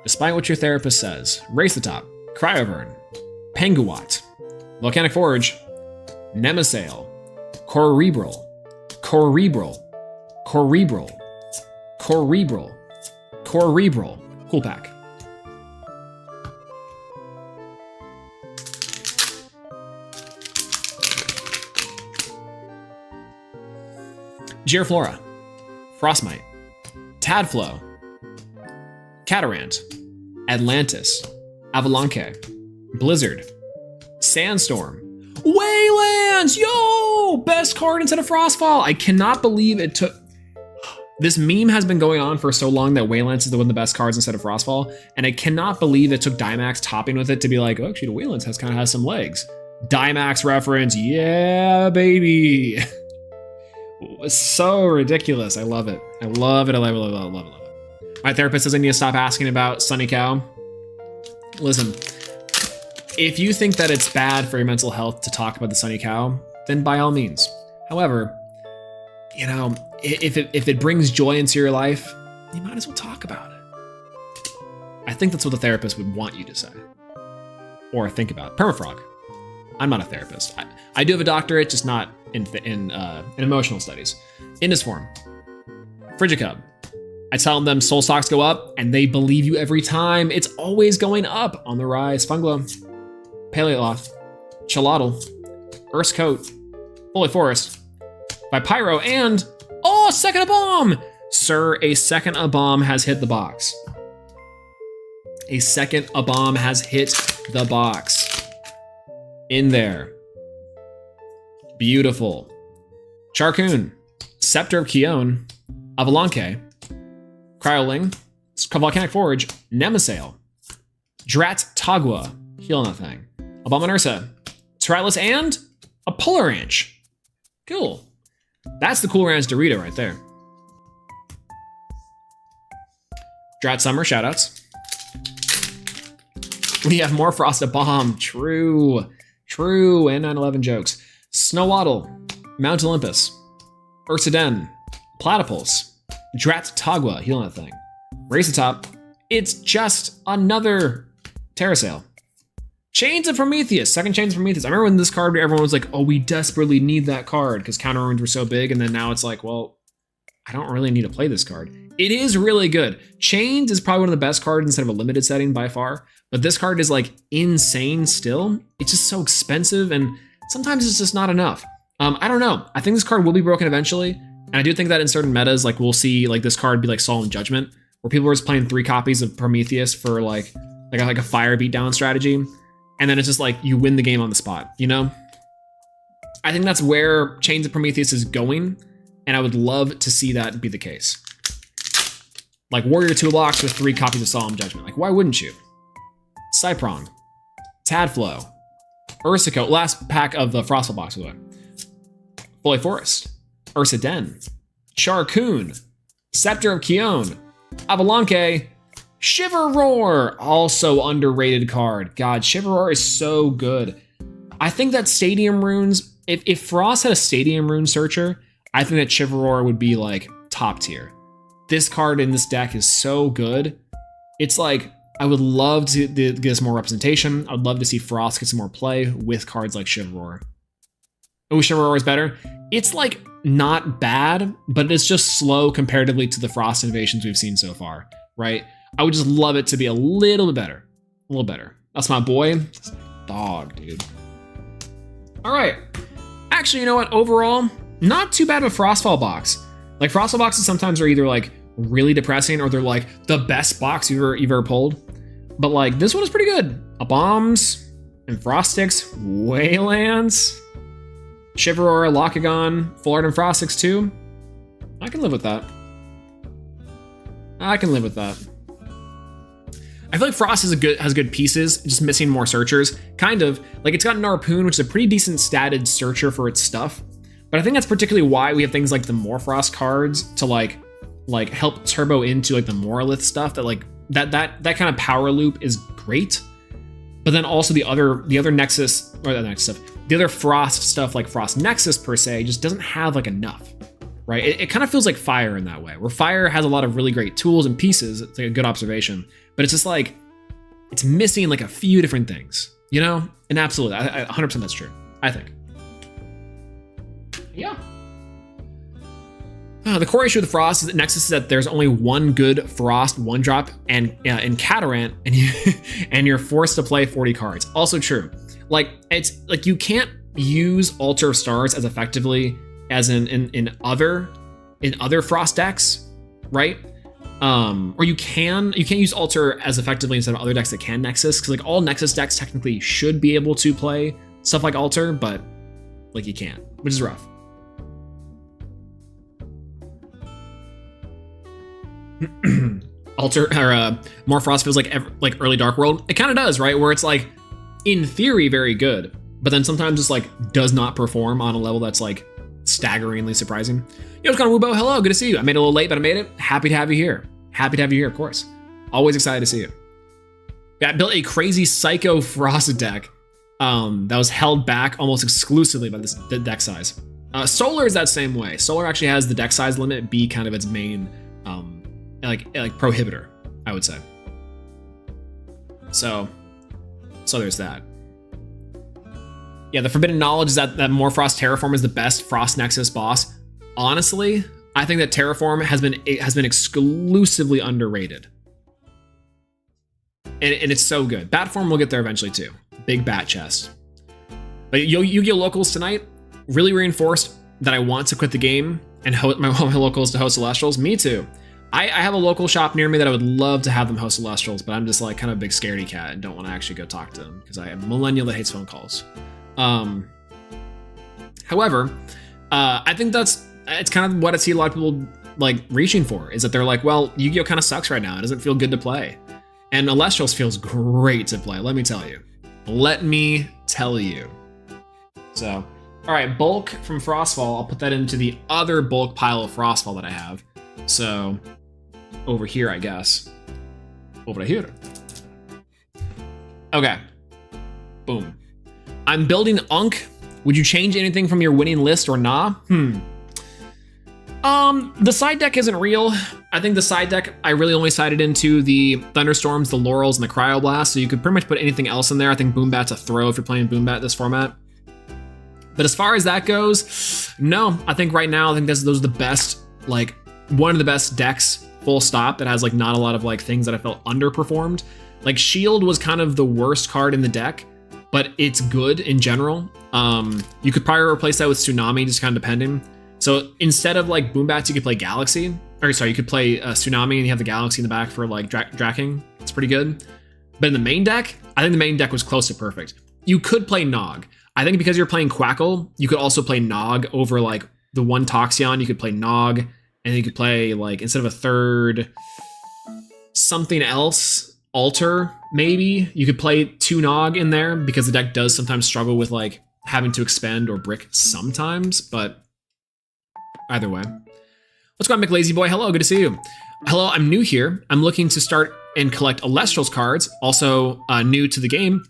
Despite what your therapist says. Race the Top, Cryovern, Penguat, Volcanic Forge, Nemesail, Cerebral, cool pack. Giraflora, Frostmite, Tadflow, Catarant, Atlantis, Avalanche, Blizzard, Sandstorm, Waylands! Yo! Best card instead of Frostfall! I cannot believe it took... This meme has been going on for so long that Waylands is one of the best cards instead of Frostfall, and I cannot believe it took Dimax topping with it to be like, oh, actually, the Waylands has some legs. Dimax reference, yeah, baby! It's so ridiculous. I love it. I love it. I love it. I love it. My therapist says I need to stop asking about Sunny Cow. Listen, If you think that it's bad for your mental health to talk about the Sunny Cow, then by all means. However, you know, if it brings joy into your life, you might as well talk about it. I think that's what the therapist would want you to say. Or think about. Permafrog. I'm not a therapist. I do have a doctorate, just not in emotional studies. In this form. Frigicub. I tell them soul stocks go up, and they believe you every time. It's always going up. On the rise. Funglow. Paleoloth. Chalotl. Earth's Coat. Holy Forest. By Pyro, and oh, second a bomb! Sir, a second a bomb has hit the box. A second a bomb has hit the box. In there. Beautiful. Charcoon. Scepter of Kion. Avalanche. Cryoling. Volcanic Forge. Nemesail. Drat Tagua. Heal that thing. Abominursa. Tyrantlus, and a Polar Ranch. Cool. That's the Cool Ranch Dorito right there. Drat Summer, shoutouts. We have more Frosted Bomb. True. True. And 9/11 jokes. Snowwaddle. Mount Olympus. Ursaden. Platypus. Drat Tagua. Healing that thing. Race the top. It's just another Terrasail. Chains of Prometheus. Second Chains of Prometheus. I remember when this card, everyone was like, oh, we desperately need that card because counter runes were so big. And then now it's like, well, I don't really need to play this card. It is really good. Chains is probably one of the best cards instead of a limited setting by far. But this card is like insane still. It's just so expensive and sometimes it's just not enough. I don't know. I think this card will be broken eventually. And I do think that in certain metas, like we'll see like this card be like Solemn Judgment, where people are just playing 3 copies of Prometheus for like a fire beatdown strategy. And then it's just like you win the game on the spot, you know? I think that's where Chains of Prometheus is going, and I would love to see that be the case. Like Warrior 2 blocks with 3 copies of Solemn Judgment. Like, why wouldn't you? Cyprong, Tadflow, Ursico, last pack of the Frostfall box, by the way. Holy Forest, Ursaden, Charcoon, Scepter of Kion, Avalanche, Shiver Roar, also underrated card. God, Shiver Roar is so good. I think that Stadium Runes, if Frost had a Stadium Rune Searcher, I think that Shiver Roar would be like top tier. This card in this deck is so good. It's like, I would love to get us more representation. I would love to see Frost get some more play with cards like Shiver Roar. Oh, Shiver Roar is better. It's like not bad, but it's just slow comparatively to the Frost innovations we've seen so far, right? I would just love it to be a little bit better. A little better. That's my boy. That's my dog, dude. All right. Actually, you know what? Overall, not too bad of a Frostfall box. Like, Frostfall boxes sometimes are either, like, really depressing or they're, like, the best box you've ever pulled. But, like, this one is pretty good. A Bombs and Frost Sticks, Waylands, Shiver Roar, Lockagon, Full Art and Frost Sticks too. I can live with that. I can live with that. I feel like Frost has good pieces, just missing more searchers. Kind of. Like, it's got Narpoon, which is a pretty decent statted searcher for its stuff. But I think that's particularly why we have things like the Morfrost cards to like help turbo into like the Morlith stuff that like that kind of power loop is great. But then also the other Nexus, or the Nexus stuff, the other Frost stuff like Frost Nexus per se just doesn't have like enough. Right? It kind of feels like Fire in that way, where Fire has a lot of really great tools and pieces. It's like a good observation, but it's just like, it's missing like a few different things, you know? And absolutely, I 100% that's true, I think. Yeah. The core issue with Frost is that Nexus is that there's only one good Frost 1-drop and in Catarant, and you're forced to play 40 cards. Also true. Like, it's like you can't use Altar of Stars as effectively as in other Frost decks, right? Or you can't use Altar as effectively instead of other decks that can Nexus, because like all Nexus decks technically should be able to play stuff like Altar, but like you can't, which is rough. Altar or more Frost feels like early Dark World. It kind of does, right? Where it's like in theory very good, but then sometimes just like does not perform on a level that's like staggeringly surprising. Yo, it's Wubo. Hello, good to see you. I made it a little late, but I made it. Happy to have you here. Happy to have you here, of course. Always excited to see you. I built a crazy Psycho Frost deck that was held back almost exclusively by the deck size. Solar is that same way. Solar actually has the deck size limit be kind of its main like prohibitor, I would say. So there's that. Yeah, the forbidden knowledge is that Morfrost Terraform is the best Frost Nexus boss. Honestly, I think that Terraform has been exclusively underrated. And it's so good. Batform will get there eventually too. Big bat chest. But Yu-Gi-Oh! Locals tonight really reinforced that I want to quit the game and host my locals to host Elestrals. Me too. I have a local shop near me that I would love to have them host Elestrals, but I'm just like kind of a big scaredy cat and don't want to actually go talk to them because I am a millennial that hates phone calls. However, I think it's kind of what I see a lot of people like reaching for, is that they're like, well, Yu-Gi-Oh! Kind of sucks right now. It doesn't feel good to play. And Elestrals feels great to play, let me tell you. Let me tell you. So, all right, bulk from Frostfall. I'll put that into the other bulk pile of Frostfall that I have. So, over here, I guess. Over here. Okay. Boom. I'm building Unk. Would you change anything from your winning list or nah? The side deck isn't real. I think the side deck, I really only sided into the Thunderstorms, the Laurels, and the Cryoblast, so you could pretty much put anything else in there. I think Boombat's a throw if you're playing Boombat this format. But as far as that goes, no. I think right now, I think those are the best, like, one of the best decks, full stop, that has, like, not a lot of, like, things that I felt underperformed. Like, Shield was kind of the worst card in the deck, but it's good in general. You could probably replace that with Tsunami, just kind of depending. So instead of like Boombats, you could play Galaxy. Or sorry, you could play Tsunami and you have the Galaxy in the back for like Dracking. It's pretty good. But in the main deck, I think the main deck was close to perfect. You could play Nog. I think because you're playing Quackle, you could also play Nog over like the one Toxion. You could play Nog, and you could play like, instead of a third something else, Alter, maybe. You could play 2 Nog in there because the deck does sometimes struggle with like having to expend or brick sometimes, but either way. What's going on, McLazyBoy? Hello, good to see you. Hello, I'm new here. I'm looking to start and collect Elestrals cards. Also new to the game,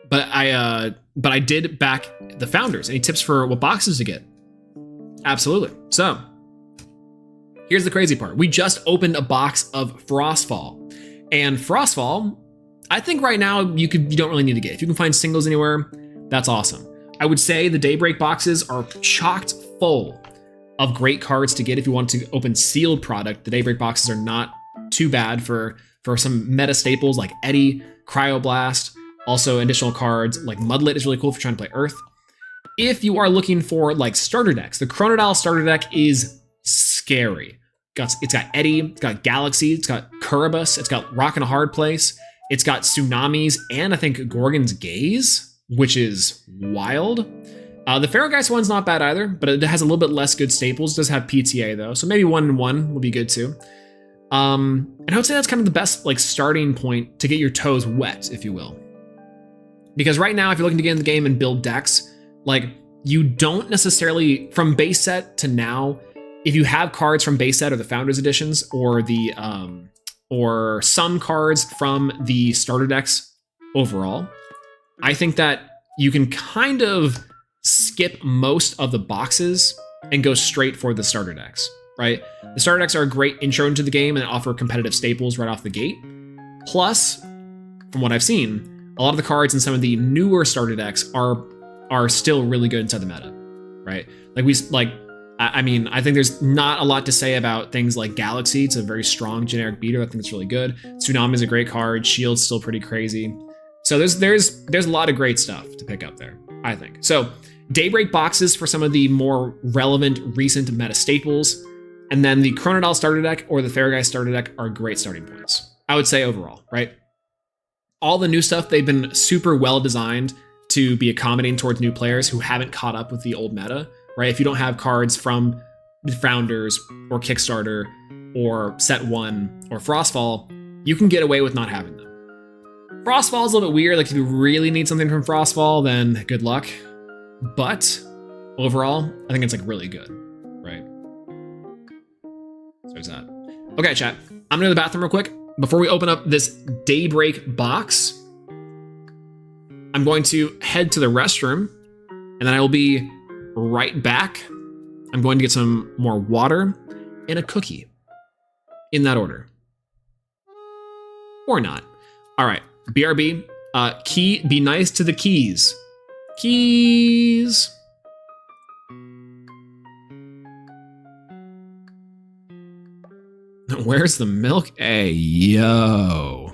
but I did back the founders. Any tips for what boxes to get? Absolutely. So here's the crazy part. We just opened a box of Frostfall, and Frostfall, I think right now you don't really need to get. If you can find singles anywhere, that's awesome. I would say the Daybreak boxes are chocked full of great cards to get if you want to open sealed product. The Daybreak boxes are not too bad for some meta staples like Eddy, Cryoblast, also additional cards like Mudlet is really cool if you're trying to play Earth. If you are looking for like starter decks, the Chronodile starter deck is scary. It's got Eddy, it's got Galaxy, it's got Kuribus, it's got Rock in a Hard Place, it's got Tsunamis, and I think Gorgon's Gaze, which is wild. The Ferrogeist one's not bad either, but it has a little bit less good staples. It does have PTA though, so maybe 1-1 would be good too. And I would say that's kind of the best like starting point to get your toes wet, if you will. Because right now, if you're looking to get in the game and build decks, like you don't necessarily, from base set to now, if you have cards from base set or the Founders Editions or the or some cards from the starter decks overall, I think that you can kind of skip most of the boxes and go straight for the starter decks, right? The starter decks are a great intro into the game and offer competitive staples right off the gate. Plus, from what I've seen, a lot of the cards in some of the newer starter decks are still really good inside the meta, right? I mean, I think there's not a lot to say about things like Galaxy. It's a very strong generic beater. I think it's really good. Tsunami is a great card. Shield's still pretty crazy. So there's a lot of great stuff to pick up there, I think. So Daybreak boxes for some of the more relevant recent meta staples, and then the Chronodile starter deck or the Ferrogeist starter deck are great starting points, I would say overall, right? All the new stuff, they've been super well designed to be accommodating towards new players who haven't caught up with the old meta, right? If you don't have cards from the Founders or Kickstarter or Set 1 or Frostfall, you can get away with not having them. Frostfall is a little bit weird. Like if you really need something from Frostfall, then good luck. But overall, I think it's like really good, right? So there's that. Okay, chat. I'm gonna go to the bathroom real quick. before we open up this Daybreak box, I'm going to head to the restroom, and then I will be right back. I'm going to get some more water and a cookie, in that order. Or not. All right, BRB, key, be nice to the keys. Keys. Where's the milk? Hey, yo.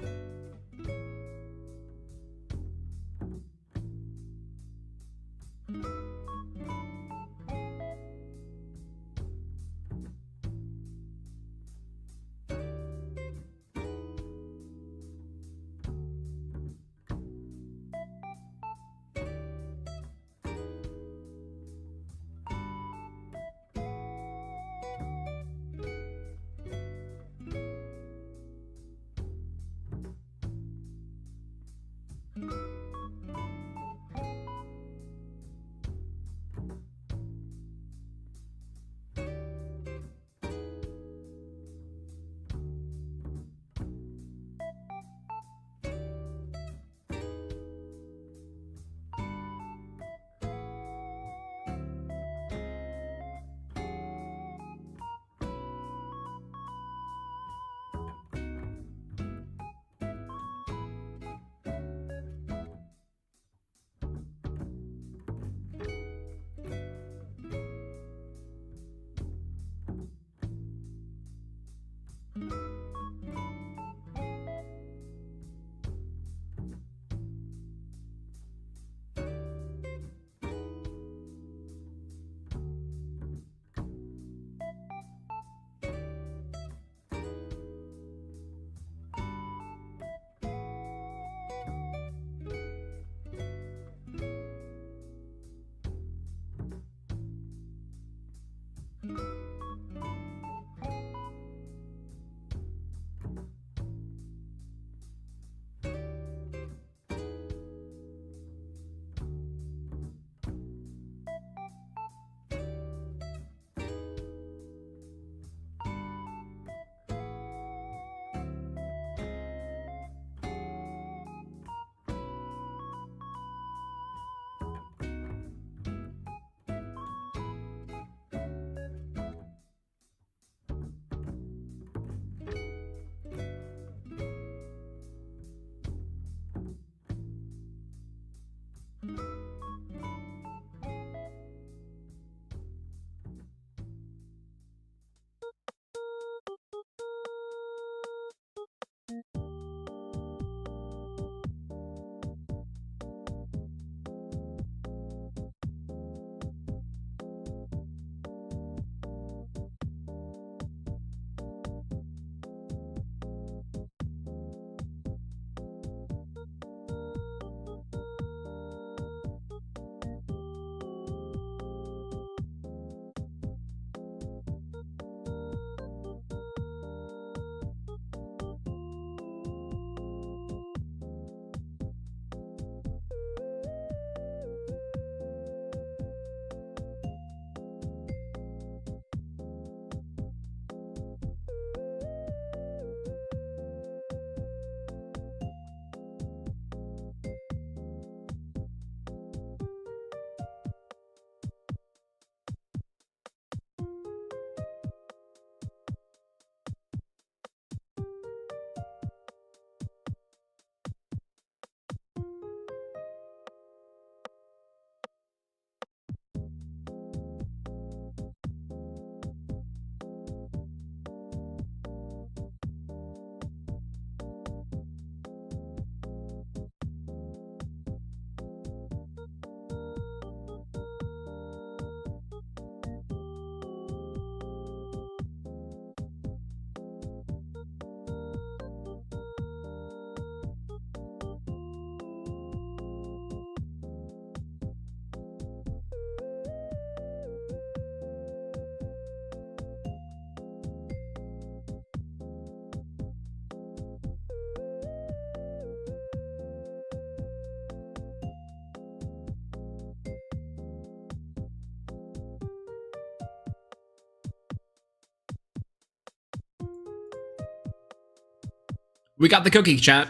We got the cookie, chat.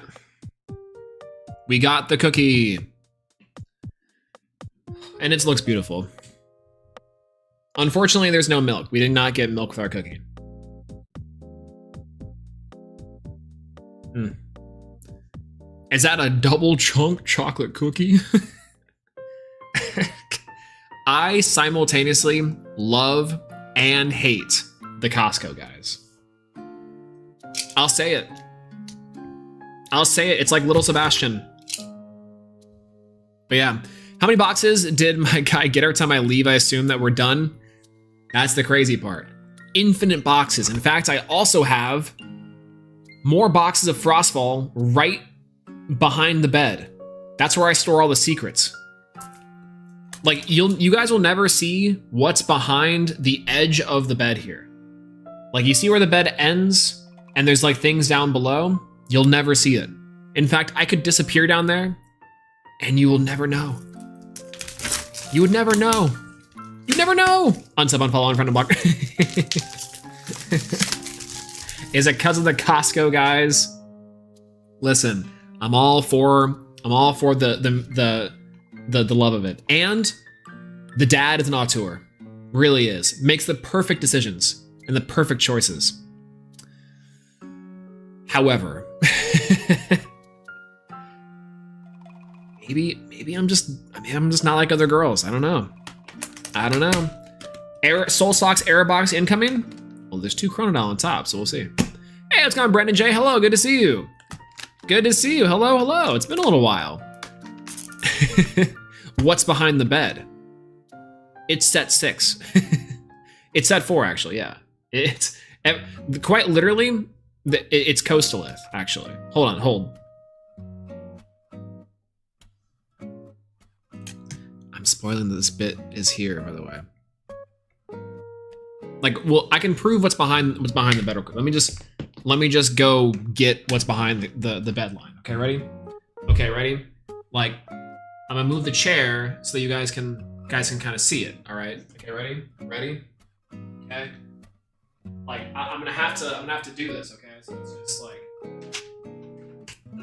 We got the cookie. And it looks beautiful. Unfortunately, there's no milk. We did not get milk with our cookie. Is that a double chunk chocolate cookie? I simultaneously love and hate the Costco guys. I'll say it. I'll say it. It's like little Sebastian. But yeah. How many boxes did my guy get every time I leave? I assume that we're done. That's the crazy part. Infinite boxes. In fact, I also have more boxes of Frostfall right behind the bed. That's where I store all the secrets. Like, you guys will never see what's behind the edge of the bed here. Like, you see where the bed ends and there's like things down below? You'll never see it. In fact, I could disappear down there and you will never know. You would never know. You'd never know. Unsub, unfollow, unfriend, unblock. Is it because of the Costco guys? Listen, I'm all for the love of it. And the dad is an auteur. Really is. Makes the perfect decisions and the perfect choices. However, maybe I'm just not like other girls. I don't know. Soul Socks error box incoming. Well, there's 2 Chronodile on top, so we'll see. Hey, what's going on, Brendan J? Hello, good to see you. Good to see you. Hello, hello. It's been a little while. What's behind the bed? It's set 6. It's set 4, actually. Yeah. It's quite literally. It's Coastalith, actually. Hold. I'm spoiling that this bit is here, by the way. Like, well, I can prove what's behind the bed real quick. Let me just go get what's behind the bed line. Okay, ready? Okay, ready? Like, I'm gonna move the chair so that you guys can kind of see it. All right. Okay, ready? Ready? Okay. Like, I'm gonna have to do this. Okay, so it's just like,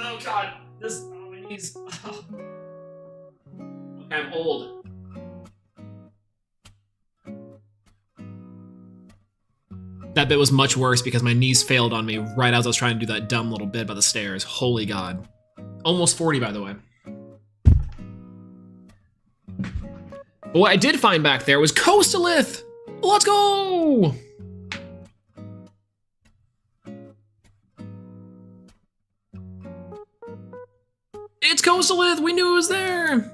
oh god, my knees. Oh. Okay, I'm old. That bit was much worse because my knees failed on me right as I was trying to do that dumb little bit by the stairs. Holy God. Almost 40, by the way. But what I did find back there was Coastalith! Let's go! It's Coastalith! We knew it was there!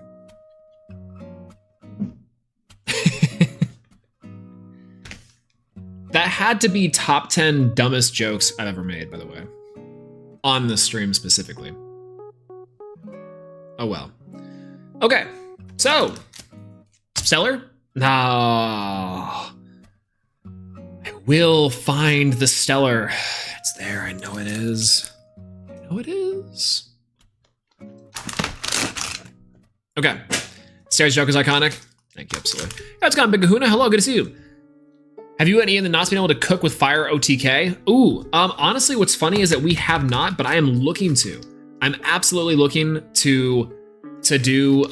That had to be top 10 dumbest jokes I've ever made, by the way. On the stream specifically. Oh well. Okay, so. Stellar? No. I will find the Stellar. It's there, I know it is. I know it is. Okay. Stairs joke is iconic. Thank you, absolutely. It's gone, Big Kahuna. Hello, good to see you. Have you and Ian the Knots been able to cook with fire OTK? Ooh, honestly, what's funny is that we have not, but I am looking to. I'm absolutely looking to do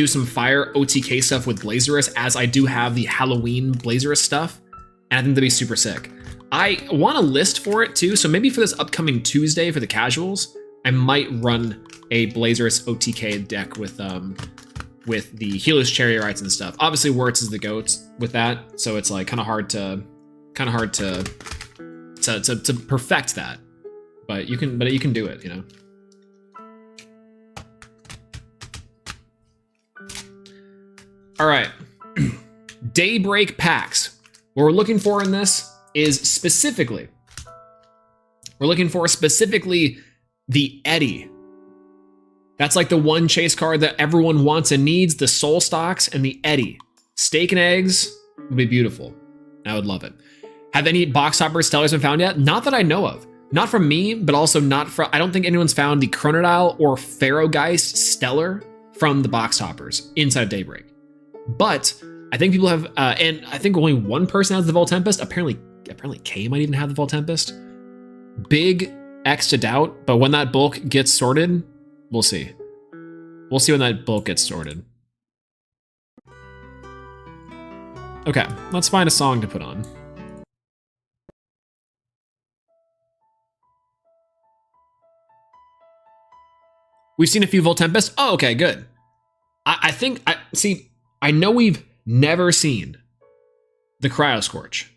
some fire OTK stuff with Blazerus, as I do have the Halloween Blazerus stuff, and I think that'd be super sick. I want a list for it too, so maybe for this upcoming Tuesday for the casuals, I might run a Blazerus OTK deck with the Healer's Chariorites and stuff. Obviously, Wirtz is the goat with that, so it's like kind of hard to perfect that. But you can do it, you know. All right, Daybreak packs. What we're looking for in this is specifically the Eddie. That's like the one chase card that everyone wants and needs, the Soul Stocks and the Eddie. Steak and eggs would be beautiful. I would love it. Have any box toppers Stellars been found yet? Not that I know of. Not from me, but also not from, I don't think anyone's found the Chronodile or Pharaohgeist Stellar from the box toppers inside Daybreak. But I think people have, and I think only one person has the Voltempest. Apparently Kay might even have the Voltempest. big X to doubt, but when that bulk gets sorted, we'll see. We'll see when that bulk gets sorted. Okay, let's find a song to put on. We've seen a few Volt Tempest. Oh, okay, good. I think, I know we've never seen the Cryo Scorch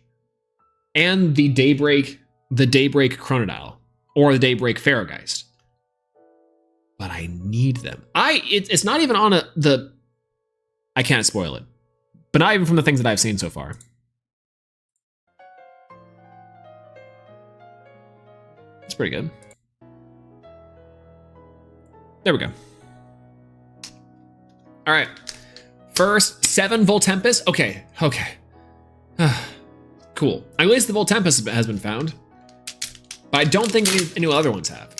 and the Daybreak Chronodile or the Daybreak Ferrogeist, but I need them. It's not even on I can't spoil it, but not even from the things that I've seen so far. It's pretty good. There we go. All right. First, 7 Volt Tempest. Okay. Cool. At least the Volt Tempest has been found. But I don't think any other ones have.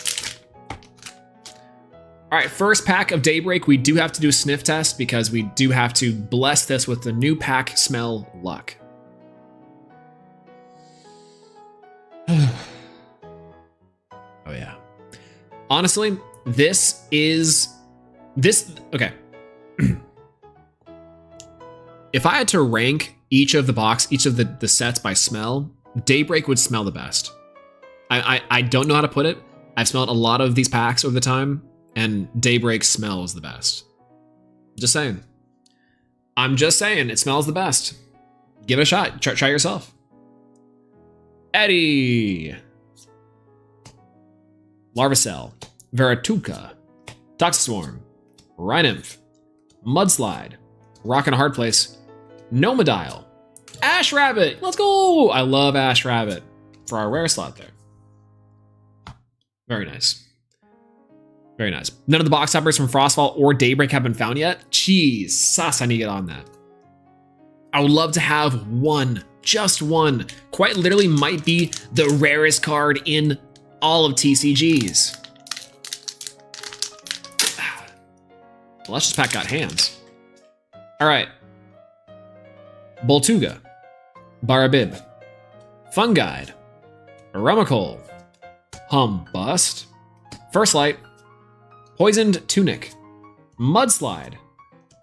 All right, first pack of Daybreak. We do have to do a sniff test because we do have to bless this with the new pack smell luck. Oh yeah. Honestly, okay. If I had to rank each of the sets by smell, Daybreak would smell the best. I don't know how to put it. I've smelled a lot of these packs over the time, and Daybreak smells the best. Just saying. I'm just saying, it smells the best. Give it a shot. Try yourself. Eddie. Larvacell. Veratuka. Toxiswarm. Rhynymph. Mudslide. Rock and a Hard Place. Nomodile. Ash Rabbit. Let's go. I love Ash Rabbit for our rare slot there. Very nice. Very nice. None of the box toppers from Frostfall or Daybreak have been found yet. Jeez, sus, I need to get on that. I would love to have one, just one. Quite literally might be the rarest card in all of TCGs. Well, let's just pack got hands. All right. Boltuga. Barabib. Funguide. Aramacol. Humbust. First Light. Poisoned Tunic. Mudslide.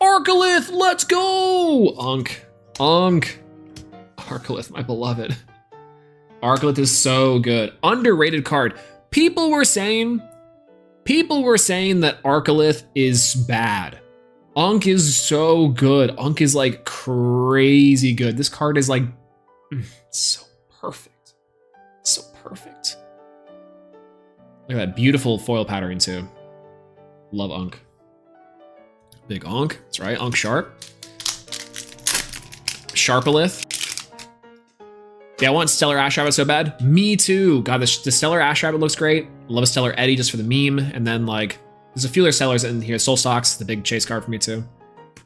Arcolith, let's go! Unk. Arcolith, my beloved. Arcolith is so good. Underrated card. People were saying that Arcolith is bad. Unk is so good. Unk is like crazy good. This card is like so perfect. So perfect. Look at that beautiful foil patterning too. Love Unk. Big Unk. That's right. Unk Sharp. Sharpalith. Yeah, I want Stellar Ash Rabbit so bad. Me too. God, the Stellar Ash Rabbit looks great. Love a Stellar Eddie just for the meme. And then like, there's a few other sellers in here. Soul Stalks, the big chase card for me too.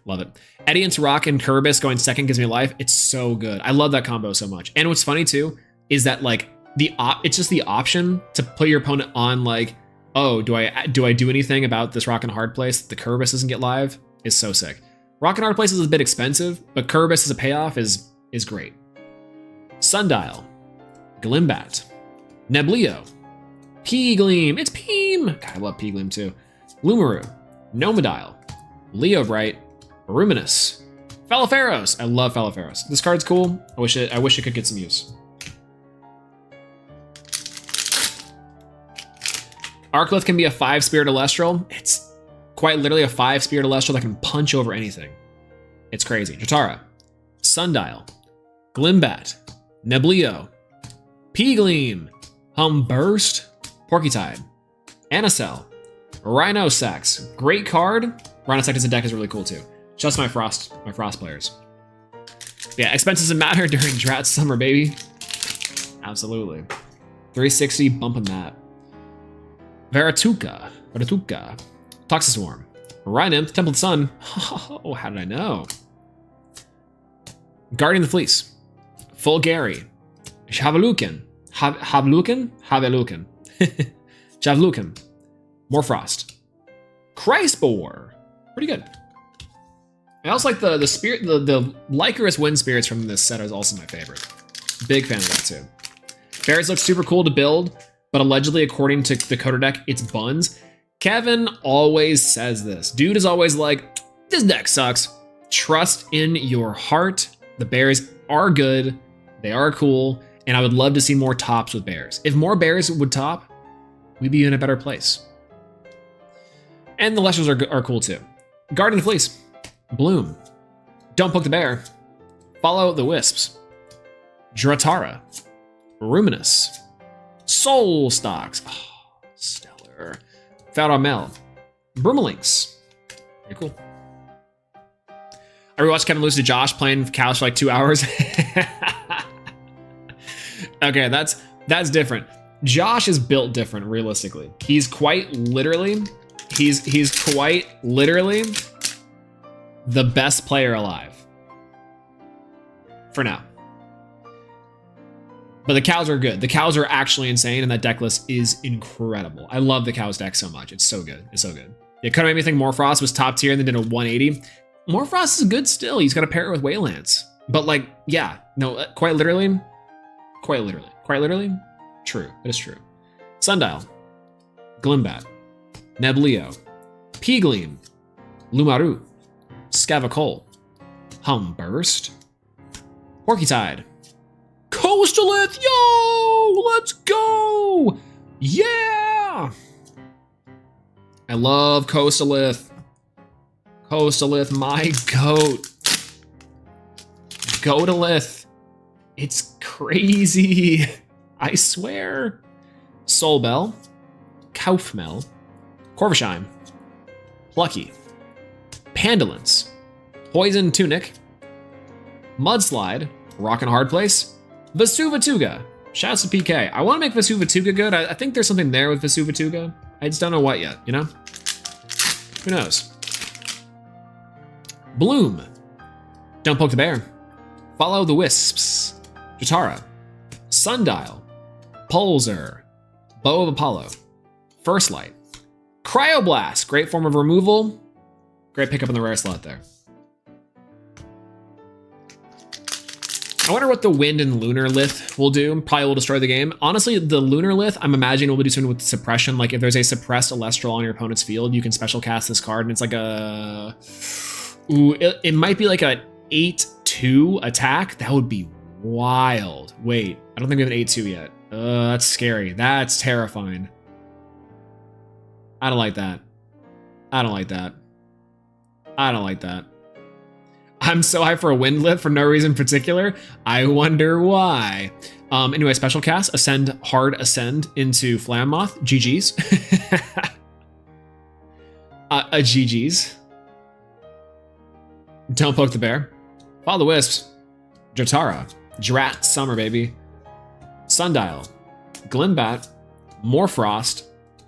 Love it. Eddie into Rock and Kerberos going second gives me life. It's so good. I love that combo so much. And what's funny too is that like it's just the option to put your opponent on like, oh, do I do anything about this Rock and Hard Place? The Kerberos doesn't get live is so sick. Rock and Hard Place is a bit expensive, but Kerberos as a payoff is great. Sundial, Glimbat, Neblio, P-Gleam, it's Peem. God, I love P-Gleam too. Lumaru, Nomodile, Leobright, Ruminous, Falaferos. I love Falaferos. This card's cool. I wish it could get some use. Arcolith can be a 5-spirit Elestral. It's quite literally a 5-spirit Elestral that can punch over anything. It's crazy. Jotara, Sundial, Glimbat, Neblio, P-Gleam, Humburst, Porcutide, Anacell, Rhinosax. Great card. Rhinosax in deck is really cool too. Just my frost players. Yeah, expenses doesn't matter during Drought Summer, baby. Absolutely. 360 bumping that. Veratuka, Toxiswarm, Rhynymph, Templed Sun. Oh, how did I know? Guardian the Fleece, Fulgari, Javelukin, Javelukin, Morfrost, Christboar. Pretty good. I also like the spirit, the Lycanroc Wind Spirits from this set is also my favorite. Big fan of that too. Fairies look super cool to build. but allegedly, according to the coder deck, it's buns. Kevin always says this. Dude is always like, this deck sucks. Trust in your heart. The bears are good. They are cool. And I would love to see more tops with bears. If more bears would top, we'd be in a better place. And the Elestrals are cool too. Guardian Fleece. Bloom. Don't Poke the Bear. Follow the Wisps. Dratara. Ruminous. Soul Stocks. Oh, stellar. Faramel. Broomalinks. Very cool. I rewatched Kevin lose to Josh playing cows for like 2 hours. Okay, that's different. Josh is built different, realistically. He's quite literally the best player alive. For now. But the cows are good. The cows are actually insane, and that deck list is incredible. I love the cows deck so much. It's so good. It's so good. It could have made me think Morfrost was top tier and then did a 180. Morfrost is good still. He's got to pair it with Waylands. But like, yeah, no, quite literally, true. It is true. Sundial, Glimbat, Neblio, Peegleam, Lumaru, Scavacole, Humburst, Porkytide, Coastalith, yo, let's go. Yeah. I love Coastalith. Coastalith, my goat. Goatalith. It's crazy. I swear. Soulbell, Kaufmel, Corvisheim, Plucky, Pandolence, Poison Tunic, Mudslide, Rockin' Hard Place, Vesuvatuga. Shouts to PK. I want to make Vesuvatuga good. I think there's something there with Vesuvatuga. I just don't know what yet, you know? Who knows? Bloom. Don't Poke the Bear. Follow the Wisps. Jatara. Sundial. Pulsar. Bow of Apollo. First Light. Cryoblast. Great form of removal. Great pickup in the rare slot there. I wonder what the Wind and Lunar Lith will do. Probably will destroy the game. Honestly, the Lunar Lith, I'm imagining will do something with suppression. Like if there's a suppressed Elestral on your opponent's field, you can special cast this card, and it's like a... Ooh, it might be like a 8-2 attack. That would be wild. Wait, I don't think we have an 8-2 yet. That's scary. That's terrifying. I don't like that. I don't like that. I don't like that. I'm so hyped for a Wind Lift for no reason in particular. I wonder why. Anyway, special cast, Ascend, Hard Ascend into Flammoth. GG's. A GG's. Don't Poke the Bear. Follow the Wisps. Jotara. Drat Summer, baby. Sundial. Glimbat. Morfrost.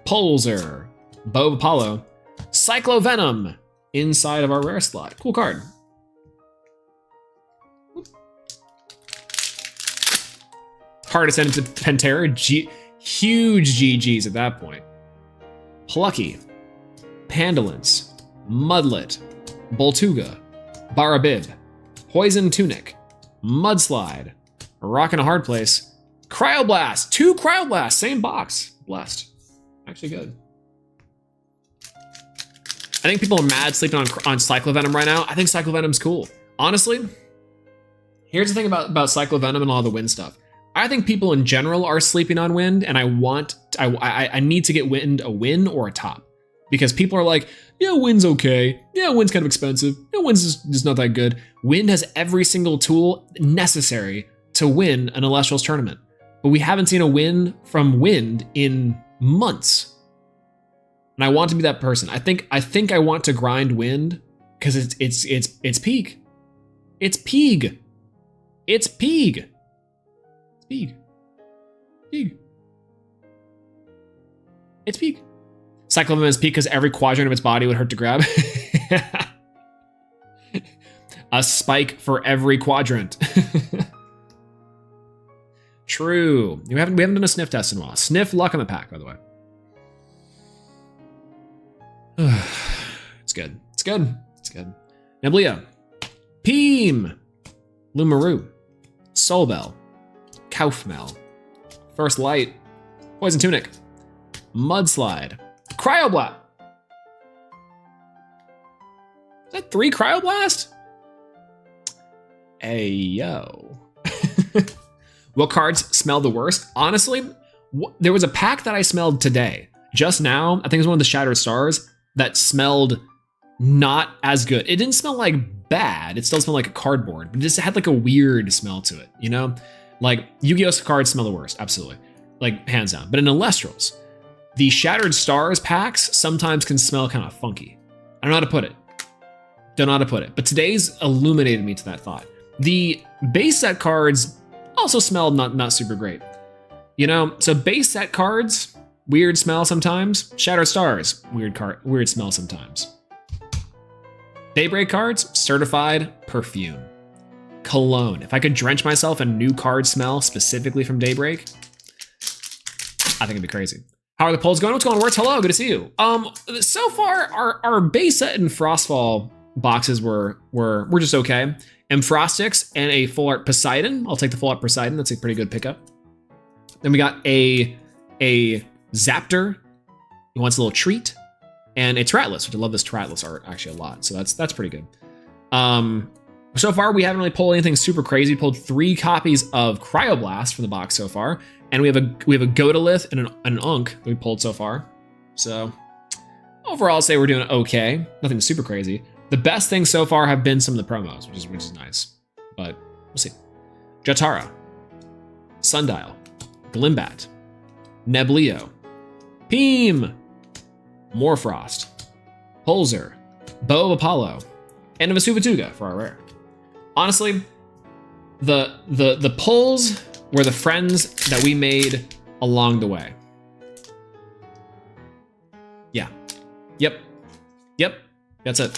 Pulsar. Bow of Apollo. Cyclovenom. Inside of our rare slot. Cool card. Hard Ascent into Pantera. Huge GG's at that point. Plucky. Pandolence. Mudlet. Boltuga. Barabib. Poison Tunic. Mudslide. Rockin' a Hard Place. Cryoblast. 2 Cryoblasts. Same box. Blessed. Actually good. I think people are mad sleeping on Cyclovenom right now. I think Cyclovenom's cool. Honestly, here's the thing about Cyclovenom and all the Wind stuff. I think people in general are sleeping on Wind, and I need to get Wind a win or a top. Because people are like, yeah, Wind's okay. Yeah, Wind's kind of expensive. Yeah, Wind's just not that good. Wind has every single tool necessary to win an Elestrals tournament. But we haven't seen a win from Wind in months. And I want to be that person. I think I want to grind Wind because it's peak. It's peak. It's peak. Peak. Peak. It's peak. Cyclovenom is peak because every quadrant of its body would hurt to grab. A spike for every quadrant. True. We haven't done a sniff test in a while. Sniff luck on the pack, by the way. It's good. It's good. It's good. Neblio. Peem. Lumaru. Soulbell. Kaufmel. First Light. Poison Tunic, Mudslide, Cryoblast. Is that 3 Cryoblast? Hey, yo. What cards smell the worst? Honestly, there was a pack that I smelled today, just now. I think it was one of the Shattered Stars that smelled not as good. It didn't smell like bad. It still smelled like a cardboard, but it just had like a weird smell to it, you know? Like Yu-Gi-Oh! Cards smell the worst, absolutely. Like hands down. But in Elestrals, the Shattered Stars packs sometimes can smell kind of funky. I don't know how to put it. Don't know how to put it. But today's illuminated me to that thought. The base set cards also smelled not super great. You know, so base set cards, weird smell sometimes. Shattered Stars, weird smell sometimes. Daybreak cards, certified perfume. Cologne. If I could drench myself in new card smell specifically from Daybreak, I think it'd be crazy. How are the polls going? What's going on? Words? Hello, good to see you. So far, our base set and Frostfall boxes were just okay. And Frostics and a full art Poseidon. I'll take the full art Poseidon. That's a pretty good pickup. Then we got a Zaptor. He wants a little treat. And a Tratless, which I love this Tratless art actually a lot. So that's pretty good. So far, we haven't really pulled anything super crazy. We pulled 3 copies of Cryoblast from the box so far. And we have a Godolith and an Unk that we pulled so far. So overall, I'll say we're doing okay. Nothing super crazy. The best things so far have been some of the promos, which is nice. But we'll see. Jatara, Sundial, Glimbat, Neblio, Peem, Morfrost, Pulsar, Bow of Apollo, and a Vasuvatuga for our rare. Honestly, the pulls were the friends that we made along the way. Yeah. Yep. That's it.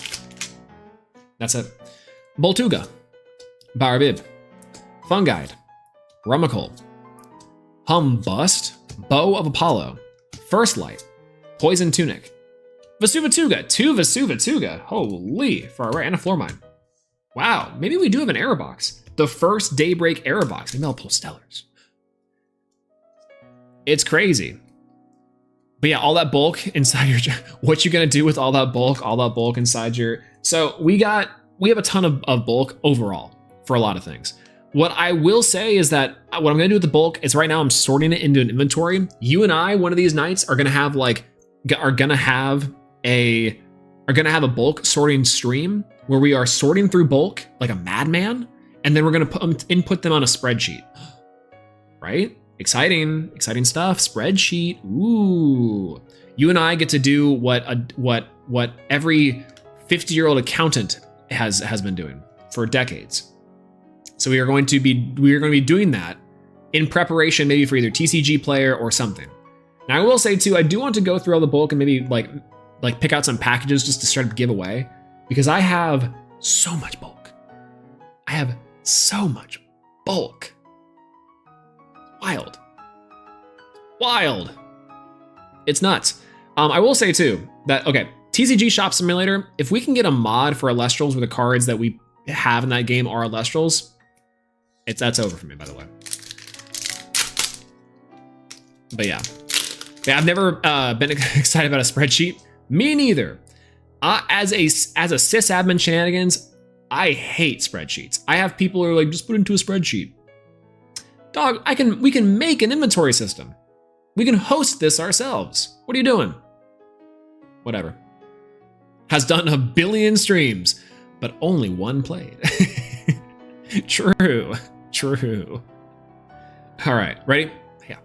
Boltuga, Barbib, Funguide, Rummikul, Humbust, Bow of Apollo, First Light, Poison Tunic, Vasuvatuga, 2 Vasuvatuga, holy, for our rare, and a Floor Mine. Wow, maybe we do have an error box. The first Daybreak error box. Maybe I'll pull Stellars. It's crazy. But yeah, all that bulk inside your... What you gonna do with all that bulk inside your... So we have a ton of bulk overall for a lot of things. What I will say is that what I'm gonna do with the bulk is right now I'm sorting it into an inventory. You and I, one of these nights, are gonna have a bulk sorting stream where we are sorting through bulk like a madman, and then we're gonna input them on a spreadsheet. Right? Exciting stuff. Spreadsheet. Ooh. You and I get to do what every 50-year-old accountant has been doing for decades. So we are going to be doing that in preparation, maybe for either TCG player or something. Now I will say too, I do want to go through all the bulk and maybe like pick out some packages just to start to give away, because I have so much bulk. Wild. It's nuts. I will say too that, okay, TCG Shop Simulator, if we can get a mod for Elestrals where the cards that we have in that game are Elestrals, that's over for me, by the way. But yeah, I've never been excited about a spreadsheet. Me neither. As a sysadmin shenanigans, I hate spreadsheets. I have people who are like, just put it into a spreadsheet. Dog, we can make an inventory system. We can host this ourselves. What are you doing? Whatever. Has done 1 billion streams, but only 1 played. True. All right, ready? Yeah.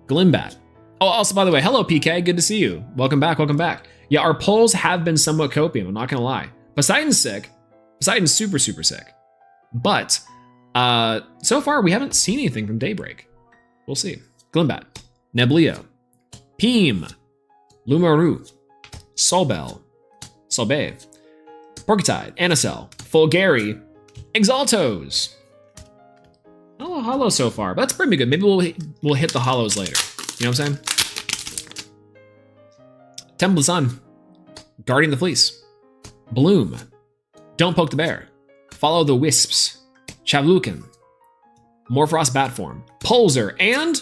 Glimbat. Oh, also, by the way, hello, PK. Good to see you. Welcome back. Yeah, our polls have been somewhat copium. I'm not going to lie. Poseidon's sick. Poseidon's super sick. But so far, we haven't seen anything from Daybreak. We'll see. Glimbat, Neblio, Peem, Lumaru, Solbel, Solbave, Porkitide, Anacel, Fulgari, Exaltos. Oh, hollow so far, but that's pretty good. Maybe we'll hit the hollows later. You know what I'm saying? Temple of the Sun, Guardian the Fleece, Bloom, Don't Poke the Bear, Follow the Wisps, Chavlukin, Morfrost Batform, Pulsar, and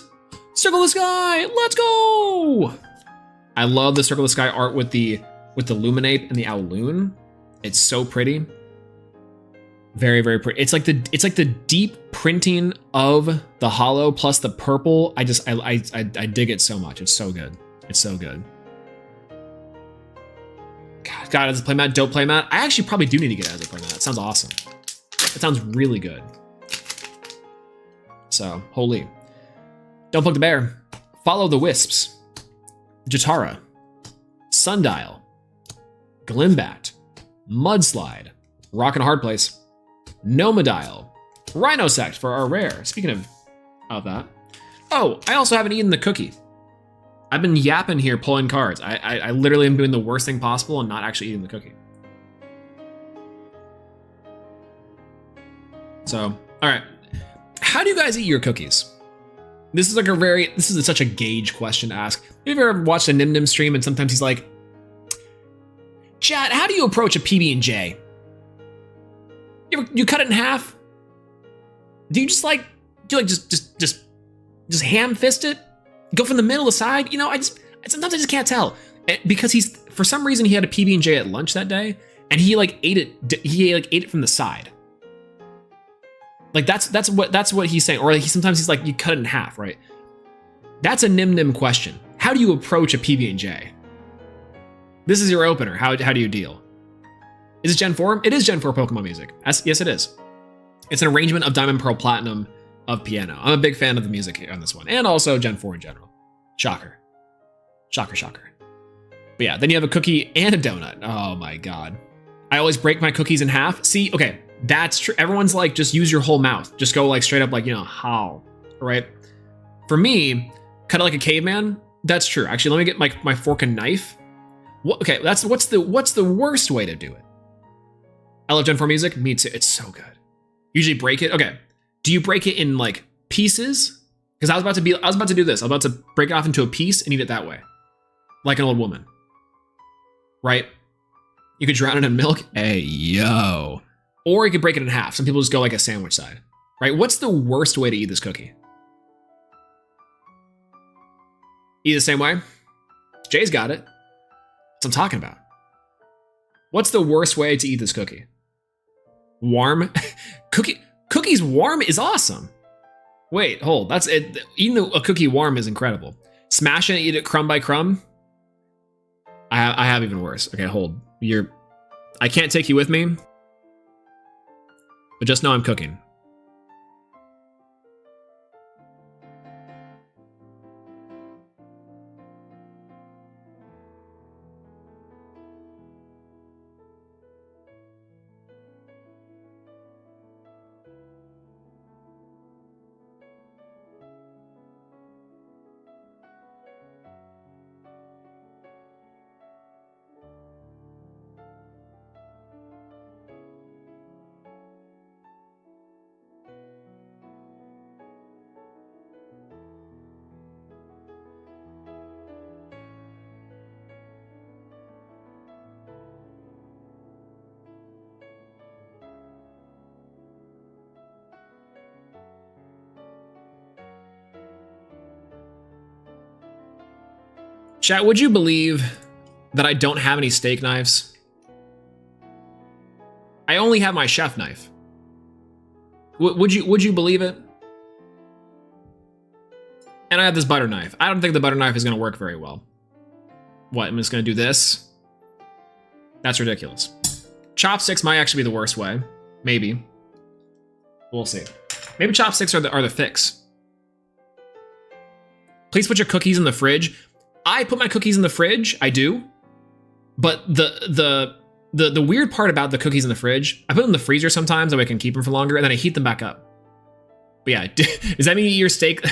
Circle the Sky, let's go! I love the Circle the Sky art with the Luminate and the Owloon. It's so pretty. Very, very pretty. It's like the deep printing of the hollow plus the purple. I dig it so much. It's so good. It's so good. God, as a playmat, dope playmat. I actually probably do need to get it as a playmat. That sounds awesome. That sounds really good. So, holy. Don't Poke the Bear. Follow the Wisps. Jatara. Sundial. Glimbat. Mudslide. Rock and a Hard Place. Nomadial. Rhinosect for our rare. Speaking of that. Oh, I also haven't eaten the cookie. I've been yapping here pulling cards. I literally am doing the worst thing possible and not actually eating the cookie. So, all right. How do you guys eat your cookies? This is such a gauge question to ask. Have you ever watched a Nim stream and sometimes he's like, chat, how do you approach a PB&J? You cut it in half? Do you just ham fist it? Go from the middle to the side? You know, sometimes I just can't tell. Because for some reason he had a PB&J at lunch that day and he ate it from the side. Like that's what he's saying. Or sometimes he's like, you cut it in half, right? That's a Nim question. How do you approach a PB&J? This is your opener. How do you deal? Is it Gen 4? It is Gen 4 Pokemon music. Yes, it is. It's an arrangement of Diamond, Pearl, Platinum of piano. I'm a big fan of the music on this one. And also Gen 4 in general. Shocker. Shocker, shocker. But yeah, then you have a cookie and a donut. Oh my God. I always break my cookies in half. See, okay, that's true. Everyone's like, just use your whole mouth. Just go like straight up like, how, right? For me, cut it like a caveman. That's true. Actually, let me get my fork and knife. Okay, what's the worst way to do it? I love Gen 4 music. Me too. It's so good. Usually break it. Okay. Do you break it in like pieces? Because I was about to do this. I was about to break it off into a piece and eat it that way. Like an old woman. Right? You could drown it in milk. Hey, yo. Or you could break it in half. Some people just go like a sandwich side. Right? What's the worst way to eat this cookie? Eat the same way? Jay's got it. That's what I'm talking about. What's the worst way to eat this cookie? Warm? Cookies warm is awesome. Wait, hold. That's it. Eating a cookie warm is incredible. Smash it and eat it crumb by crumb. I have even worse. Okay, hold. I can't take you with me, but just know I'm cooking. Chat, would you believe that I don't have any steak knives? I only have my chef knife. Would you believe it? And I have this butter knife. I don't think the butter knife is gonna work very well. What, I'm just gonna do this? That's ridiculous. Chopsticks might actually be the worst way. Maybe. We'll see. Maybe chopsticks are the fix. Please put your cookies in the fridge. I put my cookies in the fridge, I do. But the weird part about the cookies in the fridge, I put them in the freezer sometimes so I can keep them for longer, and then I heat them back up. But yeah, does that mean you eat your steak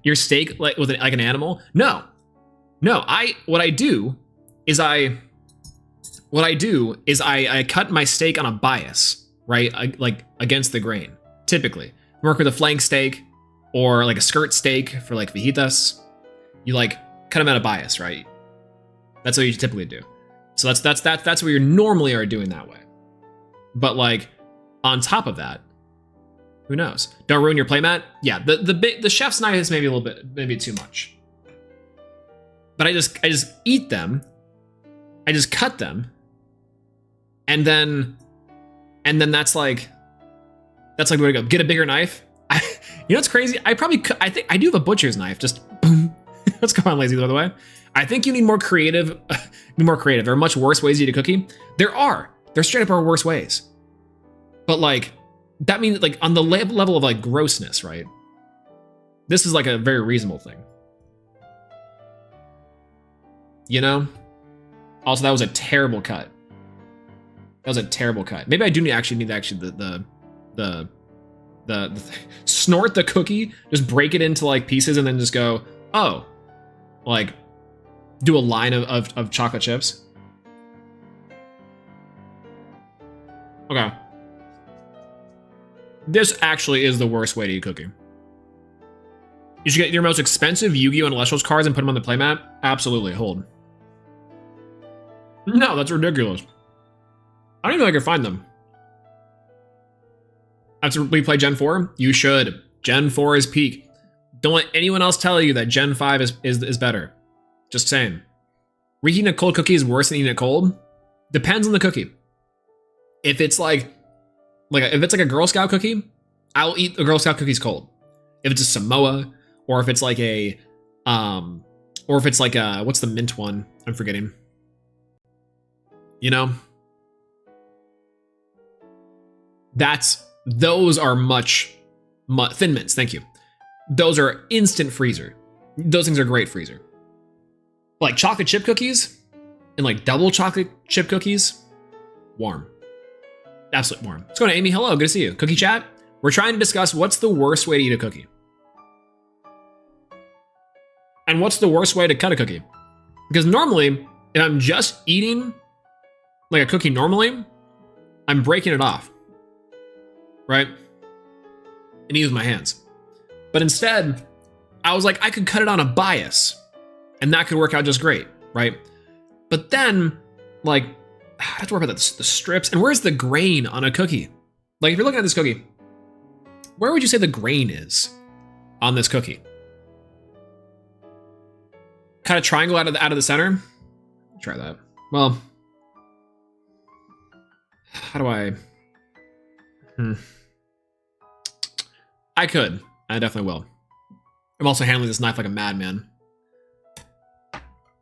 your steak like with like an animal? No. What I do is I cut my steak on a bias, right? Like against the grain. Typically. Work with a flank steak or like a skirt steak for like fajitas. You like cut them at a bias, right? That's what you typically do. So that's what you normally are doing that way. But like on top of that, Who knows? Don't ruin your playmat. Yeah, the chef's knife is maybe a little bit, maybe too much. But I just eat them. I just cut them. And then that's like the way to go. Get a bigger knife. You know what's crazy? I think I do have a butcher's knife. Just boom. Let's go on lazy the other way. I think you need more creative. Be more creative. There are much worse ways to eat a cookie. There straight up are worse ways. But like, that means like on the level of like grossness, right? This is like a very reasonable thing. You know? Also, that was a terrible cut. That was a terrible cut. Maybe I do need the snort the cookie, just break it into like pieces and then just go, oh, like do a line of chocolate chips. Okay. This actually is the worst way to eat cookie. You should get your most expensive Yu-Gi-Oh! And Elestrals cards and put them on the playmat? Absolutely, hold. No, that's ridiculous. I don't even know if I can find them. After we play Gen 4? You should. Gen 4 is peak. Don't let anyone else tell you that Gen 5 is better. Just saying. Reheating a cold cookie is worse than eating it cold? Depends on the cookie. If it's like a Girl Scout cookie, I'll eat the Girl Scout cookies cold. If it's a Samoa, or if it's like what's the mint one? I'm forgetting. You know? Those are much Thin Mints, thank you. Those are instant freezer. Those things are great freezer. Like chocolate chip cookies and like double chocolate chip cookies, warm. Absolutely warm. Let's go to Amy. Hello, good to see you. Cookie chat. We're trying to discuss what's the worst way to eat a cookie. And what's the worst way to cut a cookie? Because normally, if I'm just eating like a cookie normally, I'm breaking it off. Right? And eat with my hands. But instead, I was like, I could cut it on a bias. And that could work out just great, right? But then, like, I have to worry about the strips. And where's the grain on a cookie? Like, if you're looking at this cookie, where would you say the grain is on this cookie? Cut a triangle out of the center? Try that. Well, how do I? I could. I definitely will. I'm also handling this knife like a madman.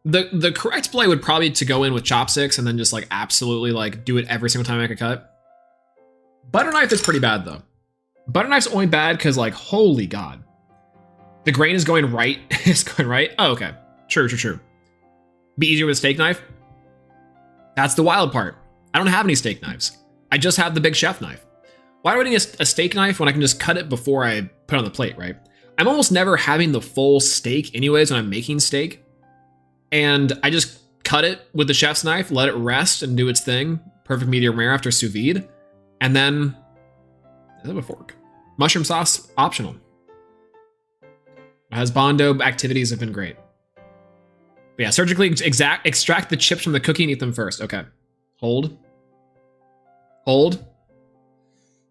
The correct play would probably to go in with chopsticks and then just like absolutely like do it every single time I make a cut. Butter knife is pretty bad though. Butter knife's only bad because like, holy God. The grain is going right. It's going right. Oh, okay. True. Be easier with a steak knife? That's the wild part. I don't have any steak knives. I just have the big chef knife. Why do I need a steak knife when I can just cut it before I put it on the plate, right? I'm almost never having the full steak anyways when I'm making steak. And I just cut it with the chef's knife, let it rest and do its thing. Perfect medium rare after sous vide. And then I have a fork. Mushroom sauce, optional. Husbando activities have been great. But yeah, surgically extract the chips from the cookie and eat them first. Okay. Hold.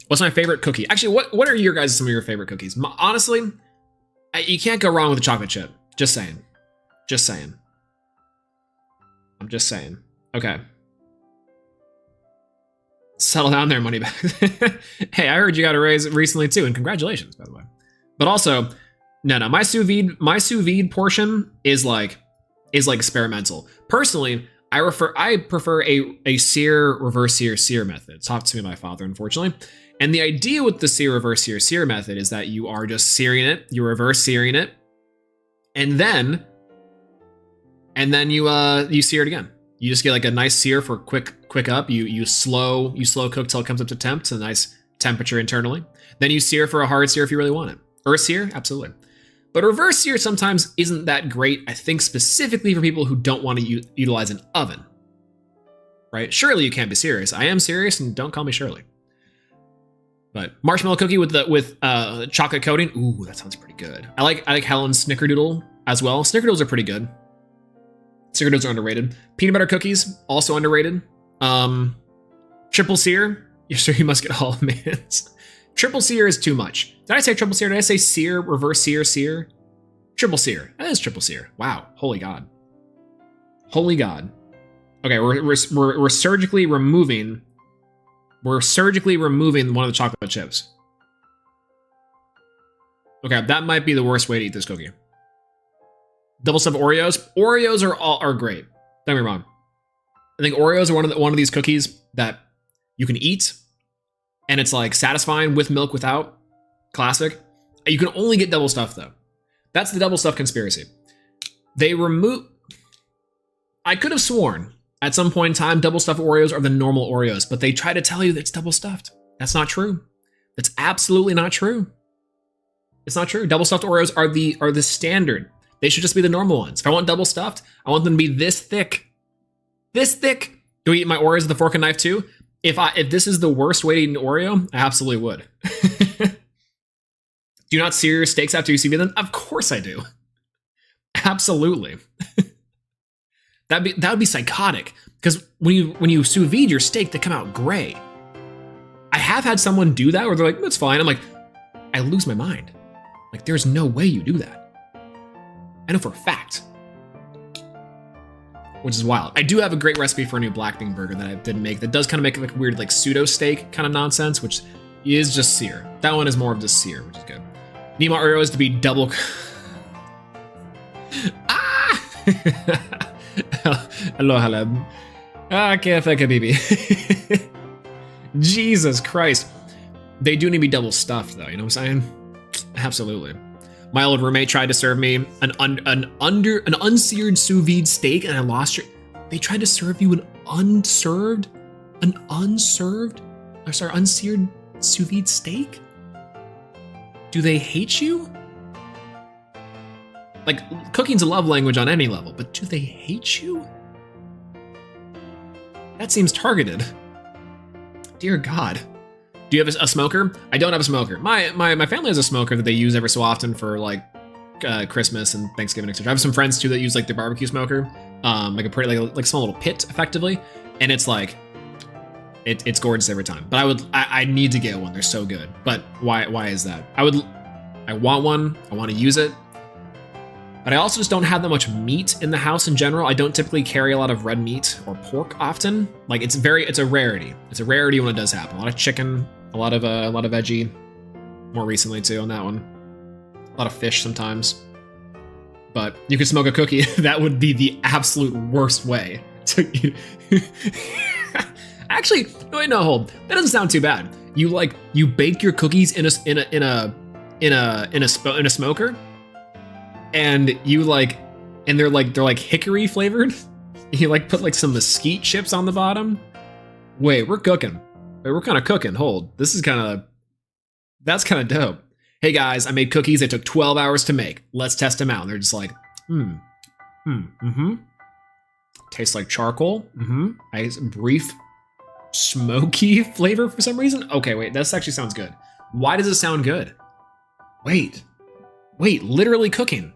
What's my favorite cookie? Actually, what are your guys' some of your favorite cookies? Honestly, you can't go wrong with a chocolate chip. Just saying. I'm just saying. Okay. Settle down there, money back. Hey, I heard you got a raise recently too, and congratulations, by the way. But also, no, my sous vide portion is like experimental. Personally, I prefer a sear, reverse sear method. It's taught to me by my father, unfortunately. And the idea with the sear, reverse sear method is that you are just searing it, you reverse searing it, and then you sear it again. You just get like a nice sear for quick up. You slow cook till it comes up to temp, to a nice temperature internally. Then you sear for a hard sear if you really want it. Or a sear, absolutely. But reverse sear sometimes isn't that great, I think specifically for people who don't want to utilize an oven. Right? Surely you can't be serious. I am serious, and don't call me Shirley. But marshmallow cookie with chocolate coating. Ooh, that sounds pretty good. I like Helen's snickerdoodle as well. Snickerdoodles are pretty good. Snickerdoodles are underrated. Peanut butter cookies, also underrated. Triple sear. You're sure you must get all mints. Triple sear is too much. Did I say triple sear? Did I say sear, reverse sear, sear? Triple sear. That is triple sear. Wow. Holy God. Holy God. Okay, we're surgically removing. We're surgically removing one of the chocolate chips. Okay, that might be the worst way to eat this cookie. Double stuffed Oreos. Oreos are great. Don't get me wrong. I think Oreos are one of these cookies that you can eat, and it's like satisfying with milk, without. Classic. You can only get double stuffed though. That's the double stuffed conspiracy. They remove. I could have sworn at some point in time double stuffed Oreos are the normal Oreos, but they try to tell you that it's double stuffed. That's not true. That's absolutely not true. It's not true. Double stuffed Oreos are the standard. They should just be the normal ones. If I want double stuffed, I want them to be this thick. This thick. Do I eat my Oreos with a fork and knife too? If this is the worst way to eat an Oreo, I absolutely would. Do you not sear your steaks after you sous vide them? Of course I do. Absolutely. That would be psychotic, because when you sous vide your steak, they come out gray. I have had someone do that where they're like, "That's fine." I'm like, I lose my mind. Like, there's no way you do that. I know for a fact. Which is wild. I do have a great recipe for a new black bean burger that I didn't make that does kind of make it like weird, like pseudo steak kind of nonsense, which is just sear. That one is more of just sear, which is good. Need my Oreos to be double. Ah! Hello, hello. Ah, KFK baby. Jesus Christ. They do need to be double stuffed though, you know what I'm saying? Absolutely. My old roommate tried to serve me an unseared sous vide steak, and I lost your. They tried to serve you an unseared sous vide steak? Do they hate you? Like, cooking's a love language on any level, but do they hate you? That seems targeted. Dear God. Do you have a smoker? I don't have a smoker. My family has a smoker that they use every so often for like Christmas and Thanksgiving, etc. I have some friends too that use like their barbecue smoker, like a pretty like small little pit, effectively, and it's like it's gorgeous every time. But I need to get one. They're so good. But why is that? I want one. I want to use it. But I also just don't have that much meat in the house in general. I don't typically carry a lot of red meat or pork often. Like it's a rarity. It's a rarity when it does happen. A lot of chicken, a lot of veggie. More recently too on that one. A lot of fish sometimes. But you could smoke a cookie. That would be the absolute worst way to eat. Actually, no, hold. That doesn't sound too bad. You bake your cookies in a smoker. And they're like hickory flavored. You like put like some mesquite chips on the bottom. Wait, we're cooking. Wait, we're kind of cooking. Hold, that's kind of dope. Hey guys, I made cookies. They took 12 hours to make. Let's test them out. And they're just like, tastes like charcoal. Nice brief smoky flavor for some reason. Okay, wait, this actually sounds good. Why does it sound good? Wait, literally cooking.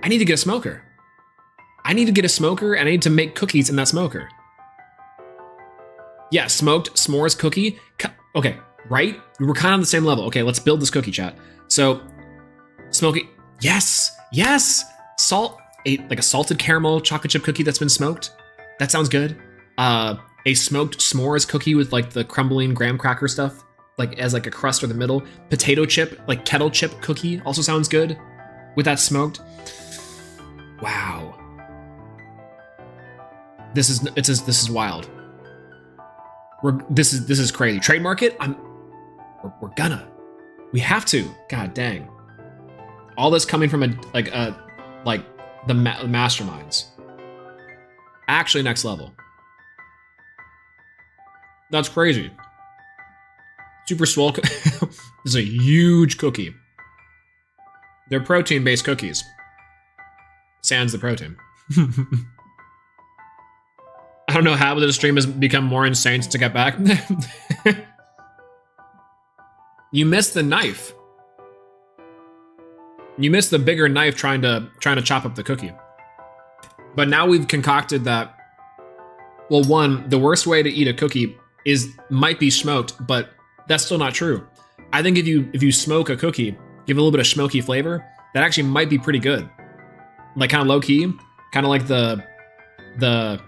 I need to get a smoker. And I need to make cookies in that smoker. Yeah, smoked s'mores cookie. Okay, right? We were kind of on the same level. Okay, let's build this cookie, chat. So, smoky. Yes. Like a salted caramel chocolate chip cookie that's been smoked. That sounds good. A smoked s'mores cookie with like the crumbling graham cracker stuff, like as like a crust or the middle. Potato chip, like kettle chip cookie also sounds good with that smoked. Wow. This is wild. This is crazy. Trademark it? We have to. God dang. All this coming from the masterminds. Actually next level. That's crazy. Super swole. This is a huge cookie. They're protein-based cookies. Sans the protein. I don't know how this stream has become more insane since I got back. You missed the knife. You missed the bigger knife trying to chop up the cookie. But now we've concocted that. Well, one, the worst way to eat a cookie might be smoked, but That's still not true. I think if you smoke a cookie, give it a little bit of smoky flavor, that actually might be pretty good. Like kind of low key, kind of like the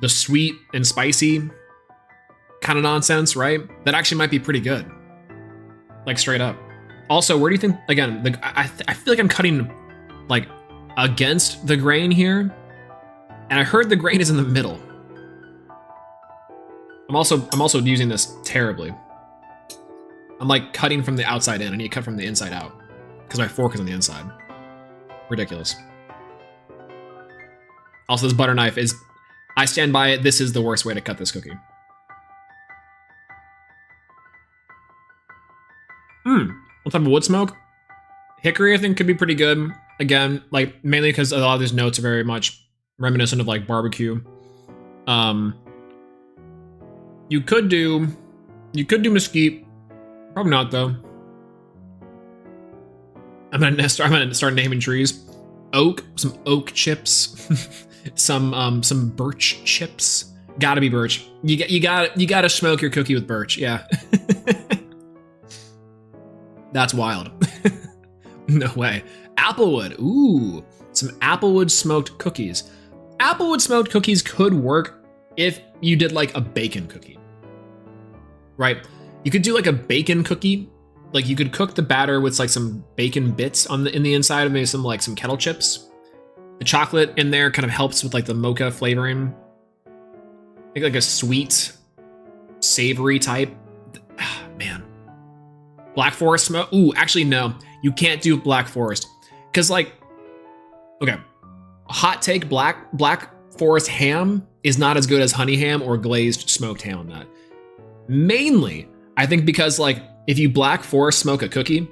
sweet and spicy kind of nonsense, right? That actually might be pretty good. Like straight up. Also, where do you think, again, I feel like I'm cutting like against the grain here, and I heard the grain is in the middle. I'm also using this terribly. I'm like cutting from the outside in. I need to cut from the inside out because my fork is on the inside. Ridiculous. Also, this butter knife is, I stand by it, this is the worst way to cut this cookie. What type of wood smoke? Hickory, I think, could be pretty good. Again, like mainly because a lot of these notes are very much reminiscent of like barbecue. You could do mesquite. Probably not though. I'm gonna start naming trees. Oak, some oak chips, some birch chips. Gotta be birch. You gotta smoke your cookie with birch. Yeah. That's wild. No way. Applewood. Ooh, some applewood smoked cookies. Applewood smoked cookies could work if you did like a bacon cookie, right? You could do like a bacon cookie. Like you could cook the batter with like some bacon bits in the inside, of maybe some kettle chips. The chocolate in there kind of helps with like the mocha flavoring. I think like a sweet, savory type. Man. Black Forest smoke. Ooh, actually no, you can't do Black Forest. Cause like, okay, hot take, Black Forest ham is not as good as honey ham or glazed smoked ham on that. Mainly, I think because like, if you Black Forest smoke a cookie,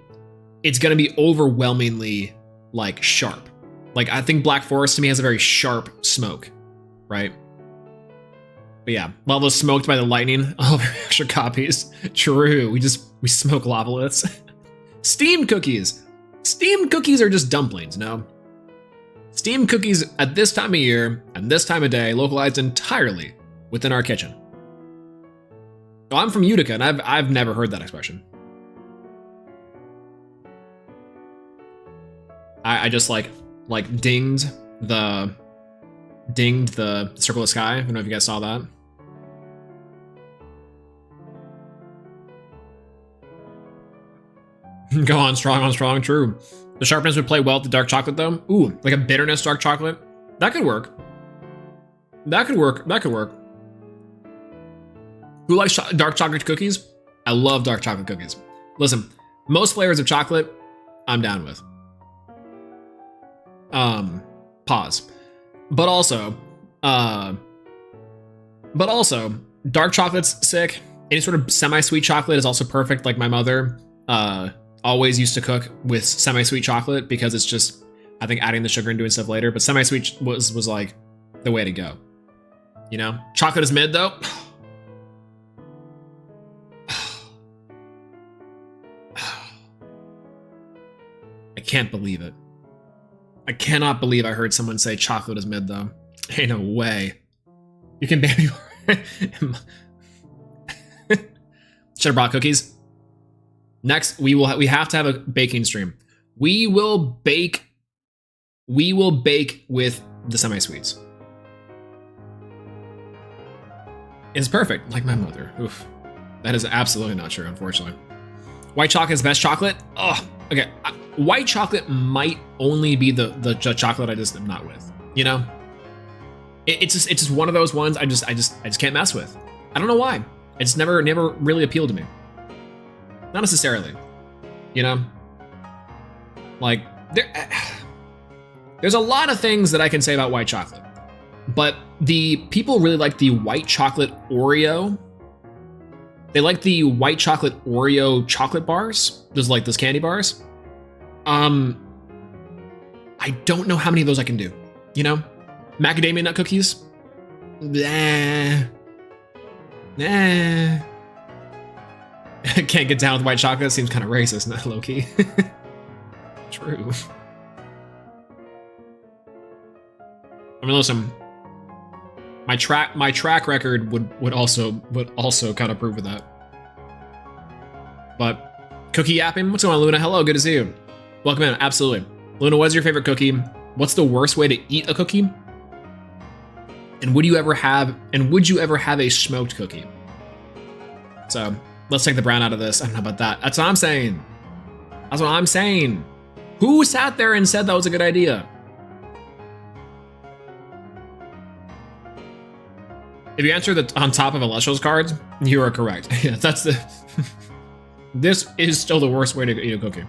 it's gonna be overwhelmingly like sharp. Like I think Black Forest to me has a very sharp smoke, right? But yeah, while those smoked by the lightning, oh, extra copies. True, we smoke lavaliths. Steamed cookies. Steamed cookies are just dumplings, no? Steamed cookies at this time of year and this time of day, localized entirely within our kitchen. So I'm from Utica, and I've never heard that expression. I just like dinged the circle of sky. I don't know if you guys saw that. Go on strong, true. The sharpness would play well with the dark chocolate though. Ooh, like a bitterness dark chocolate. That could work. That could work. Who likes dark chocolate cookies? I love dark chocolate cookies. Listen, most flavors of chocolate, I'm down with. Pause. But also, dark chocolate's sick. Any sort of semi-sweet chocolate is also perfect. Like my mother, always used to cook with semi-sweet chocolate because it's just, I think, adding the sugar and doing stuff later. But semi-sweet was like the way to go. You know, chocolate is mid though. I can't believe it. I cannot believe I heard someone say chocolate is mid though. Ain't no way. You can ban me. Should have brought cookies. Next, we have to have a baking stream. We will bake with the semi-sweets. It's perfect, like my mother. Oof. That is absolutely not true, unfortunately. White chocolate is best chocolate? Oh, okay. White chocolate might only be the chocolate I just am not with. You know? It's just one of those ones I just can't mess with. I don't know why. It's never really appealed to me. Not necessarily. You know? Like, there's a lot of things that I can say about white chocolate. But the people really like the white chocolate Oreo. They like the white chocolate Oreo chocolate bars. Those candy bars. I don't know how many of those I can do. You know? Macadamia nut cookies. Nah. Can't get down with white chocolate. Seems kind of racist, not low key. True. I mean, listen. My track record would also kind of prove with that. But cookie yapping. What's going on, Luna? Hello, good to see you. Welcome in. Absolutely. Luna, what's your favorite cookie? What's the worst way to eat a cookie? And would you ever have a smoked cookie? So let's take the brown out of this. I don't know about that. That's what I'm saying. That's what I'm saying. Who sat there and said that was a good idea? If you answer the on top of Elestrals cards, you are correct. Yeah, that's the. This is still the worst way to eat a cookie.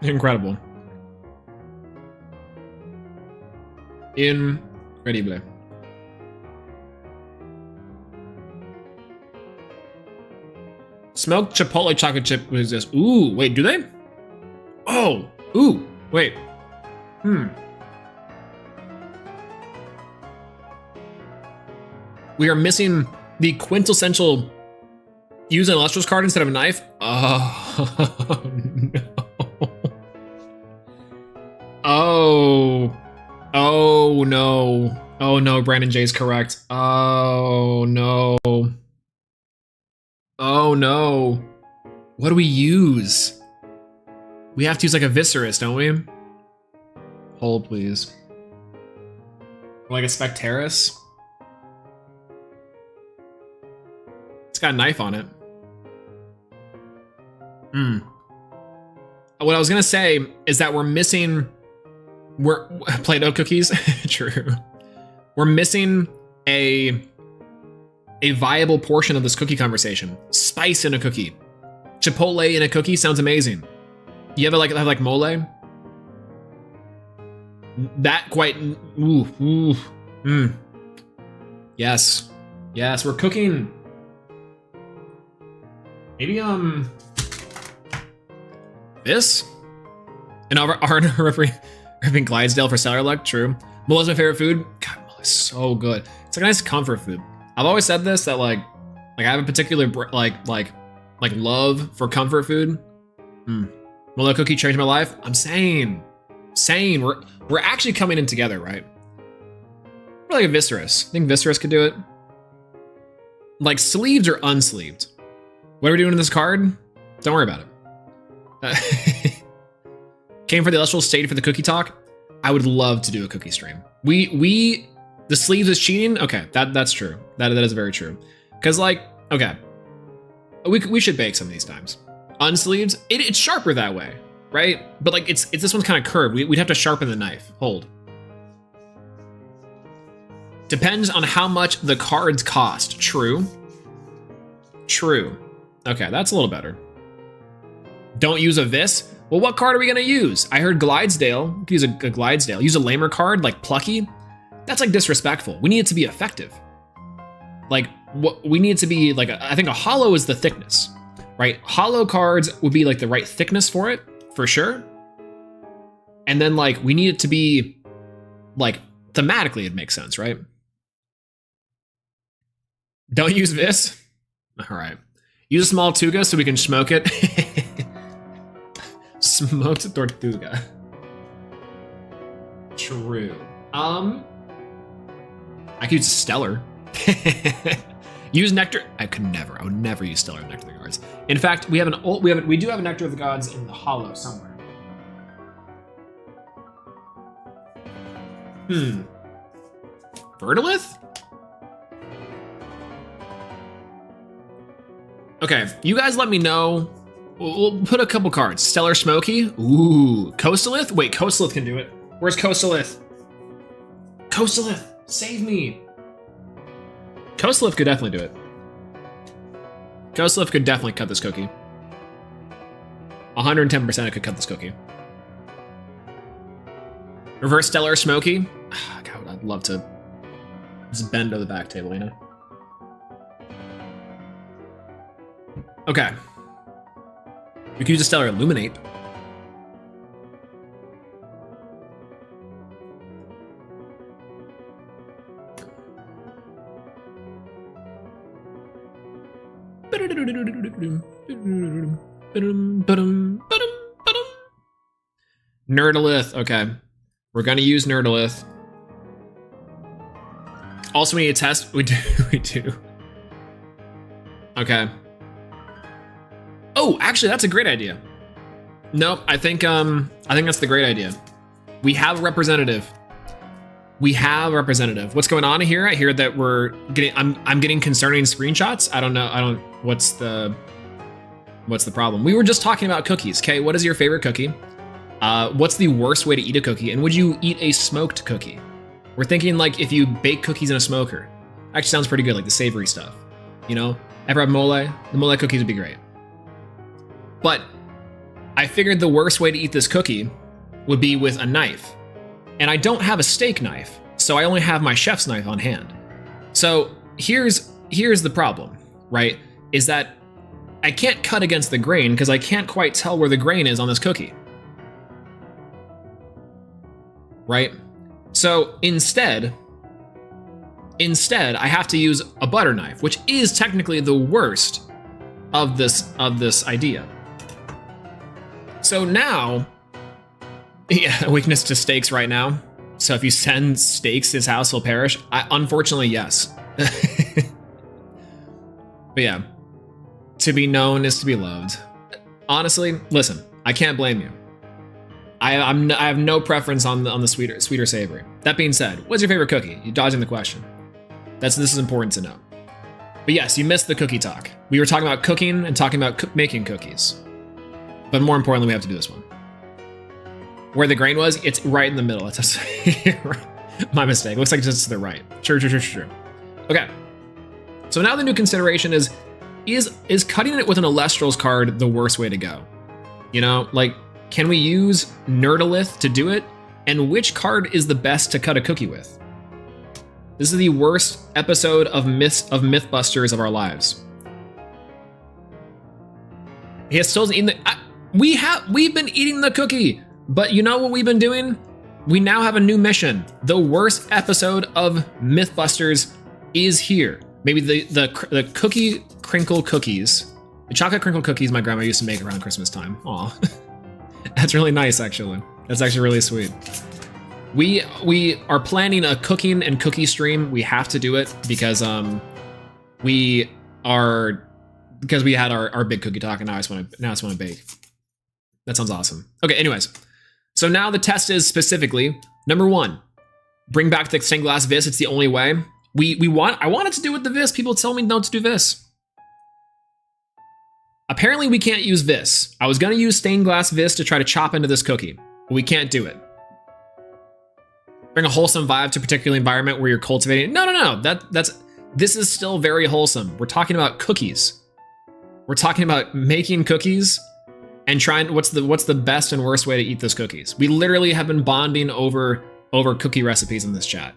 Incredible. Incredible. Smoked Chipotle chocolate chip exists. Ooh, wait, do they? Oh, ooh, wait. We are missing the quintessential use an Elestrals card instead of a knife. Oh, no. Oh no. Oh no, Brandon J's correct. Oh no. Oh no. What do we use? We have to use like a Viscerus, don't we? Hold, please. Like a Spectaris? It's got a knife on it. What I was gonna say is that we're missing... Play-Doh cookies? True. We're missing a viable portion of this cookie conversation. Spice in a cookie. Chipotle in a cookie sounds amazing. You ever have like mole? That quite... Yes. Yes, we're cooking. Maybe, this? And our ripping Clydesdale for Cellar Luck, true. Mola's my favorite food. God, mole is so good. It's like a nice comfort food. I've always said this, that like I have a particular like love for comfort food. Mola cookie changed my life. I'm saying we're actually coming in together, right? We're like a Viscerus. I think Viscerus could do it. Like sleeved or unsleeved. What are we doing in this card? Don't worry about it. Came for the Elestrals, stayed for the cookie talk. I would love to do a cookie stream. The sleeves is cheating? Okay, that's true. That is very true. Cause like, okay. We should bake some of these times. Unsleeved, it's sharper that way, right? But like it's this one's kind of curved. We'd have to sharpen the knife. Hold. Depends on how much the cards cost. True. True. Okay, that's a little better. Don't use a Vis. Well, what card are we gonna use? I heard Glidesdale. We could use a Glidesdale. Use a lamer card like Plucky. That's like disrespectful. We need it to be effective. Like what we need it to be like. I think a hollow is the thickness, right? Hollow cards would be like the right thickness for it, for sure. And then like we need it to be like thematically it makes sense, right? Don't use Vis. All right. Use a small Tuga so we can smoke it. Smoked Tortuga. True. I could use Stellar. Use Nectar. I would never use Stellar Nectar of the Gods. In fact, we do have a Nectar of the Gods in the hollow somewhere. Verdolith? Okay, you guys let me know. We'll put a couple cards. Stellar Smoky. Ooh. Coastalith? Wait, Coastalith can do it. Where's Coastalith? Coastalith, save me. Coastalith could definitely do it. Coastalith could definitely cut this cookie. 110% it could cut this cookie. Reverse Stellar Smoky. God, I'd love to just bend to the back table, you know? Okay. We could use a Stellar Illuminate. Nerdolith. Okay. We're gonna use Nerdolith. Also, we need to test. We do. Okay. Oh, actually, that's a great idea. No, I think that's the great idea. We have a representative. We have a representative. What's going on here? I hear that we're getting. I'm getting concerning screenshots. I don't know. What's the problem? We were just talking about cookies. Okay, what is your favorite cookie? What's the worst way to eat a cookie? And would you eat a smoked cookie? We're thinking like if you bake cookies in a smoker. Actually sounds pretty good, like the savory stuff. You know, ever have mole? The mole cookies would be great. But I figured the worst way to eat this cookie would be with a knife. And I don't have a steak knife, so I only have my chef's knife on hand. So here's the problem, right? Is that I can't cut against the grain because I can't quite tell where the grain is on this cookie. Right? So instead, I have to use a butter knife, which is technically the worst of this idea. So now, yeah, weakness to steaks right now. So if you send steaks, his house will perish. Unfortunately, yes. But yeah, to be known is to be loved. Honestly, listen, I can't blame you. I have no preference on the sweet or savory. That being said, what's your favorite cookie? You're dodging the question. This is important to know. But yes, you missed the cookie talk. We were talking about cooking and talking about making cookies. But more importantly, we have to do this one. Where the grain was, it's right in the middle. It's my mistake. Looks like it's just to the right. Sure. Okay. So now the new consideration is cutting it with an Elestrals card the worst way to go? You know, like, can we use Nerdolith to do it? And which card is the best to cut a cookie with? This is the worst episode of Mythbusters of our lives. He has still eaten we've been eating the cookie, but you know what we've been doing? We now have a new mission. The worst episode of Mythbusters is here. Maybe the cookie crinkle cookies, the chocolate crinkle cookies my grandma used to make around Christmas time. Aw. That's really nice, actually. That's actually really sweet. We are planning a cooking and cookie stream. We have to do it because we had our big cookie talk, and now I just want to bake. That sounds awesome. Okay, anyways. So now the test is specifically, number 1, bring back the stained glass vis. It's the only way. I wanted to do with the vis. People tell me not to do vis. Apparently we can't use vis. I was gonna use stained glass vis to try to chop into this cookie, but we can't do it. Bring a wholesome vibe to a particular environment where you're cultivating. No. This is still very wholesome. We're talking about cookies. We're talking about making cookies and trying what's the best and worst way to eat those cookies. We literally have been bonding over cookie recipes in this chat.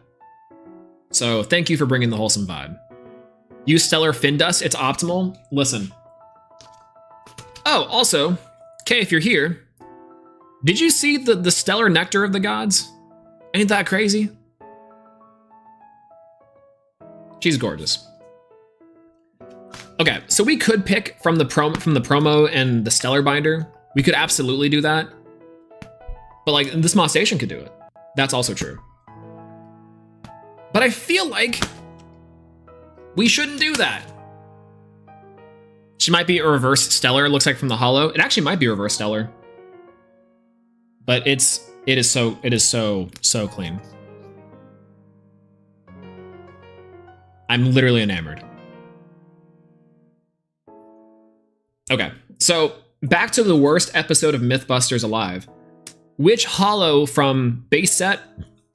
So thank you for bringing the wholesome vibe. Use stellar fin dust. It's optimal. Listen. Oh, also, Kay, if you're here, did you see the stellar nectar of the gods? Ain't that crazy? She's gorgeous. Okay, so we could pick from the promo and the stellar binder. We could absolutely do that. But like this Moss Station could do it. That's also true. But I feel like we shouldn't do that. She might be a reverse stellar, it looks like from the holo. It actually might be reverse stellar. But it is so clean. I'm literally enamored. Okay, so back to the worst episode of Mythbusters alive. Which holo from base set,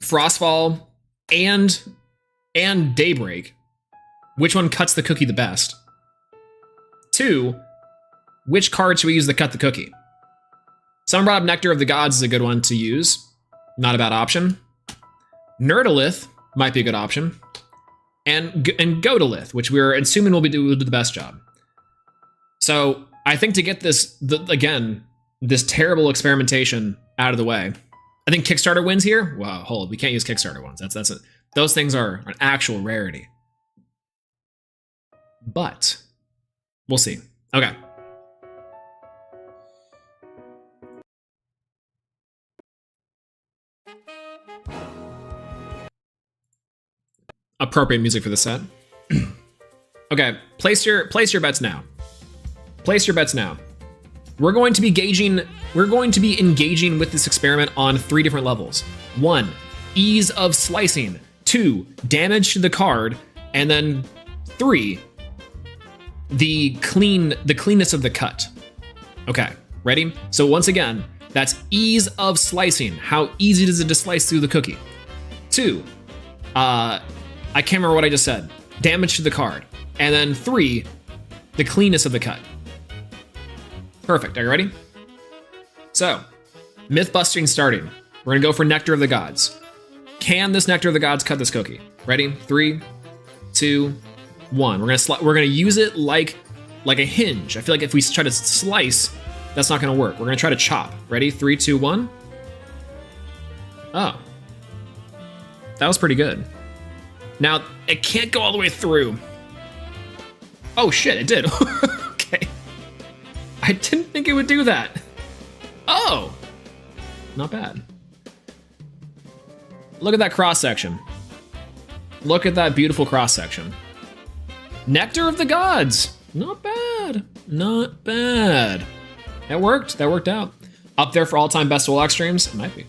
Frostfall, and Daybreak, which one cuts the cookie the best? 2, which card should we use to cut the cookie? Someone brought up Nectar of the Gods is a good one to use. Not a bad option. Nerdolith might be a good option. And Godolith, which we're assuming will do the best job. So I think to get this terrible experimentation out of the way, I think Kickstarter wins here. Wow, hold, we can't use Kickstarter ones. That's it. Those things are an actual rarity. But we'll see. Okay. Appropriate music for the set. Okay, place your bets now. Place your bets now. We're going to be engaging with this experiment on 3 different levels. 1, ease of slicing. 2, damage to the card, and then 3, the cleanness of the cut. Okay, ready? So once again, that's ease of slicing. How easy is it to slice through the cookie? 2, I can't remember what I just said. Damage to the card. And then 3, the cleanness of the cut. Perfect, are you ready? So, myth busting starting. We're gonna go for Nectar of the Gods. Can this Nectar of the Gods cut this cookie? Ready? 3, 2, 1. We're gonna use it like a hinge. I feel like if we try to slice, that's not gonna work. We're gonna try to chop. Ready? 3, 2, 1. Oh. That was pretty good. Now, it can't go all the way through. Oh shit, it did. Okay. I didn't think it would do that. Oh, not bad. Look at that cross section. Look at that beautiful cross section. Nectar of the Gods. Not bad. Not bad. That worked. That worked out. Up there for all-time best Wolak streams? It might be.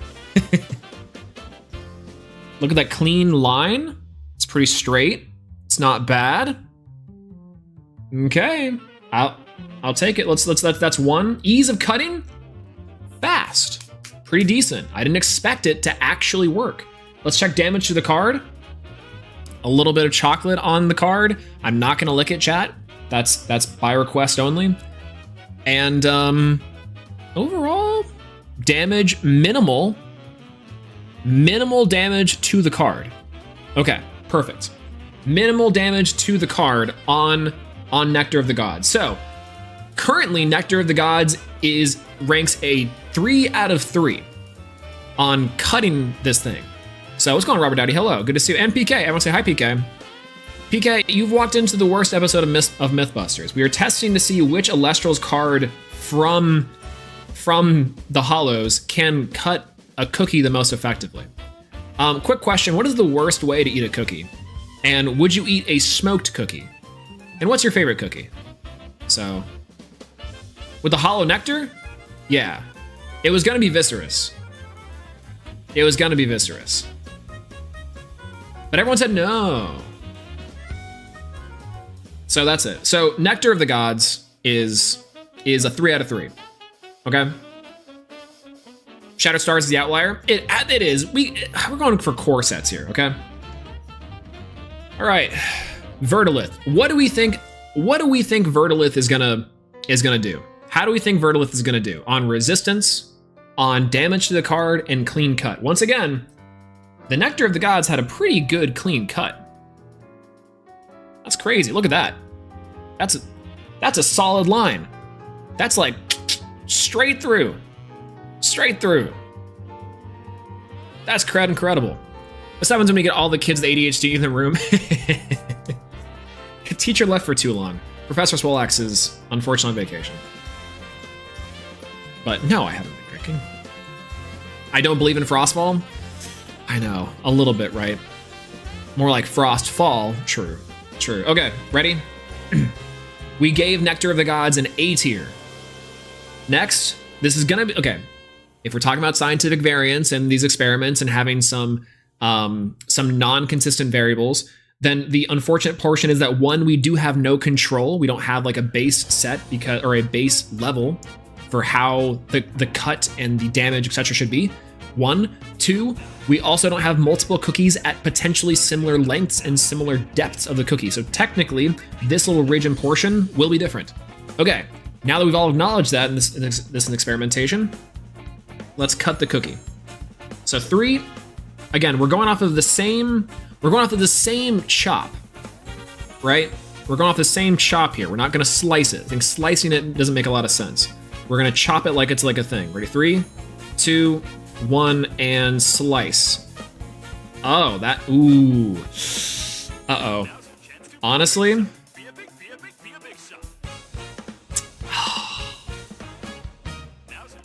Look at that clean line. It's pretty straight. It's not bad. Okay. I'll take it. That's 1. Ease of cutting? Fast. Pretty decent. I didn't expect it to actually work. Let's check damage to the card. A little bit of chocolate on the card. I'm not gonna lick it, chat. That's by request only. And overall, damage minimal. Minimal damage to the card. Okay, perfect. Minimal damage to the card on Nectar of the Gods. So currently, Nectar of the Gods ranks a 3 out of 3 on cutting this thing. So what's going on, Robert Dowdy? Hello, good to see you. And PK, everyone say hi, PK. PK, you've walked into the worst episode of Mythbusters. We are testing to see which Elestrals card from the Hollows can cut a cookie the most effectively. Quick question, what is the worst way to eat a cookie? And would you eat a smoked cookie? And what's your favorite cookie? So, with the hollow nectar? Yeah. It was gonna be Viscerous. It was gonna be Viscerous. But everyone said no. So that's it. So Nectar of the Gods is a 3 out of 3. Okay? Shadow Stars is the outlier. It is. We're going for core sets here, okay? All right. Verdolith. What do we think Verdolith is gonna do? How do we think Verdolith is gonna do? On resistance, on damage to the card, and clean cut. Once again, the Nectar of the Gods had a pretty good clean cut. That's crazy. Look at that. That's a solid line. That's like straight through. Straight through. That's incredible. This happens when we get all the kids with ADHD in the room. Teacher left for too long. Professor Swolax is unfortunately on vacation. But no, I haven't been drinking. I don't believe in Frostfall. I know, a little bit, right? More like Frostfall. True. Okay, ready? We gave Nectar of the Gods an A tier. Next, this is gonna be, okay. If we're talking about scientific variance and these experiments and having some non-consistent variables, then the unfortunate portion is that 1, we do have no control. We don't have like a base set or a base level for how the cut and the damage, etc. should be. 1, 2, we also don't have multiple cookies at potentially similar lengths and similar depths of the cookie. So technically, this little ridge and portion will be different. Okay, now that we've all acknowledged that in this is experimentation, let's cut the cookie. So 3, again, we're going off of the same chop, right? We're going off the same chop here. We're not gonna slice it. I think slicing it doesn't make a lot of sense. We're gonna chop it like it's like a thing. Ready? 3, 2, 1, and slice. Oh, ooh. Uh-oh. Honestly,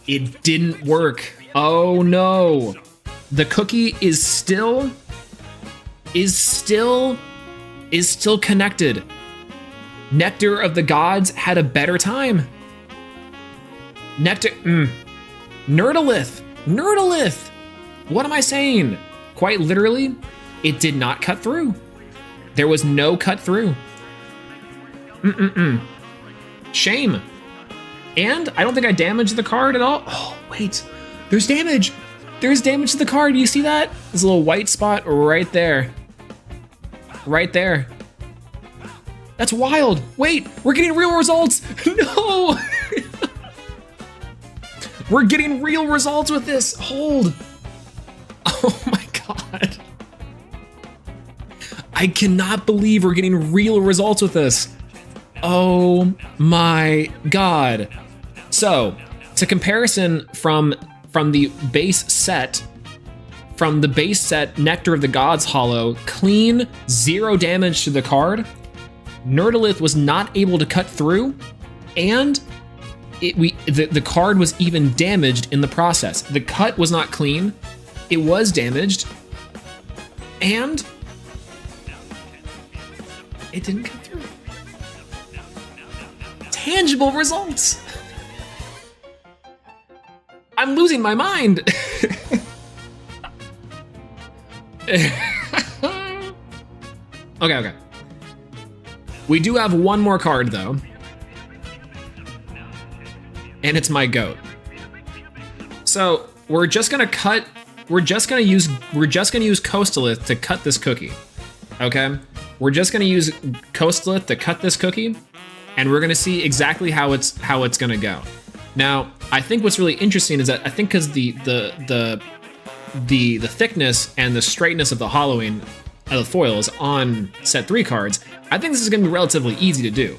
it didn't work. Oh no. The cookie is still connected. Nectar of the Gods had a better time. Nerdalith. What am I saying? Quite literally, it did not cut through. There was no cut through. Shame. And I don't think I damaged the card at all. Oh, wait, there's damage. There's damage to the card. Do you see that? There's a little white spot right there. Right there. That's wild. Wait, we're getting real results. No. We're getting real results with this. Hold. Oh my God. I cannot believe we're getting real results with this. Oh my God. So, to comparison from the base set, Nectar of the Gods Hollow, clean, 0 damage to the card, Nerdalith was not able to cut through, and the card was even damaged in the process. The cut was not clean, it was damaged, and it didn't cut through. Tangible results. I'm losing my mind. Okay. We do have one more card though. And it's my goat. So we're just gonna use Coastalith to cut this cookie. Okay? We're just gonna use Coastalith to cut this cookie, and we're gonna see exactly how it's gonna go. Now, I think what's really interesting is that I think because the thickness and the straightness of the hollowing of the foils on set 3 cards, I think this is gonna be relatively easy to do.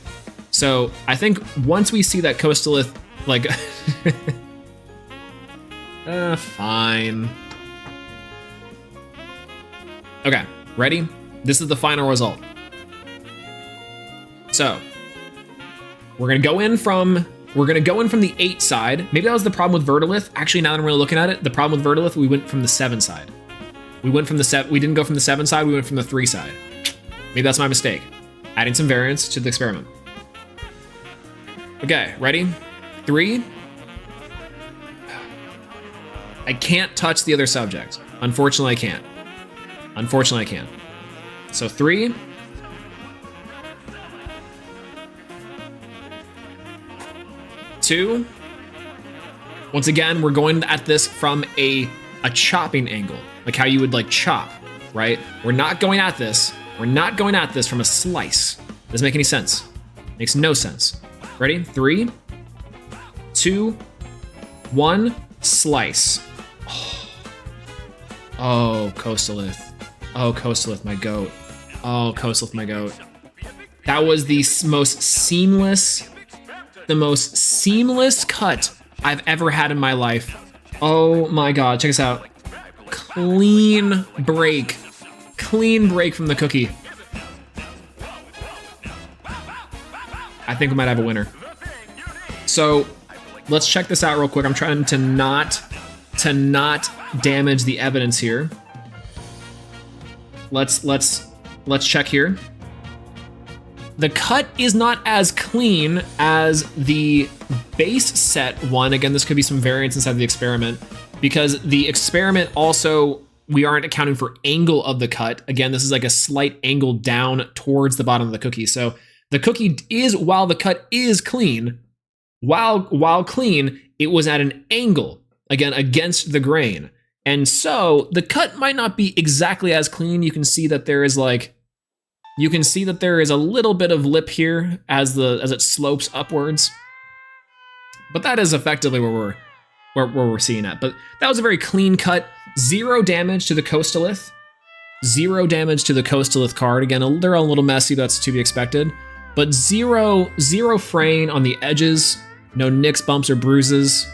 So I think once we see that Coastalith, like, fine. Okay, ready? This is the final result. So we're gonna go in from the 8 side. Maybe that was the problem with Verdalith. Actually, now that I'm really looking at it, the problem with Verdalith, we went from the 7 side. We didn't go from the 7 side, we went from the 3 side. Maybe that's my mistake. Adding some variance to the experiment. Okay, ready? 3. I can't touch the other subject. Unfortunately, I can't. So 3. 2. Once again, we're going at this from a chopping angle, like how you would like chop, right? We're not going at this from a slice. Doesn't make any sense. Makes no sense. Ready? 3, 2, 1, slice. Oh, Coastalith. Oh, Coastalith, my goat. Oh, Coastalith, my goat. That was the most seamless cut I've ever had in my life. Oh my God, check this out. Clean break from the cookie. I think we might have a winner. So let's check this out real quick. I'm trying to not damage the evidence here. Let's check here. The cut is not as clean as the base set one. Again, this could be some variance inside the experiment, because the experiment also, we aren't accounting for angle of the cut. Again, this is like a slight angle down towards the bottom of the cookie. So the cookie is, while the cut is clean, while clean, it was at an angle, again, against the grain. And so the cut might not be exactly as clean. You can see that there is a little bit of lip here as it slopes upwards. But that is effectively where we're seeing at. But that was a very clean cut. 0 damage to the Coastalith. 0 damage to the Coastalith card. Again, they're a little messy, that's to be expected. But zero fraying on the edges. No nicks, bumps, or bruises.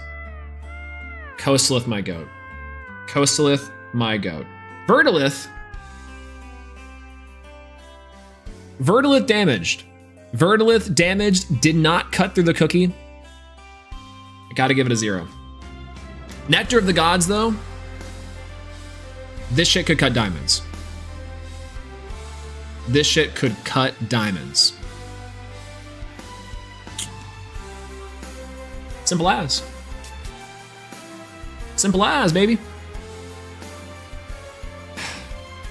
Coastalith, my goat. Coastalith, my goat. Verdalith damaged. Verdalith damaged, did not cut through the cookie. I gotta give it a 0. Nectar of the Gods, though, this shit could cut diamonds. This shit could cut diamonds. Simple as. Simple as, baby.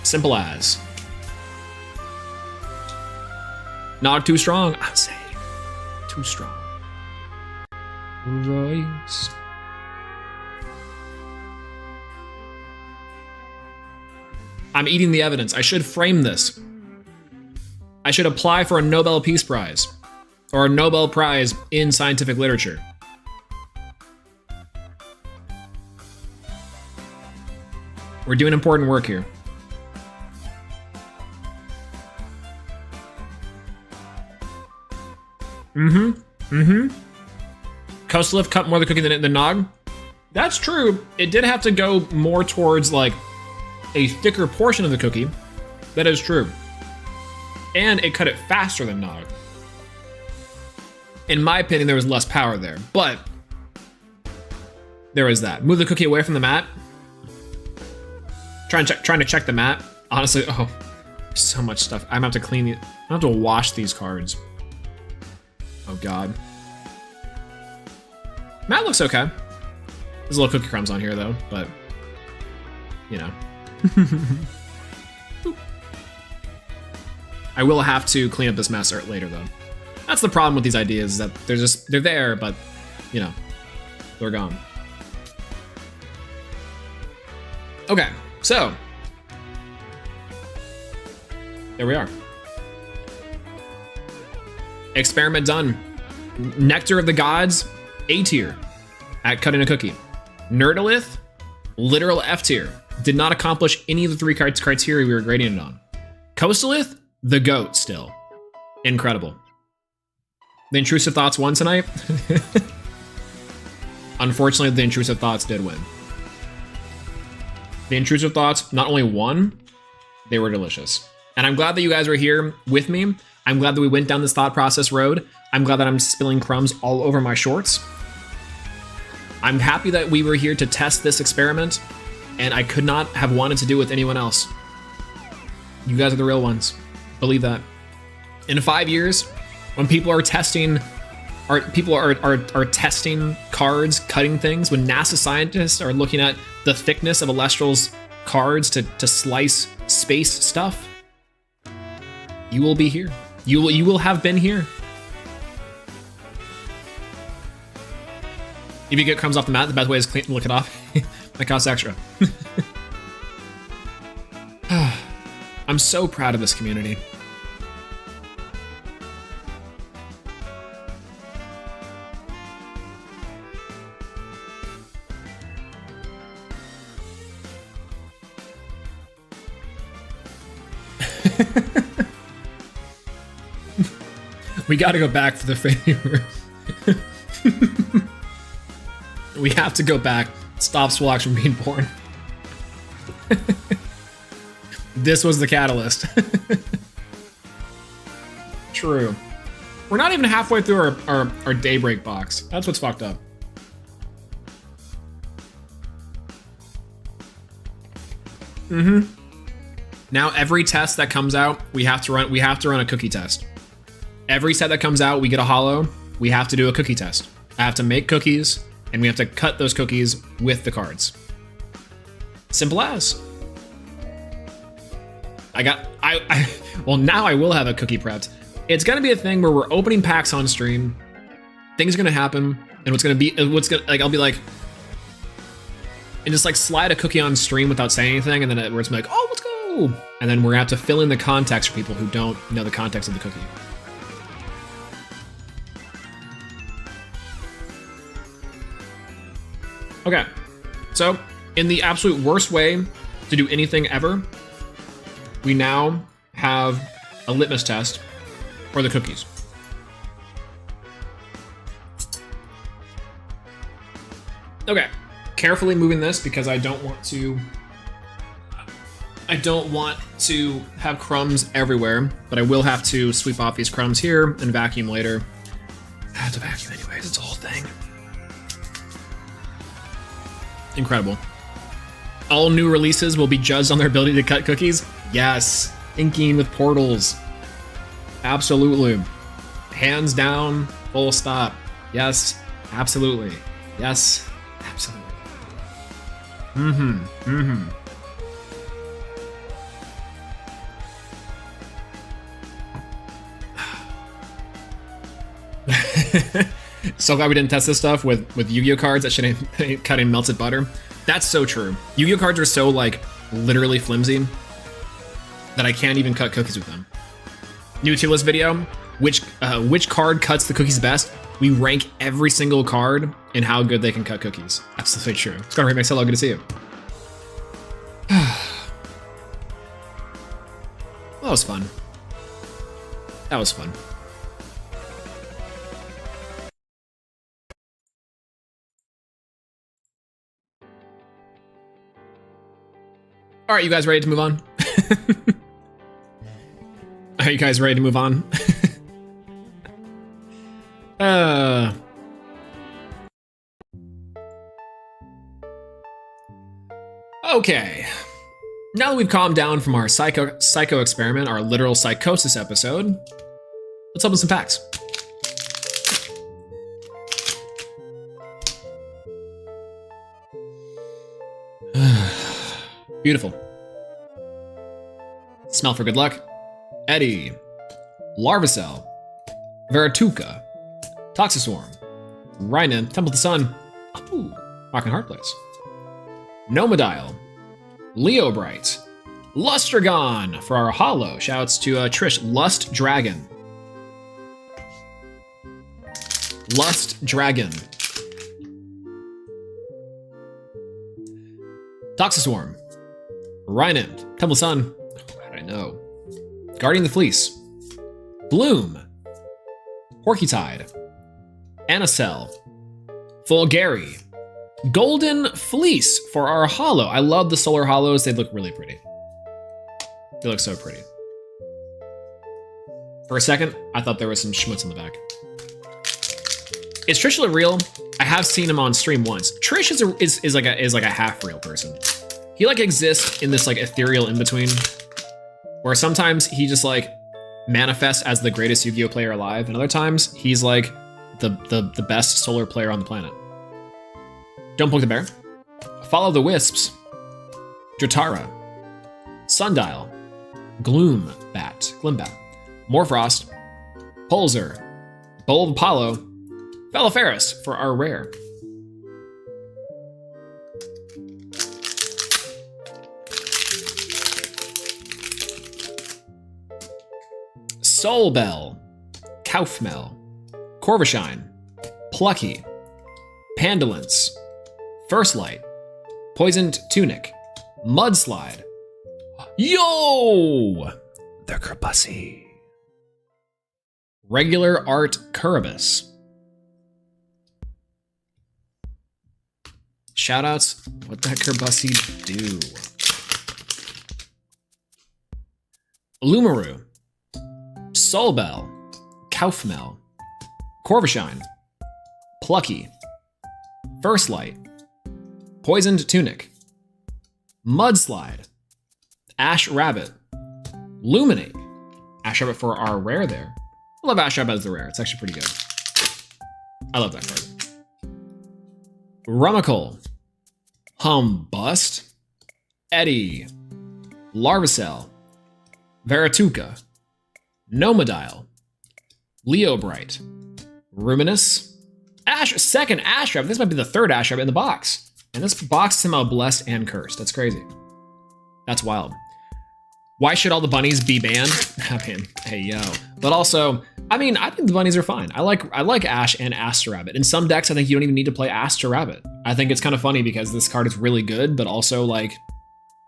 Simple as. Not too strong, I would say. Too strong. Voice. I'm eating the evidence. I should frame this. I should apply for a Nobel Peace Prize or a Nobel Prize in scientific literature. We're doing important work here. Coastal Lift cut more of the cookie than the Nog. That's true. It did have to go more towards like a thicker portion of the cookie. That is true. And it cut it faster than Nog. In my opinion, there was less power there, but there is that. Move the cookie away from the mat. Trying to check the mat. Honestly, oh, so much stuff. I'm gonna have to clean it. I'm gonna have to wash these cards. Oh God. Mat looks okay. There's a little cookie crumbs on here though, but you know. I will have to clean up this mess later though. That's the problem with these ideas, is that they're there, but you know, they're gone. Okay, so there we are. Experiment done. Nectar of the Gods, A tier at cutting a cookie. Nerdolith, literal F tier. Did not accomplish any of the three criteria we were grading it on. Coastalith, the GOAT still. Incredible. The Intrusive Thoughts won tonight. Unfortunately, the Intrusive Thoughts did win. The Intrusive Thoughts not only won, they were delicious. And I'm glad that you guys were here with me. I'm glad that we went down this thought process road. I'm glad that I'm spilling crumbs all over my shorts. I'm happy that we were here to test this experiment, and I could not have wanted to do it with anyone else. You guys are the real ones. Believe that. In 5 years, when people are testing, are testing cards, cutting things, when NASA scientists are looking at the thickness of Elestrals cards to slice space stuff, you will be here. You will have been here. If you get crumbs off the mat, the best way is to lick it off. That costs extra. I'm so proud of this community. We gotta go back for the failure. We have to go back. Stop Swalax from being born. This was the catalyst. True. We're not even halfway through our Daybreak box. That's what's fucked up. Now every test that comes out, we have to run a cookie test. Every set that comes out, we get a holo, we have to do a cookie test. I have to make cookies, and we have to cut those cookies with the cards. Simple as. Well, now I will have a cookie prepped. It's gonna be a thing where we're opening packs on stream. Things are gonna happen, and I'll be like, and just like slide a cookie on stream without saying anything, and then where it's like, oh, let's go, and then we're gonna have to fill in the context for people who don't know the context of the cookie. Okay, so in the absolute worst way to do anything ever, we now have a litmus test for the cookies. Okay, carefully moving this because I don't want to have crumbs everywhere, but I will have to sweep off these crumbs here and vacuum later. I have to vacuum anyways, it's a whole thing. Incredible. All new releases will be judged on their ability to cut cookies. Yes, inking with portals. Absolutely. Hands down, full stop. Yes, Absolutely. Yes, absolutely. So glad we didn't test this stuff with Yu-Gi-Oh cards that shouldn't cut in melted butter. That's so true. Yu-Gi-Oh cards are so like literally flimsy that I can't even cut cookies with them. New tier list video, which card cuts the cookies best? We rank every single card and how good they can cut cookies. Absolutely true. It's gonna make hello, good to see you. That was fun. That was fun. All right, you guys ready to move on? Are you guys ready to move on? Okay. Now that we've calmed down from our psycho experiment, our literal psychosis episode, let's open some packs. Beautiful. Smell for good luck. Eddie. Larvacell. Veratuka. Toxiswarm. Rhina. Temple of the Sun. Ooh. Rockin' Heart Place. Nomadial. Leo Bright. Lustragon for our holo. Shouts to Trish. Lust Dragon. Lust Dragon. Toxiswarm. Rhino. Temple Sun. How did I know? Guardian the Fleece. Bloom. Porcutide. Anacell. Fulgari. Golden Fleece for our holo. I love the solar holos. They look really pretty. They look so pretty. For a second, I thought there was some schmutz in the back. Is Trish real? I have seen him on stream once. Trish is like a half real person. He like exists in this like ethereal in between, where sometimes he just like manifests as the greatest Yu-Gi-Oh player alive, and other times he's like the best solar player on the planet. Don't Poke the Bear. Follow the Wisps. Dratara. Sundial. Gloombat. Morfrost. Pulsar. Bold Apollo. Feliferis for our rare. Soul Bell. Kaufmel. Corvishine. Plucky. Pandolence. First Light. Poisoned Tunic. Mudslide. Yo! The Kerbussi. Regular Art Curibus. Shoutouts. What that Kerbussi do? Lumaru. Soulbell. Kaufmel. Corvishine. Plucky. First Light. Poisoned Tunic. Mudslide. Ash Rabbit. Luminate. Ash Rabbit for our rare there. I love Ash Rabbit as the rare. It's actually pretty good. I love that card. Rummikle. Humbust. Eddie. Larvacell. Veratuka. Nomadial. Leo Bright. Ruminous. Second Ash Rabbit. This might be the third Ash Rabbit in the box. And this box is somehow blessed and cursed. That's crazy. That's wild. Why should all the bunnies be banned? I mean, hey yo. But also, I mean, I think the bunnies are fine. I like Ash and Aster Rabbit. In some decks, I think you don't even need to play Aster Rabbit. I think it's kind of funny because this card is really good, but also like,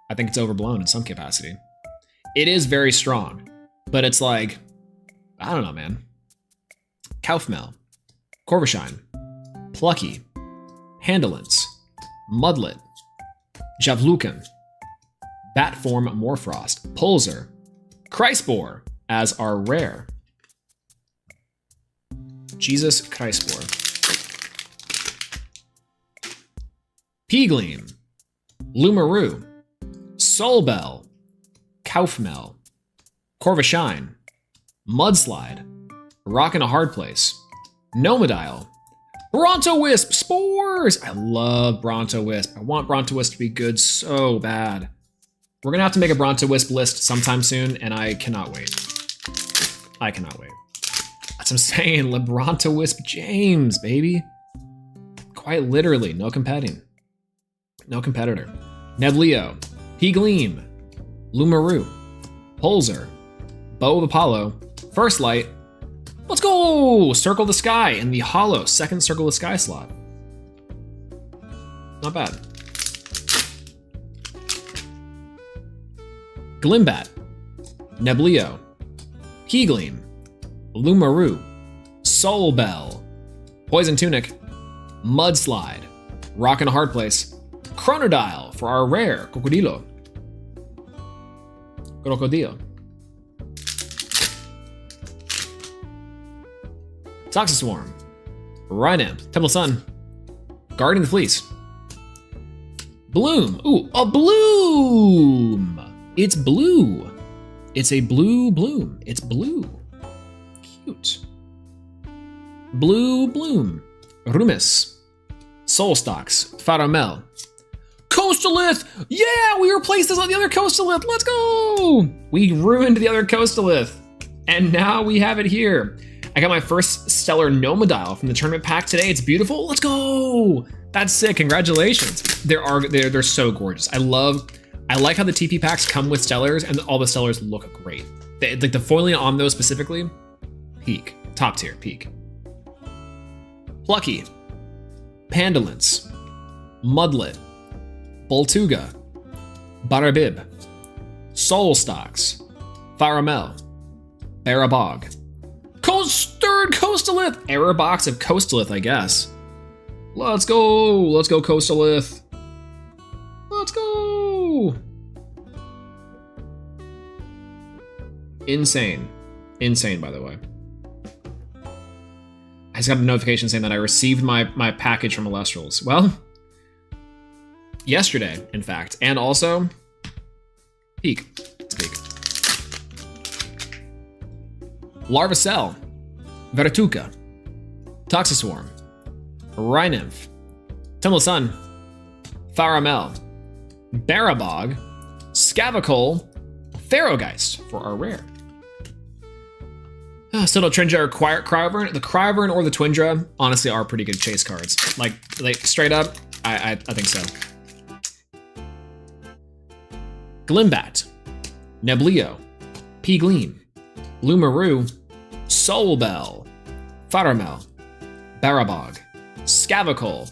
I think it's overblown in some capacity. It is very strong, but it's like, I don't know, man. Kaufmel. Corvishine. Plucky. Handolence. Mudlet. Javlukan. Batform Morfrost. Pulsar. Kreisboar as our rare. Jesus Kreisboar. Peegleam. Lumaru. Soulbell. Kaufmel. Corvishine. Mudslide. Rockin' a Hard Place. Nomadial. Bronto Wisp Spores! I love Bronto Wisp. I want Bronto Wisp to be good so bad. We're gonna have to make a Bronto Wisp list sometime soon, and I cannot wait. I cannot wait. That's what I'm saying, LeBronto Wisp James, baby. Quite literally, no competing. No competitor. Neblio, P-Gleam, Lumaru, Pulsar, Bow of Apollo, First Light. Let's go! Circle the Sky in the hollow second Circle the Sky slot. Not bad. Glimbat, Neblio, P-Gleam, Lumaru, Soul Bell, Poison Tunic, Mudslide, Rock and a Hard Place, Chronodile for our rare Crocodilo. Toxiswarm, Rhynamp, Temple Sun, Guardian the Fleece, Bloom. Ooh, a Bloom! It's blue. It's a blue bloom. It's blue. Cute. Blue Bloom, Rumis, Soulstocks, Faramel, Coastalith! Yeah, we replaced this on the other Coastalith. Let's go! We ruined the other Coastalith, and now we have it here. I got my first Stellar Nomodile from the tournament pack today. It's beautiful. Let's go! That's sick. Congratulations. They're so gorgeous. I like how the TP packs come with Stellars, and all the Stellars look great. Like the foiling on those specifically, peak, top tier, peak. Plucky, Pandolence, Mudlet, Boltuga, Barabib, Soulstocks, Faramel, Barabog, third Coastalith, error box of Coastalith, I guess. Let's go Coastalith. Let's go. Insane, by the way. I just got a notification saying that I received my package from Elestrals. Well, yesterday, in fact, and also peak. It's peak. Larvacell, Vertuka, Toxiswarm, Rhynamp, Temple Sun, Faramel, Barabog, Scavacole, Ferrogeist for our rare. Still no Trindra or Cryovern. The Cryovern or the Twindra honestly are pretty good chase cards. Like straight up, I think so. Glimbat, Neblio, P-Gleam, Lumaru, Soul Bell, Faramel, Barabog, Scavacole,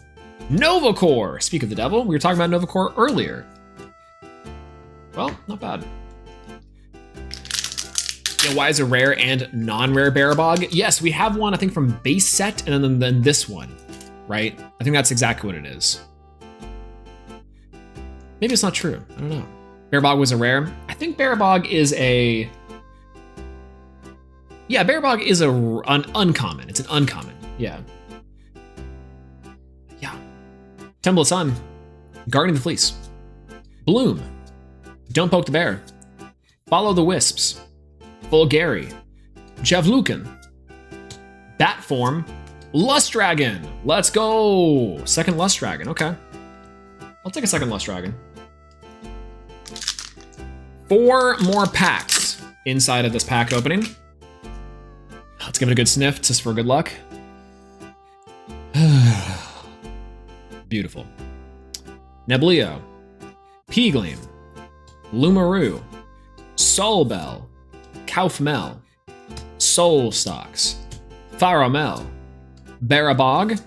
Novacore. Speak of the devil, we were talking about Novacore earlier. Well, not bad. Yeah, why is a rare and non-rare Barabog? Yes, we have one, I think, from base set, and then this one, right? I think that's exactly what it is. Maybe it's not true. I don't know. Barabog was a rare. I think Barabog is a... Yeah, Barabog is an uncommon. It's an uncommon. Yeah. Yeah. Temple of Sun. Guardian of the Fleece. Bloom. Don't Poke the Bear. Follow the Wisps. Bulgari. Javlukin. Bat Form. Lust Dragon. Let's go. Second Lust Dragon. Okay. I'll take a second Lust Dragon. 4 more packs inside of this pack opening. Let's give it a good sniff just for good luck. Beautiful. Neblio, P-Gleam, Lumaru, Soul Bell, Kaufmel, Soulstocks, Faramel, Barabog,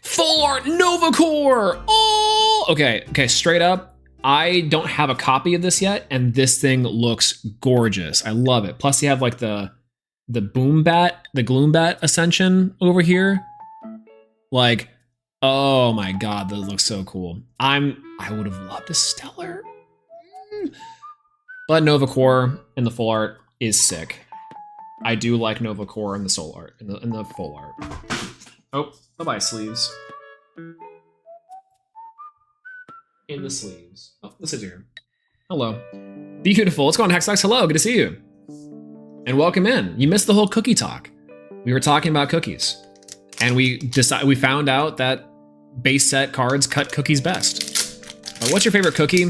Full Art Novacore! Oh! Okay, straight up, I don't have a copy of this yet, and this thing looks gorgeous. I love it. Plus you have like the Gloombat Ascension over here. Like, oh my god, that looks so cool. I would have loved a Stellar. But Novacore in the full art is sick. I do like Novacore in the soul art, in the full art. Oh, bye-bye sleeves. In the sleeves. Oh, the sleeves are here. Hello. Beautiful. What's going on, Hexlex? Hello, good to see you. And welcome in. You missed the whole cookie talk. We were talking about cookies. And we found out that base set cards cut cookies best. What's your favorite cookie?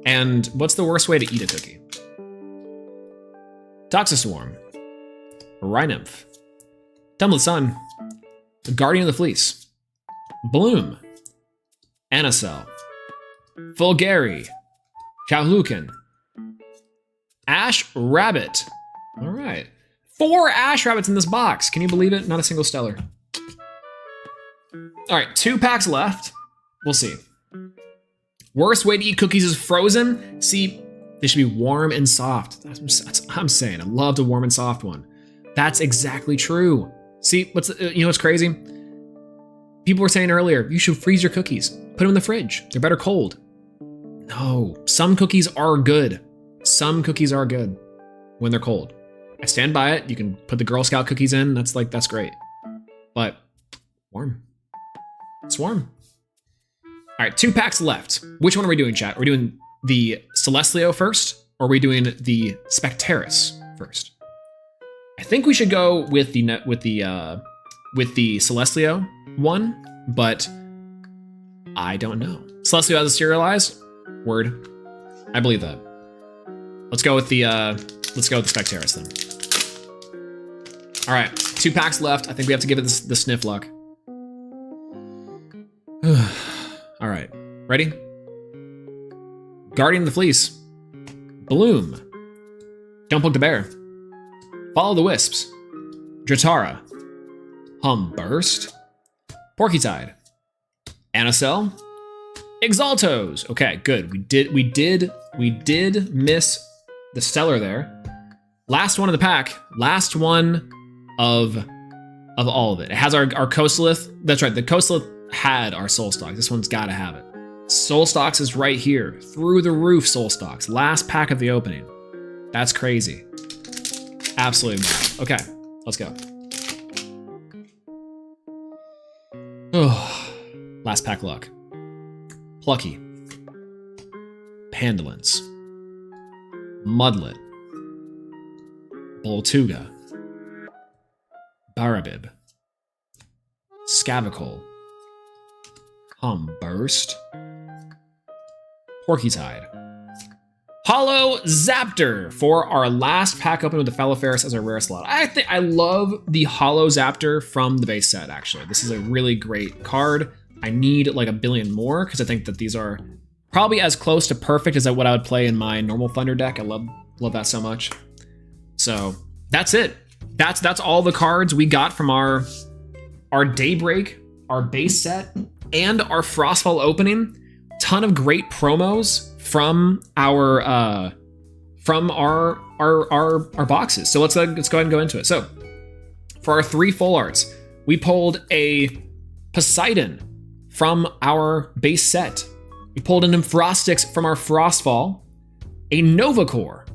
And what's the worst way to eat a cookie? Toxiswarm, Rhynymph, Tumblet Sun, Guardian of the Fleece, Bloom, Anacell, Fulgari, Kowlukin, Ash Rabbit. All right. 4 Ash Rabbits in this box. Can you believe it? Not a single stellar. All right, 2 packs left. We'll see. Worst way to eat cookies is frozen. See, they should be warm and soft. That's I'm saying. I love a warm and soft one. That's exactly true. See, you know what's crazy? People were saying earlier, you should freeze your cookies. Put them in the fridge. They're better cold. No, some cookies are good. Some cookies are good when they're cold. I stand by it. You can put the Girl Scout cookies in. That's great. But warm. It's warm. All right, 2 packs left. Which one are we doing, chat? Are we doing the Celestlio first, or are we doing the Spectaris first? I think we should go with the Celestlio one, but I don't know. Celestlio has a serialized word. I believe that. Let's go with the Spectaris then. All right, 2 packs left. I think we have to give it the sniff luck. All right, ready? Guardian of the Fleece, Bloom, Don't Poke the Bear, Follow the Wisps, Dratara, Humburst, Porkytide, Anacell, Exaltos. Okay, good. We did miss the stellar there. Last one of the pack. Last one of all of it. It has our Coastolith. That's right. The Coastolith had our Soul Stocks. This one's got to have it. Soul Stocks is right here. Through the roof Soul Stocks. Last pack of the opening. That's crazy. Absolutely mad. Okay, let's go. Oh, last pack luck. Plucky, Pandolence, Mudlet, Boltuga, Barabib, Scavicole, Humburst, Porkytide, Hollow Zaptor for our last pack open with the Falloferris as our rare slot. I love the Hollow Zaptor from the base set, actually. This is a really great card. I need like a billion more because I think that these are probably as close to perfect as what I would play in my normal Thunder deck. I love that so much. So that's it. That's all the cards we got from our Daybreak, our base set, and our Frostfall opening. Ton of great promos from our boxes. So let's go ahead and go into it. So for our 3 full arts, we pulled a Poseidon from our base set. We pulled an Frostix from our Frostfall, a Novacore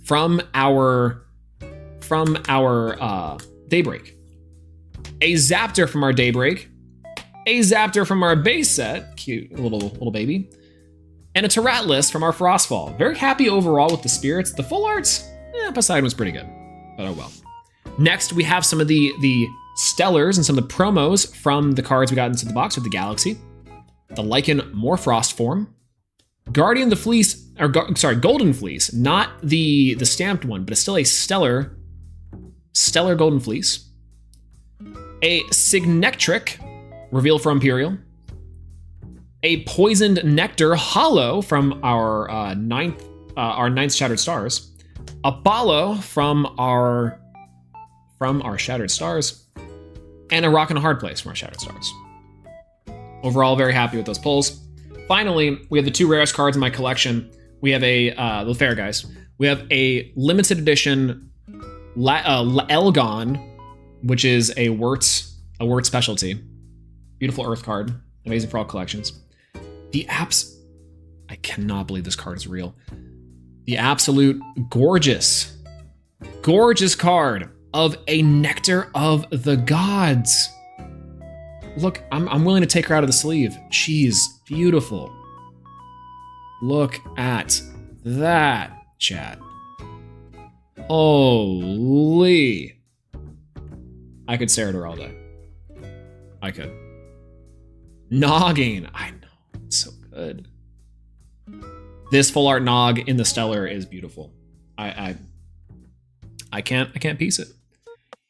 from our Daybreak, a Zaptor from our Daybreak, a Zaptor from our base set, cute little baby, and a Taratlus from our Frostfall. Very happy overall with the spirits. The full arts, Poseidon was pretty good, but oh well. Next, we have some of the stellars and some of the promos from the cards we got into the box with the Galaxy. The Lycan Morfrost form, Guardian of the Fleece, Golden Fleece, not the stamped one, but it's still a stellar Golden Fleece. A Signectric, reveal for Imperial. A Poisoned Nectar Hollow from our ninth Shattered Stars. Apollo from our Shattered Stars. And a Rock and a Hard Place from our Shattered Stars. Overall, very happy with those pulls. Finally, we have the 2 rarest cards in my collection. We have the fair guys. We have a limited edition Elgon, which is a Wurt specialty. Beautiful Earth card, amazing for all collections. The I cannot believe this card is real. The absolute gorgeous card of a Nectar of the Gods. Look, I'm willing to take her out of the sleeve. She's beautiful. Look at that, chat. Holy. I could stare at her all day. I could. Nogging. I know. It's so good. This full art Nog in the Stellar is beautiful. I can't piece it.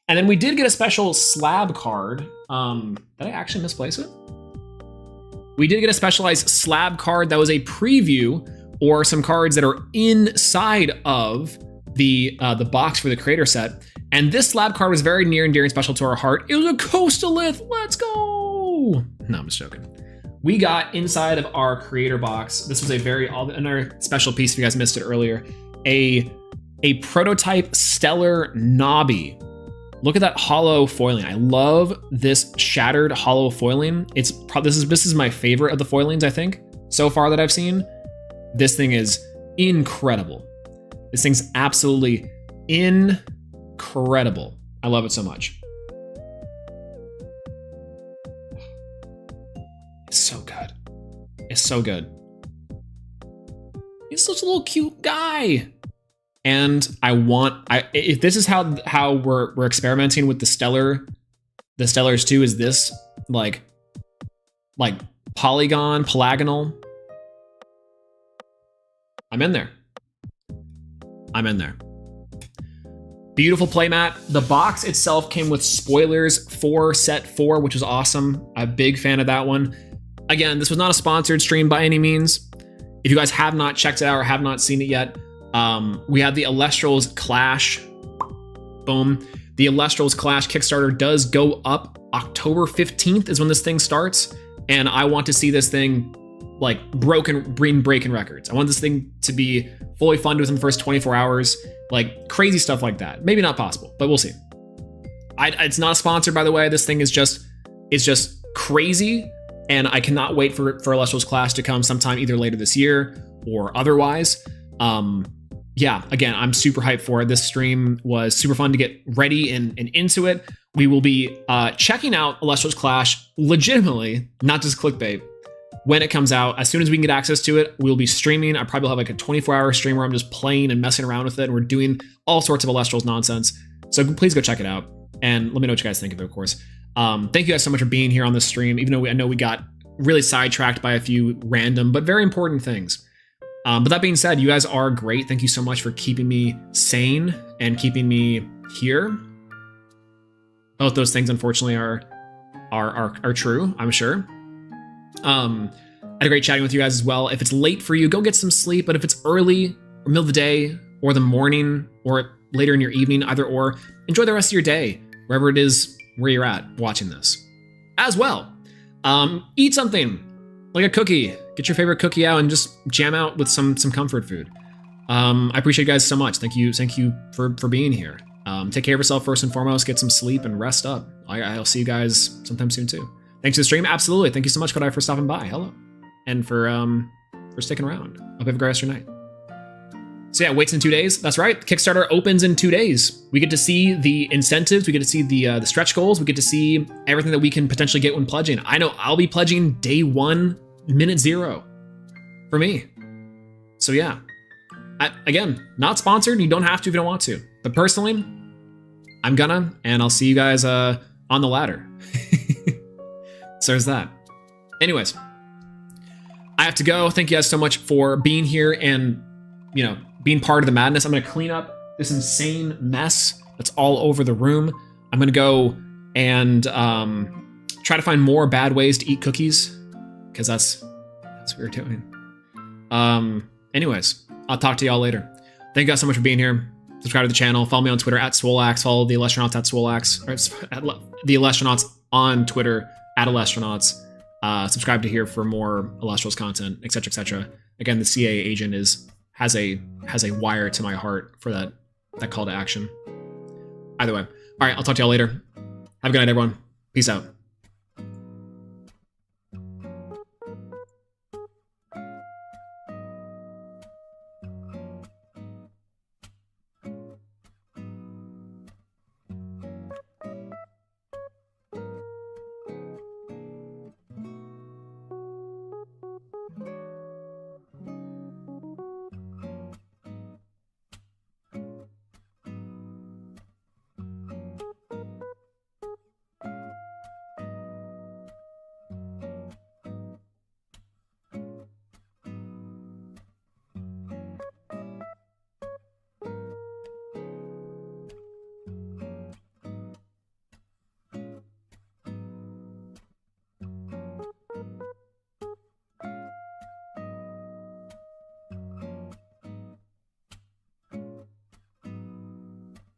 And then we did get a special slab card. Did I actually misplace it? We did get a specialized slab card that was a preview or some cards that are inside of the box for the creator set. And this slab card was very near and dear and special to our heart. It was a Coastalith. Let's go. No, I'm just joking. We got inside of our creator box. This was another special piece. If you guys missed it earlier, a prototype Stellar Nobby. Look at that hollow foiling. I love this shattered hollow foiling. This is my favorite of the foilings, I think, so far that I've seen. This thing is incredible. This thing's absolutely incredible. I love it so much. It's so good. It's so good. He's such a little cute guy. And if this is how we're experimenting with the Stellars too, is this like polygonal? I'm in there. Beautiful playmat. The box itself came with spoilers for set 4, which was awesome. I'm a big fan of that one. Again, this was not a sponsored stream by any means. If you guys have not checked it out or have not seen it yet, we have the Elestrals Clash. Boom. The Elestrals Clash Kickstarter does go up October 15th is when this thing starts. And I want to see this thing like breaking records. I want this thing to be fully funded within the first 24 hours, like crazy stuff like that. Maybe not possible, but we'll see. It's not sponsored, by the way. This thing is just crazy. And I cannot wait for Elestrals Clash to come sometime either later this year or otherwise. Yeah, again, I'm super hyped for it. This stream was super fun to get ready and into it. We will be checking out Elestrals Clash legitimately, not just clickbait, when it comes out. As soon as we can get access to it, we'll be streaming. I probably have like a 24-hour stream where I'm just playing and messing around with it. And we're doing all sorts of Elestrals nonsense. So please go check it out. And let me know what you guys think of it, of course. Thank you guys so much for being here on this stream, even though I know we got really sidetracked by a few random but very important things. But that being said, you guys are great. Thank you so much for keeping me sane and keeping me here. Both those things, unfortunately, are true, I'm sure. I had a great chatting with you guys as well. If it's late for you, go get some sleep. But if it's early or middle of the day or the morning or later in your evening, either or, enjoy the rest of your day, wherever it is where you're at watching this. As well, eat something like a cookie. Get your favorite cookie out and just jam out with some comfort food. I appreciate you guys so much. Thank you for being here. Take care of yourself first and foremost. Get some sleep and rest up. I'll see you guys sometime soon too. Thanks for the stream. Absolutely. Thank you so much, Kodai, for stopping by. Hello, and for sticking around. Hope you have a great rest of your night. So yeah, waits in 2 days. That's right. Kickstarter opens in 2 days. We get to see the incentives. We get to see the stretch goals. We get to see everything that we can potentially get when pledging. I know I'll be pledging day 1, minute 0 for me. So yeah, again, not sponsored. You don't have to if you don't want to. But personally, I'm gonna, and I'll see you guys on the ladder. So there's that. Anyways, I have to go. Thank you guys so much for being here and, being part of the madness. I'm going to clean up this insane mess that's all over the room. I'm going to go and try to find more bad ways to eat cookies, because that's what we're doing. Anyways, I'll talk to y'all later. Thank you guys so much for being here. Subscribe to the channel. Follow me on Twitter @Swolax. Follow the Elestronauts @Swolax. Or the Elestronauts on Twitter @Elestronauts. Subscribe to here for more Elestrals content, etc., etc. Again, the CA agent has a wire to my heart for that call to action. Either way. All right, I'll talk to y'all later. Have a good night, everyone. Peace out.